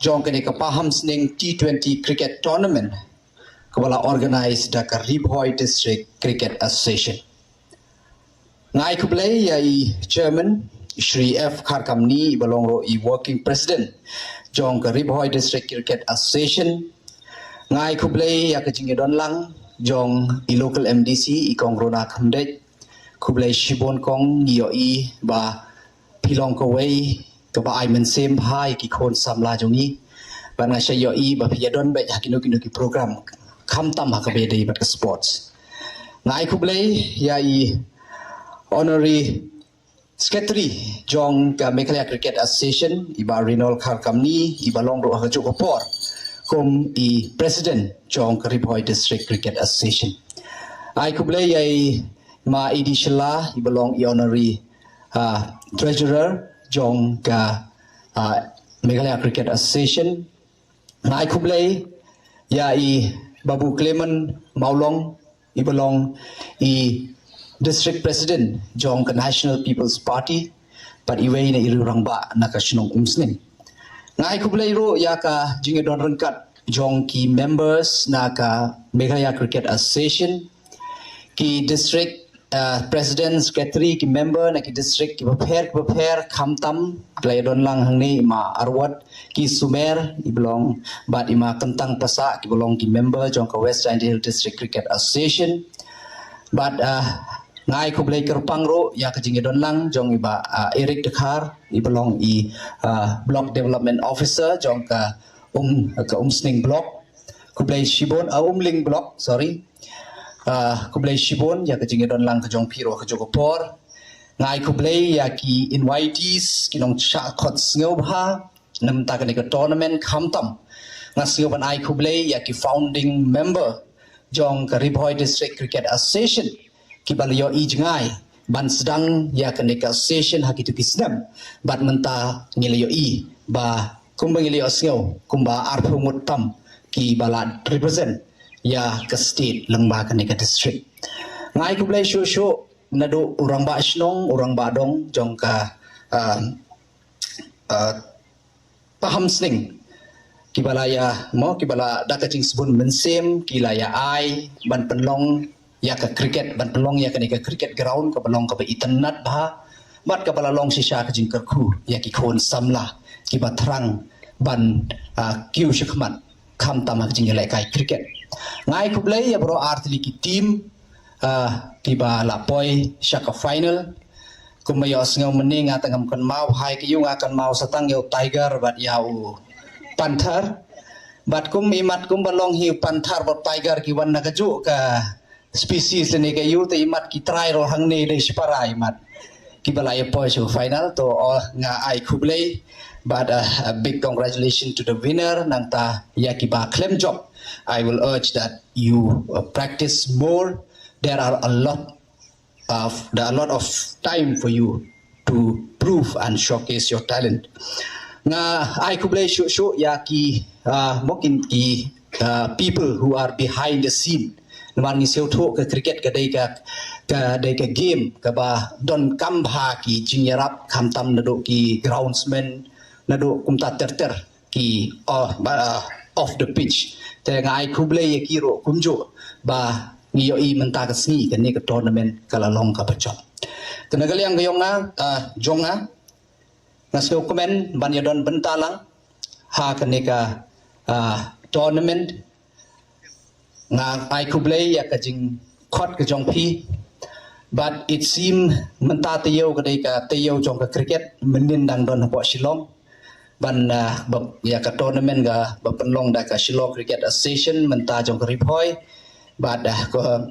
jong keneka paham sning T20 cricket tournament kabala organized ka Riboy District Cricket Association ngai ku play ya i chairman Shri F Kharkamni balong ro i working president jong ka Riboy District Cricket Association ngai kublai ya kejing don lang jong i local MDC i kong rona khamdej kublai shibon kong nio i ba pilong ko wei ka ba ai men sem hai ki khon samla jongi ba nga shay yo i ba pia don ba hakino kino ki program kham tam ha ka be dei ba sports ngai kublai ya i honorary secretary jong ka Meghalaya Cricket Association iba Rinol Kharkamni iba long ro ha chu por kum i president jong ka Riboy District Cricket Association ai kublai ai ma idishla iba long i honorary treasurer jong ka Meghalaya Cricket Association ai kublai ya i Babu Clement Maulong iba long i District President jong ka National People's Party pat iway na irurangba na kasinong umsning ngai kublay ro ya ka jingedon rengkat jong ki members na ka Meghalaya Cricket Association ki district president secretary ki member na ki district ki prepare khamtam glayadon lang hangni ma arwat ki sumer iblong bat ima kentang pasa ki bolong ki member jong ka West Giant Hill District Cricket Association but ngai kublai kerpang ro ya kejingedon lang jong iba Eric Dekhar ibalong i block development officer jong ka umsning block kublai shibon umling block sorry kublai shibon ya kejingedon lang ka jong piro ka jogopor ngai kublai ya ki invitees kinong cha khot sngo bha nam ta ka tournament khamtam ngasio ban ai kublai ya ki founding member jong ka Riboy District Cricket Association kibalayo ijngai ban sedang ya keneka session hakitu kisnam bat menta ngilayo i ba kumba ngilayo sngo kumba arphumut tam ki bala represent ya ke state lengba keneka district ngai kublai sho nado urang ba snong urang ba dong jong ka paham sning kibalaya mo kibala dakaching sebun mensem kilaya ai ban penlong ya ka cricket ban pelong ya ka cricket ground ka pelong ka internet bah บัดกับละลองชิชาก็จึงกระคู่อยากกิโคนซ้ำละกิบัดทรังบันกิวชิขมันคำตามจึงยังไงไก่คริกเก็ตง่ายคุบเลยอย่าบรออาร์ติลิกิทีมกิบาละปอยชักไฟนอลคุมยอสเงามันนี่งาตังกันmau hai ke yung akan mau satang yau tiger bat yau panther bat kum imat kum balong hiu panther bat tiger ki wan nakaju ka species ni ke yu te imat ki try ro hang ni dei sparai mat ki balai poi chu final to nga ai khublei but a big congratulations to the winner nang ta yakiba claim job. I will urge that you practice more. There are a lot of time for you to prove and showcase your talent. Nga I kublai shu yaki mokin ki people who are behind the scene. Naman ni seo tho ka cricket ka dei ka game ka ba don kam bha ki jingyarap kham tam na do ki groundsman na do kumta ter ki off the pitch. Te nga I kublai yaki ro kumjo ba ngiyo I menta ka sni ka ni ka tournament kala long ka pachon tenagal yang gayong na jonga nasyo komen banyo don bentalang ha ka ni ka tournament nga ai kublay ya ka jing khot ka jong phi but it seem menta tayo ka dai ka tayo jong ka cricket menin dang don po Shillong ban ya ka tournament ga ba penlong da ka Shillong Cricket Association menta jong ka riphoi But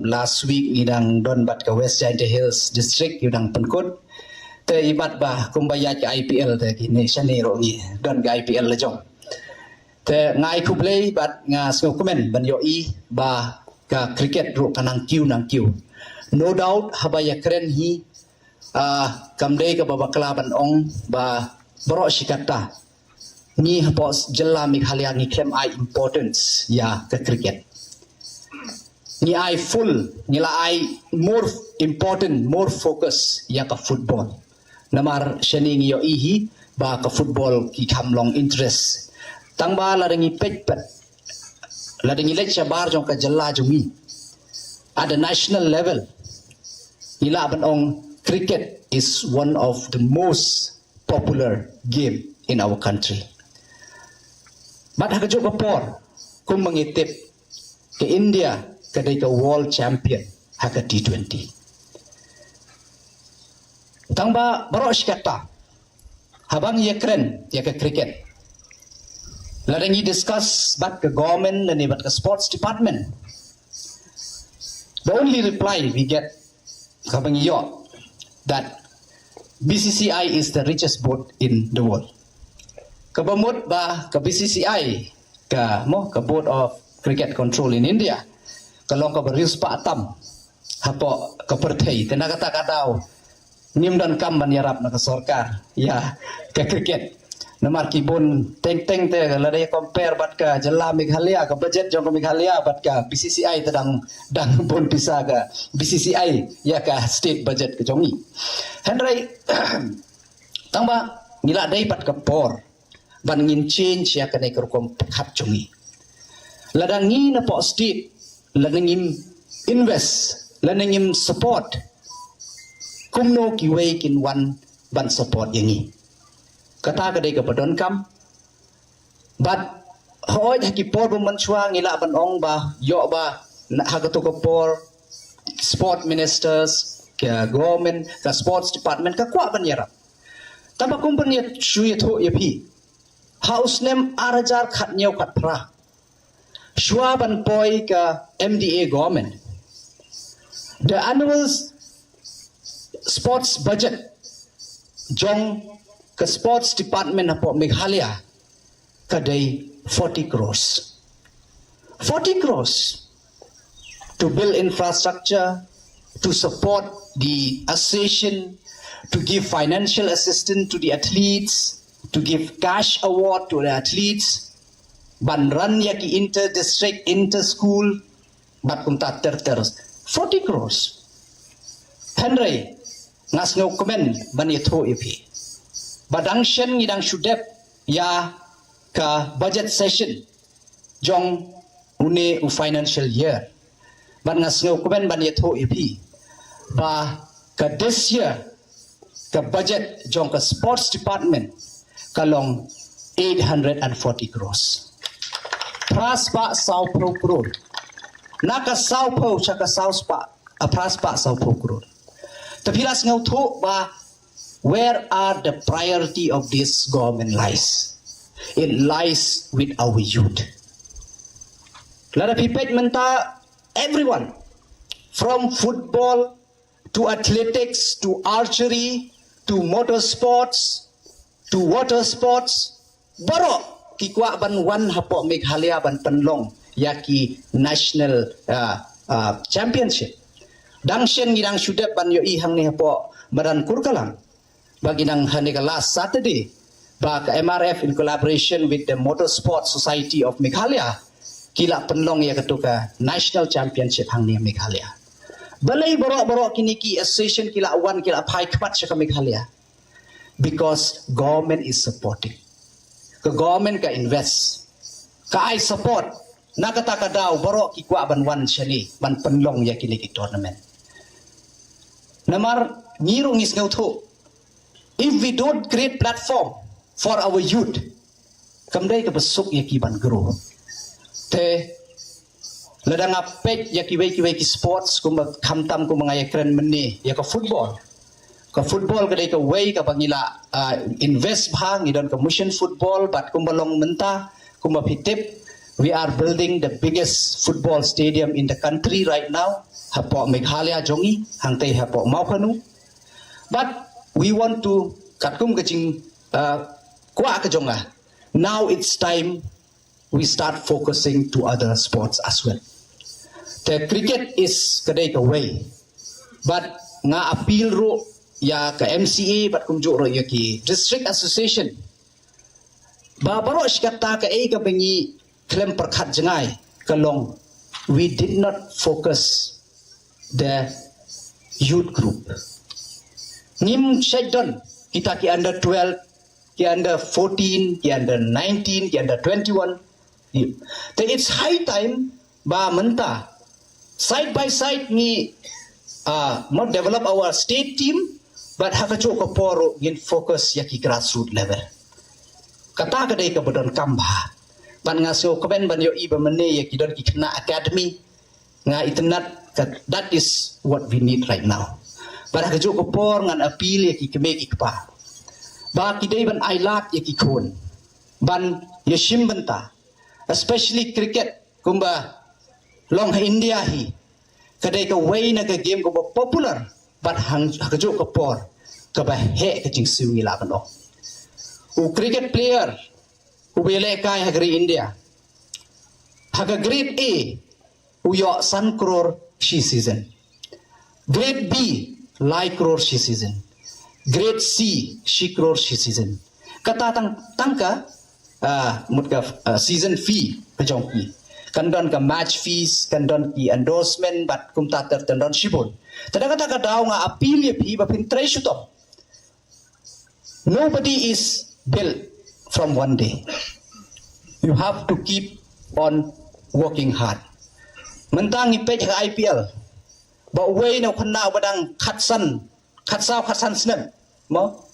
last week idang don bat ke West Giant Hills District idang Penkut te ibat ba kumbaya ke IPL te kini shanero ni don ke IPL le jong te ngai kublei bat nga skokumen ban yo I ba ka cricket ro kanang kiu no doubt habaya keren hi kamdei ka babakla ban ong ba bro shikata ni hapos jella Meghalaya ni claim I importance ya ke cricket ni I full nila I more important more focus ya ka football namar shani yo ihi ba ka football ki kamlong interest tangba la ringi pet la ringi lech bar jong ka jalla jumi at the national level nila ban ong cricket is one of the most popular game in our country but hakajo ka por kum mangitip ke India kadai ka world champion haka T20 tangba barosh kata habang yakren ya ka cricket larangi discuss bat ka government and bat ka sports department the only reply we get habang yo that BCCI is the richest board in the world kabamot ba ka BCCI ka board of cricket control in India kalong ka barius pa atam hapo kapertay tinagata kadaw nimdan kam banyarap na kasorkar ya ka cricket namar kibon teng te ladai compare bat ka jalla Meghalaya ka budget jong ka Meghalaya bat ka BCCI tadang bon pisa ka BCCI ya ka state budget ka jongi henry tangba ngila dai bat ka por ban ngin change ya ka nei kom khat jongi ladang ngi na po state lanangim invest lanangim support kumno ki way kin one ban support yangi kata kadai ka padon kam but hoy ki por man chwa ngila ban ong ba yo ba hagato ko por sport ministers ka government ka sports department ka kwa ban yara taba company chuye tho yapi house name arajar khat nyau khat pra Shwaban poi ka MDA government. The annual sports budget jong ka sports department na po Meghalaya kaday 40 crores. 40 crores to build infrastructure, to support the association, to give financial assistance to the athletes, to give cash award to the athletes. Ban run yaki inter district inter school bat kumta ter 40 crores Henry ngas ngau komen ban yetho ipi badang shen ngidang shudep ya ka budget session jong une u financial year ban ngas ngau komen ban yetho ipi ba ka this year ka budget jong ka sports department kalong 840 crores. Pras pa sau pro crore. Naka sau po cha ka sau spa pras pa sau pro crore. Tapilas ngau thu ba where are the priority of this government lies? It lies with our youth. Lada pipet menta everyone from football to athletics to archery to motorsports to water sports baro kikwa ban wan hapo Meghalaya ban penlong yaki national championship dangshen ngidang sudet ban yo i hang ni hapo badan kurkalang bagi nang hanika last Saturday ba MRF in collaboration with the Motorsport Society of Meghalaya kila penlong ya ketuka national championship hang ni Meghalaya. Balai borok-borok kini ki association kila awan kila pai kmat sa Meghalaya because government is supporting. Ke government ka invest. Ka ai support nakata ka daw borok ki kwa ban wan shani ban penlong ya kini ki tournament. Namar ngirong is ngauto. If we don't create platform for our youth, kamdai ka besuk ya ki ban grow. Te ladang apek ya kiwai ki sports kumba kamtam ko mga yakren meni ya ka football kadai ka way ka bangila invest bhang idon ka mission football but kumbalong menta kumba pitip we are building the biggest football stadium in the country right now hapo Meghalaya jongi hangtei hapo maupanu but we want to katkum kajing kwa ka jonga now it's time we start focusing to other sports as well. The cricket is kadai ka way, but nga appeal ro ya ka MCA but kumjo ro ya ki district association. Ba baro shikata ka ka bengi klem perkhat jangai kalong we did not focus the youth group. Nim shedon kita ki under 12, ki under 14, ki under 19, ki under 21. Then it's high time ba menta side by side ni not develop our state team but hakacho ko poro in focus yaki grassroots level kata kadai ka bodon kamba ban ngaso kaben ban yo iba mene yaki don ki kena academy nga itnat that is what we need right now but hakacho ko por ngan appeal yaki keme ki pa ba kidai ban ailat yaki kon ban yashim banta especially cricket kumba long India hi kadai ka way na ka game ko popular but hang kajo ka por ka ba he ka jing siwi la kano u cricket player u bele kai hagri India haga grade A u yo san crore shi season grade B lai crore shi season grade C shi crore shi season kata tangka mutka season fee kajong ki kandon ka match fees kandon ki endorsement bat kumta tertendon shibon tada kata ka daw nga appeal ye phi ba pin trai shutom nobody is built from one day you have to keep on working hard mentang ipe ka IPL ba way na khna badang khatsan snem mo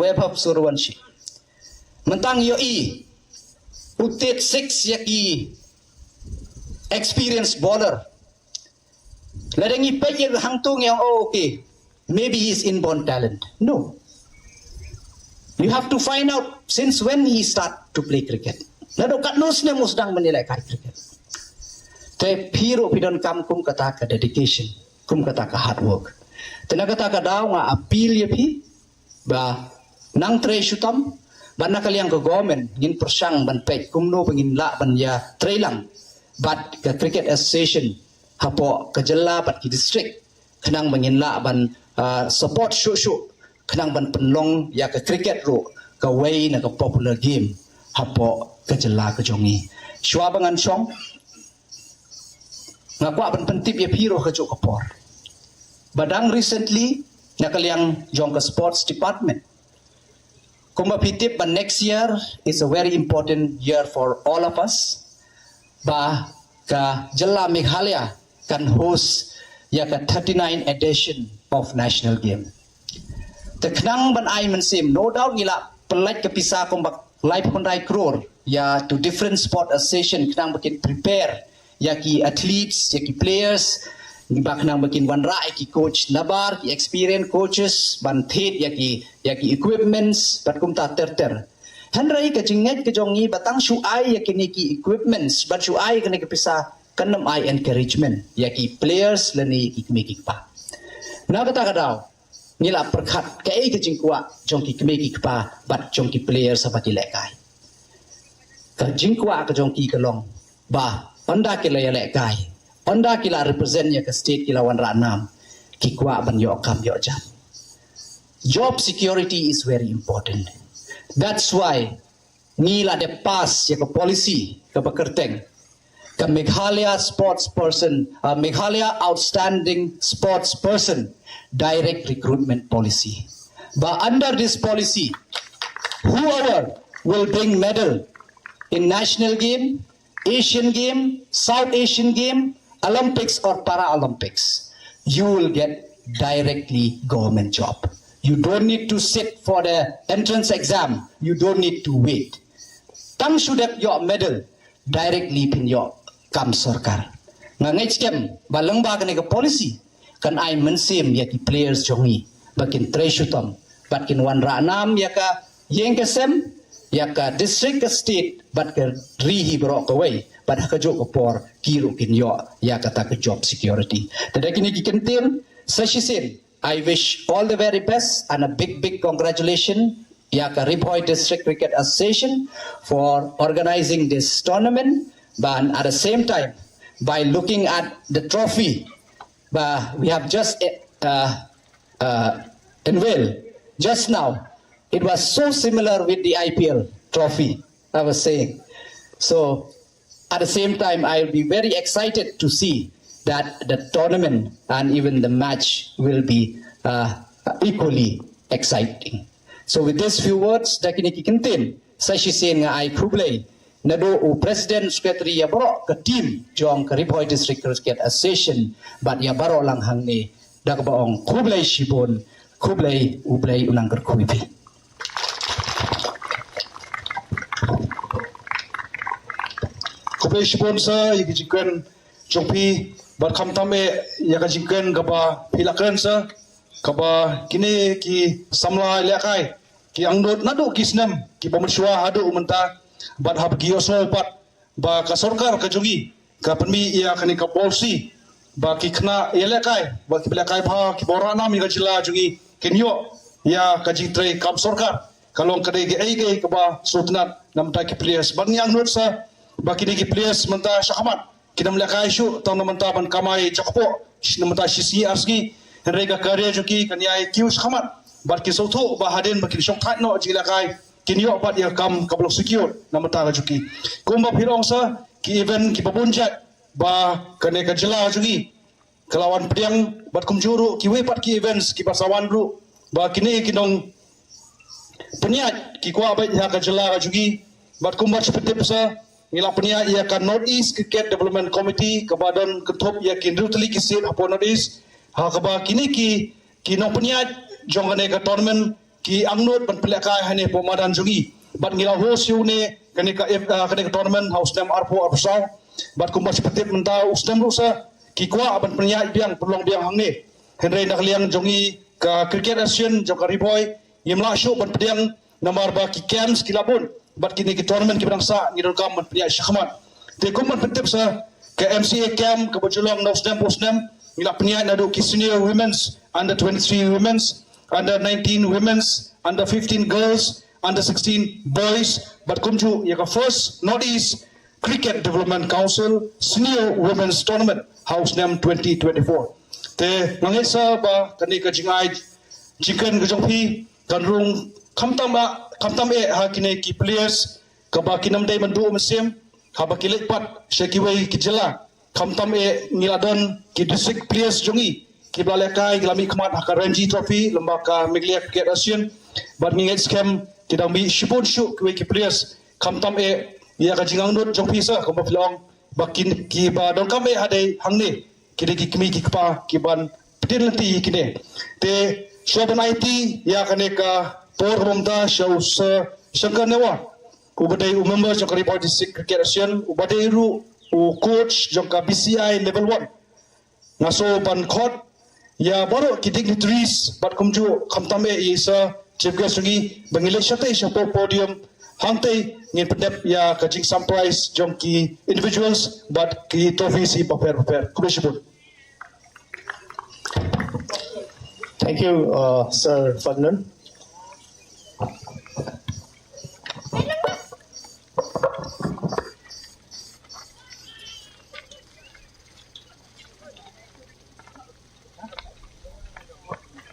web of surwanshi mentang yo i utit 6 yaki experienced bowler ladangi page hangtung yang okay maybe he is inborn talent no you have to find out since when he start to play cricket lado kat nos ne musdang menilai cricket te phiro pidon kam kum kata ka dedication kum kata ka hard work tenaga kata ka daw nga appeal ye phi ba nang tre shutam ban nakaliang ka government ngin persyang ban pek kumno pengin la ban ya trailang but ka cricket association hapo ka jella bat ki district khnang mengin la ban support shu khnang ban penlong ya ka cricket ro ka way na ka popular game hapo ka jella ka jongi shwa bangan song ngakwa ban pentip ya phiro ka jo kapor badang recently nakaliang jong ka sports department kumba pitip but next year is a very important year for all of us ba ka Jella Meghalaya can host ya ka 39 edition of national game แต่ครั้งบันไอมันเสียม no doubt นี่ละเป็นไล่กับพิซาคงบักไล่คนได้ครัวอย่า to different sport association ครั้งบักิน prepare อยากี athletes อยากี players บักครั้งบักินวันระอยากี coach นาบาร์ experience coaches บันเทศอยากี equipments บัดกุมตาเตอร์ฮันไรก็จึงเน็ตก็จงงี้บัตั้งชูไออยากีนี่กี equipments บัดชูไอกันนี่กับพิซากันนำไอ encouragement อยากี players และนี่กีมีกีป่านักตากระดาวนี่ละประคัดแก่ก็จึงกว่าจงกีมีกีป่าบัดจงกี players สับที่แหลกไอก็จึงกว่าก็จงกีก็ลองบ่าอันดากิลายแหลกไออันดากิลา represent ยากับ state กิลาวันรานามกีกว่าบันยอคำยอจัน job security is very important that's why นี่ละเดpass ยากับ policy กับประกร์กับ Meghalaya sports person Meghalaya outstanding sports person direct recruitment policy but under this policy whoever will bring medal in national game Asian game South Asian game Olympics or Paralympics you will get directly government job you don't need to sit for the entrance exam you don't need to wait tang should have your medal directly in your kam sarkar ngangai skem balang ba kan ke policy kan ai mensim ya ki players jongi bakin treshutam bakin wan ranam ya ka yeng kesem ya ka district ka state bat ka rihi brok away bat ka jo ko por kiru kin yo ya ka ta job security tadaki ni ki kentil sashisin I wish all the very best and a big congratulations ya ka Ripoy District Cricket Association for organizing this tournament. But at the same time, by looking at the trophy, we have just unveiled just now. It was so similar with the IPL trophy, I was saying. So at the same time, I will be very excited to see that the tournament and even the match will be equally exciting. So with these few words, dakini kikintin, sashisin nga ay Kublai, nado o President Secretary Yabaro ka team jong ka Ripoy District Cricket Association, but Yabaro lang hang ni dagbaong Kublai Shibon, Kublai Ublay unang kerkuipi. Kublai Shibon sa yikijikwen jongpi bat kamtame yakajikwen gaba pilakan sa kaba kini ki samla lekai ki angdot nado kisnam ki pamensua adu umenta bat hab ki osno pat ba ka sarkar ka jogi ka penmi ia kani ka policy ba ki khna lekai ba ki lekai pha ki borana mi ka jila jogi kenyo ya ka jitre kam sarkar kalong kadai ki ai ka ba sutnat namta ki players ban yang not sa ba kini ki players menta syakmat kinam lekai shu tang namta ban kamai chakpo namta sisi asgi rega karya joki kanyai kius khamat bat ki sotho ba haden ba ki shok that no jila kai kinyo bat ya kam kablo secure namata joki kumba phirong sa ki event ki babunjat ba kane ka jila joki kelawan pediang bat kumjuru ki we pat ki events ki pasawan ru ba kini kinong peniat ki kwa ba ya ka jila joki bat kumba chepetip sa ngila peniat ya ka North East Cricket Development Committee ka badan ketop ya ki rutli ki sit upon North East ha kaba kini ki nong peniat jong kane ka tournament ki angnot ban pelaka hane pomadan jogi bat ngila host yu ne kane ka tournament house nam arpo arsaw bat kumba sepetip menta ustam rusa ki kwa ban peniat biang pelong biang hangne henre nak liang jongi ka cricket association jong ka Ripoy yimla show ban pediang namar ba ki camps ki labun bat kini ki tournament ki bangsa ngidon kam ban peniat syakmat te kumban petip sa ka MCA camp ka bajulong nosdam posdam ngila peniat nadu ki senior women's under 23 women's under 19 women's under 15 girls under 16 boys but kumju yaka first Northeast Cricket Development Council senior women's tournament house name 2024 te ngesa ba kani ka jingai chicken ka jongpi kanrung kamtam e ha kine ki players ka ba kinam dai mandu mesem ha ba kilek pat shekiwei ki jela kamtam e ngiladon ki district players jongi ki balakai lami khmat ka Ranji Trophy lembaka Meghalaya Cricket Association bat nginget scam ki dami shibon shu ki players kamtam e ya ka jingang not jong pisa ko ba filong bakin ki ba don kam e hade hangni ki ki kimi ki pa ki ban pedilti ki ne te Shoban IT ya kaneka por romda show sa Shankar Newa. Ubadai member jong Karibau District Cricket Association, ubadai ru coach jong BCI level 1. Ngaso ban court ya baru kidik nitris bat kumju kamtame isa chief guest ngi bangile shate sa podium hangtai ngin pendep ya kajing surprise jong ki individuals but ki trophy si paper kubishibul. Thank you, Sir Fadlan.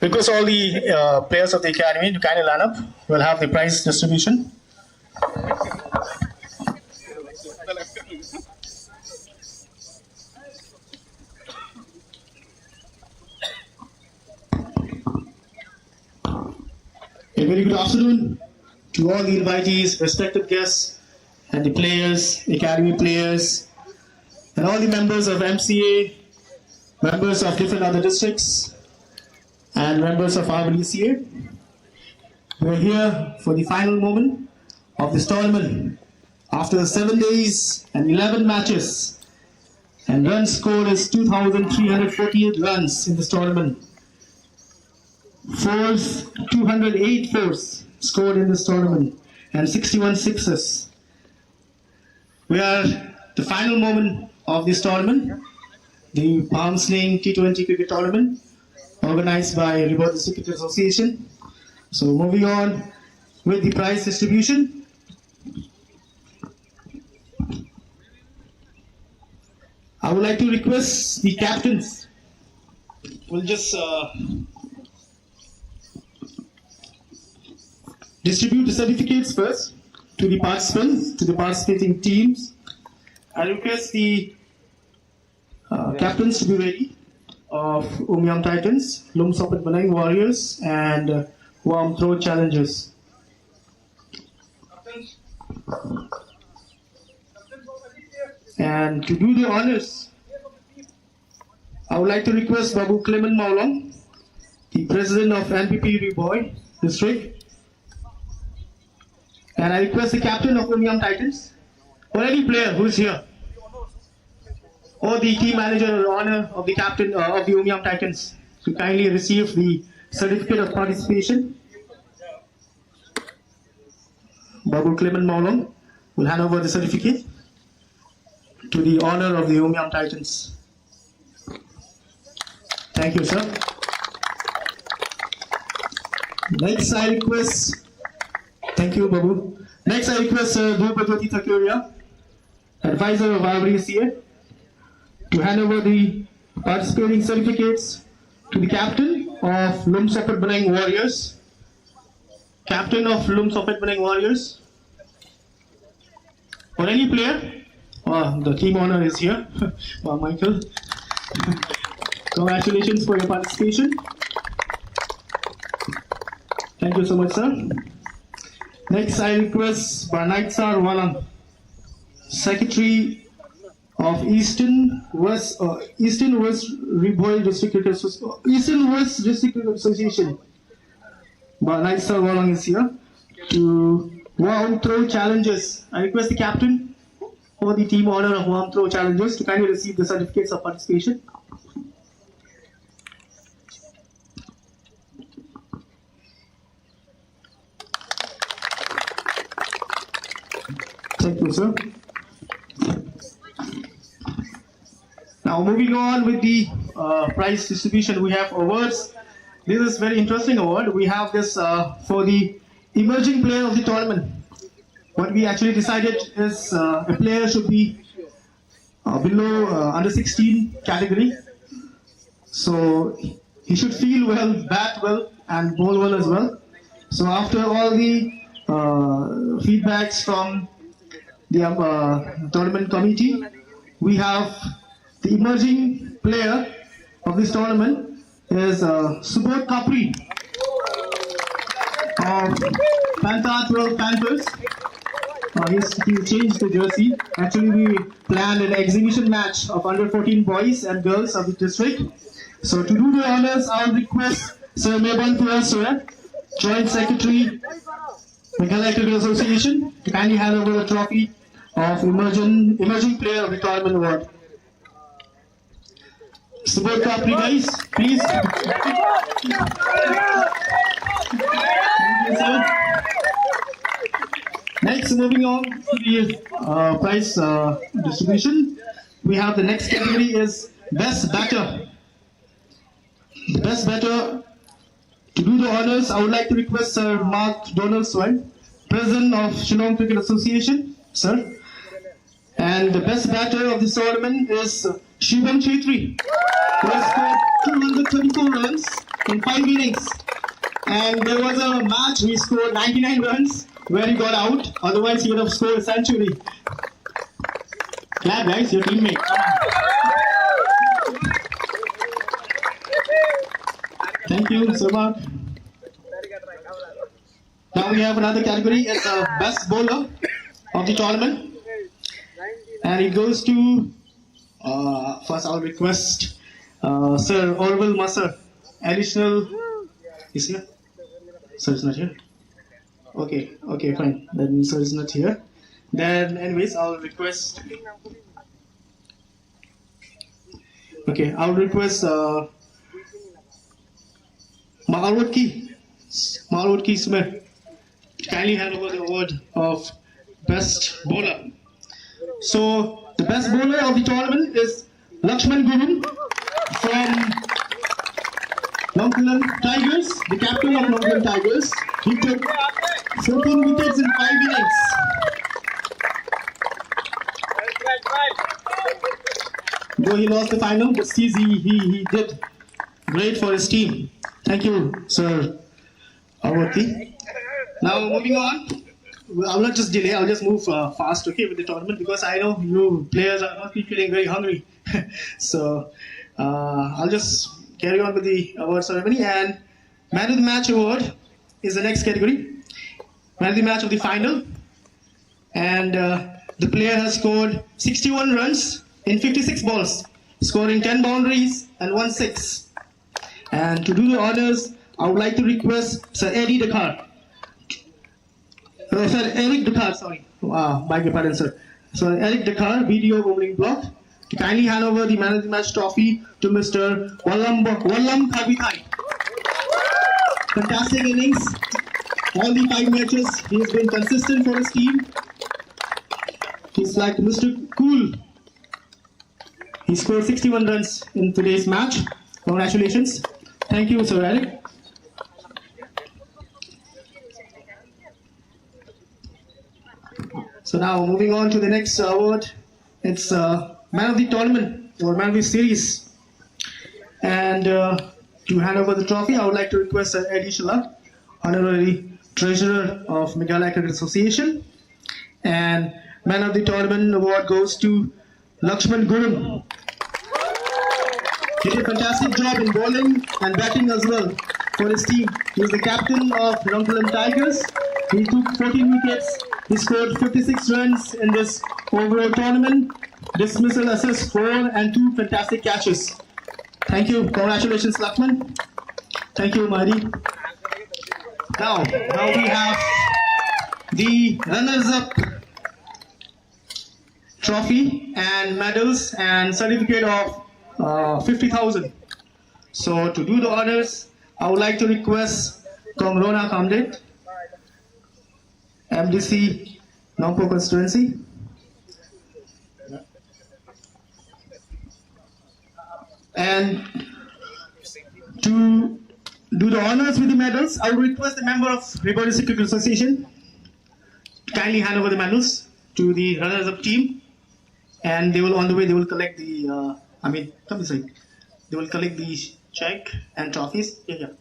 Request all the players of the academy to kindly line up. We'll have the prize distribution. A very good afternoon to all the invitees, respected guests, and the players, academy players, and all the members of MCA, members of different other districts, and members of our BCA. We're here for the final moment of this tournament. After 7 days and 11 matches, and run score is 2,348 runs in this tournament. 208 fours scored in this tournament, and 61 sixes. We are the final moment of this tournament, the Palm Sling T20 Cricket Tournament, organized by Ribot District Cricket Association. So moving on with the prize distribution. I would like to request the captains. We'll just distribute the certificates first to the participants, to the participating teams. I request the captains to be ready of Umyam Titans, Lum Sopat Banang Warriors, and Warm Throw Challengers. And to do the honors, I would like to request Babu Clement Maulong, the president of NPP Riboy District. And I request the captain of Umyam Titans, or any player who is here, or the team manager or honor of the captain of the Umyam Titans, to kindly receive the certificate of participation. Babu Clement Maulong will hand over the certificate to the honor of the Umyam Titans. Thank you, sir. Next, I request. Thank you, Babu. Next, I request Dhupajoti Thakuria, advisor of RBCA, to hand over the participating certificates to the captain of Lum Sopat Banang Warriors. Captain of Lum Sopat Banang Warriors. Or any player. Oh, the team honor is here. Wow, Michael. Congratulations for your participation. Thank you so much, sir. Next, I request Barnaitsar Walang, Secretary of Eastern West Riboy District Cricket Association. Eastern West District Cricket Association. Barnaitsar Walang is here to Warm Throw Challenges. I request the captain or the team honor of Warm Throw Challenges to kindly receive the certificates of participation. Thank you, sir. Now moving on with the prize distribution, we have awards. This is very interesting award. We have this for the emerging player of the tournament. What we actually decided is a player should be below under 16 category. So he should feel well, bat well, and bowl well as well. So after all the feedbacks from the tournament committee, we have the emerging player of this tournament is Subodh Kapri of Panther 12 Panthers. He changed the jersey. Actually, we planned an exhibition match of under 14 boys and girls of the district. So to do the honors, I'll request Sir Meban Pura Sir, Joint Secretary, Meghalaya Cricket Association, to kindly hand over the trophy of Emerging Player of the Tournament Award. Support Capri guys, please. Thank you, sir. Next, moving on to the prize distribution, we have the next category is Best Batter. The Best Batter, to do the honors, I would like to request Sir Mark Donaldson, President of Shillong Cricket Association, sir. And the best batter of this tournament is Shivam Chetri, who has scored 234 runs in 5 innings. And there was a match he scored 99 runs where he got out, otherwise he would have scored a century. Clap guys, your teammate. Thank you, Sir Mark. Now we have another category, it's Best Bowler of the tournament. And it goes to, first I'll request Sir Orville Masser, additional, is here? Sir is not here? Okay, fine, then Sir is not here. Then anyways, I'll request, Ma'alwat Ki Smith, kindly hand over the award of Best Bowler. So, the best bowler of the tournament is Lakshman Gurun from Nongkalam Tigers, the captain of Nongkalam Tigers. He took 14 wickets in 5 innings. Though he lost the final, but still he did great for his team. Thank you, Sir Awati. Now, moving on. I will not just delay, I'll just move fast, okay, with the tournament, because I know you players are not feeling very hungry. So, I'll just carry on with the award ceremony. And Man of the Match award is the next category. Man of the Match of the final. And the player has scored 61 runs in 56 balls, scoring 10 boundaries and 1 6. And to do the honors, I would like to request Sir Eddie Dakar. Sir Eric Dakar, sorry. Beg your pardon, sir. So Eric Dakar, BDO Bowling Block, to kindly hand over the Man of the Match trophy to Mr. Wallam Khabithai. Fantastic innings. All the 5 matches, he has been consistent for his team. He's like Mr. Cool. He scored 61 runs in today's match. Congratulations. Thank you, Sir Eric. So now moving on to the next award, it's Man of the Tournament or Man of the Series. And to hand over the trophy, I would like to request Eddie Shilla, Honorary Treasurer of Meghalaya Cricket Association. And Man of the Tournament award goes to Lakshman Gurun. He did a fantastic job in bowling and batting as well for his team. He is the captain of Nongkalam Tigers. He took 14 wickets. He scored 56 runs in this overall tournament. Dismissal, assist 4 and 2 fantastic catches. Thank you. Congratulations, Lakshman. Thank you, Mahdi. Now we have the runners-up trophy and medals and certificate of 50,000. So to do the honors, I would like to request Kongrona Kamdet, MDC Nongpo constituency. And to do the honors with the medals, I will request the member of Ribon District Cricket Association to kindly hand over the medals to the runners-up team, and they will, on the way, they will collect the, come this side. They will collect the check and trophies. Yeah,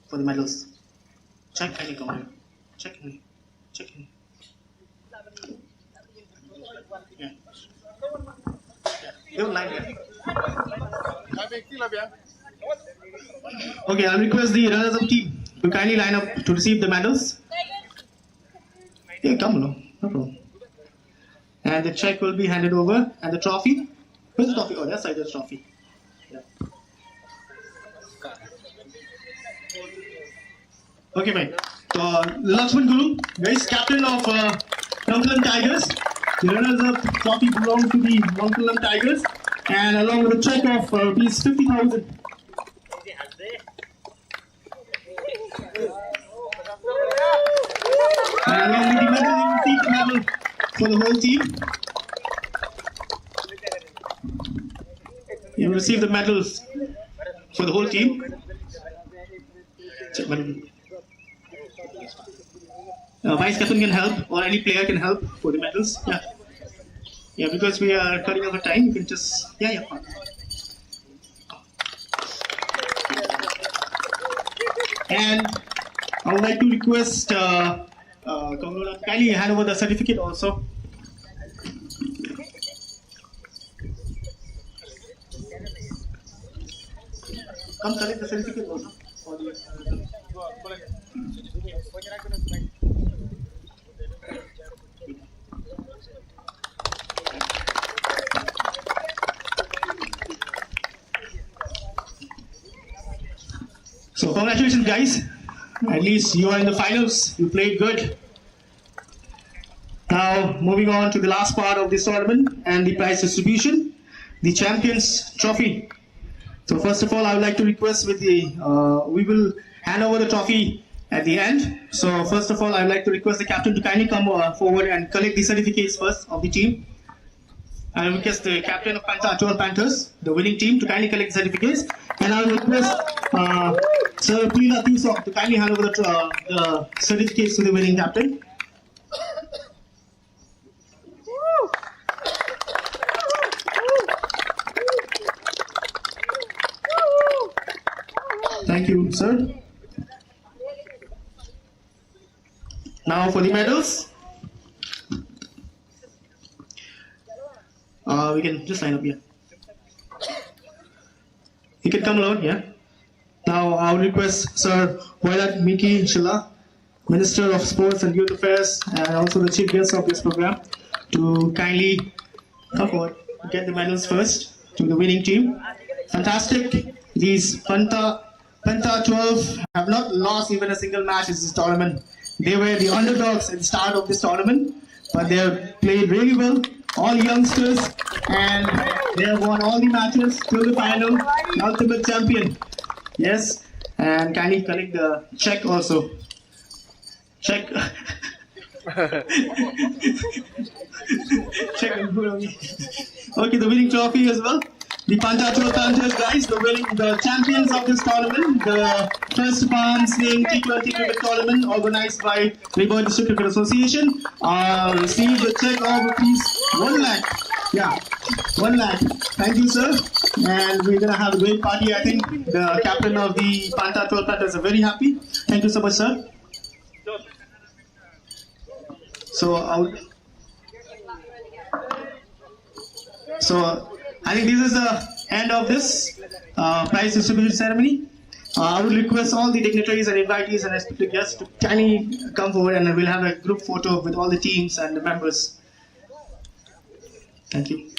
for the medals. Check and come here. Check in. Yeah. They will line here. Okay, I'll request the runners-up team to kindly line up to receive the medals. Yeah, come along, no problem. And the check will be handed over, and the trophy. Where's the trophy? Oh, that side is the trophy. Yeah. Okay, fine. So, Lakshman Guru, guys, captain of Nonkalam Tigers. The runners-up trophy belongs to the Nonkalam Tigers, and along with a check of rupees 50,000. And along with the medal, you receive the medal for the whole team. You receive the medals for the whole team. Vice captain can help, or any player can help for the medals. Yeah, yeah. Because we are cutting over time, you can just yeah. And I would like to request kindly hand over the certificate also. Come collect the certificate also. So congratulations, guys. At least you are in the finals. You played good. Now moving on to the last part of this tournament and the prize distribution, the Champions Trophy. So first of all, I would like to request with the we will hand over the trophy at the end. So first of all, I would like to request the captain to kindly come forward and collect the certificates first of the team. I will request the captain of Atual Panthers, the winning team, to kindly collect the certificates. And I will request Sir Prila Tusok to kindly hand over the certificates to the winning captain. Thank you, sir. Now for the medals. We can just line up here. You can come along, yeah. Now I will request Sir Wailat Miki Shilla, Minister of Sports and Youth Affairs, and also the chief guest of this program, to kindly come forward, get the medals first to the winning team. Fantastic. These Panta 12 have not lost even a single match in this tournament. They were the underdogs at the start of this tournament, but they have played really well. All youngsters, and they have won all the matches till the final. The ultimate champion. Yes, and kindly collect the check also. Check. Check. Okay, the winning trophy as well. The Panta Panthers, guys, the champions of this tournament, the first Sling T20 cricket tournament organized by Labour District Cricket Association, received a check of rupees 1 lakh. Yeah, 1 lakh. Thank you, sir. And we're gonna have a great party. I think the captain of the Panta Panthers are very happy. Thank you so much, sir. I think this is the end of this prize distribution ceremony. I would request all the dignitaries and invitees and respected guests to kindly come forward, and we'll have a group photo with all the teams and the members. Thank you.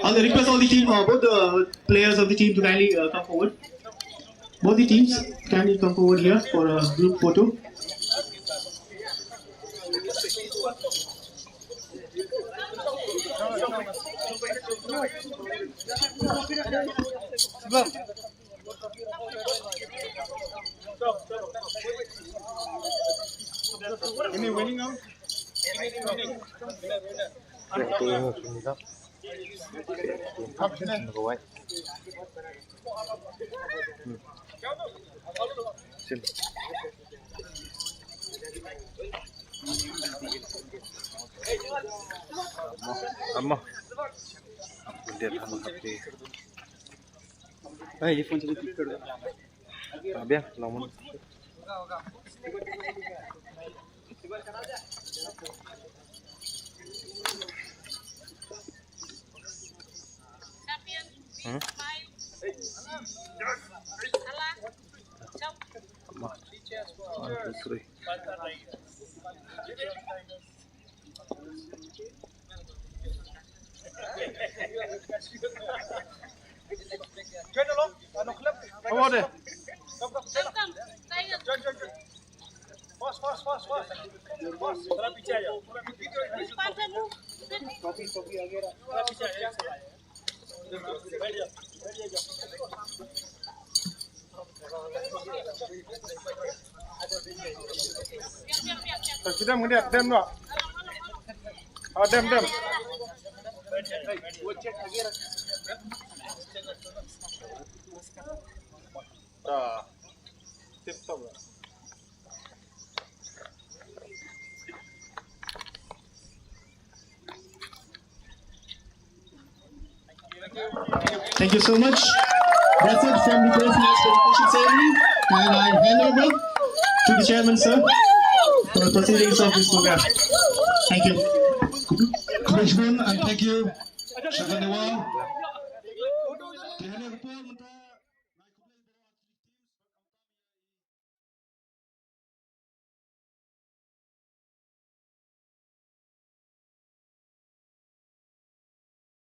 I request all the team, both the players of the team to kindly come forward. Both the teams kindly come forward here for a group photo. Ini winning now? Amma. Update हम अपने. ये phone चले click कर दो. अबे लामन. Amma. 1, 2, 3. Come on deh. थोड़ा पीछे आ जाओ, थोड़ा पीछे आ जाओ। बैठ जाओ, Kita ngeliat dem no. Dem. Tip top. Thank you so much. That's it from the First Match Dedication Ceremony. And I hand over to the chairman, sir, for the proceedings of this program. Thank you. Commissioner, and thank you, Shakandewa.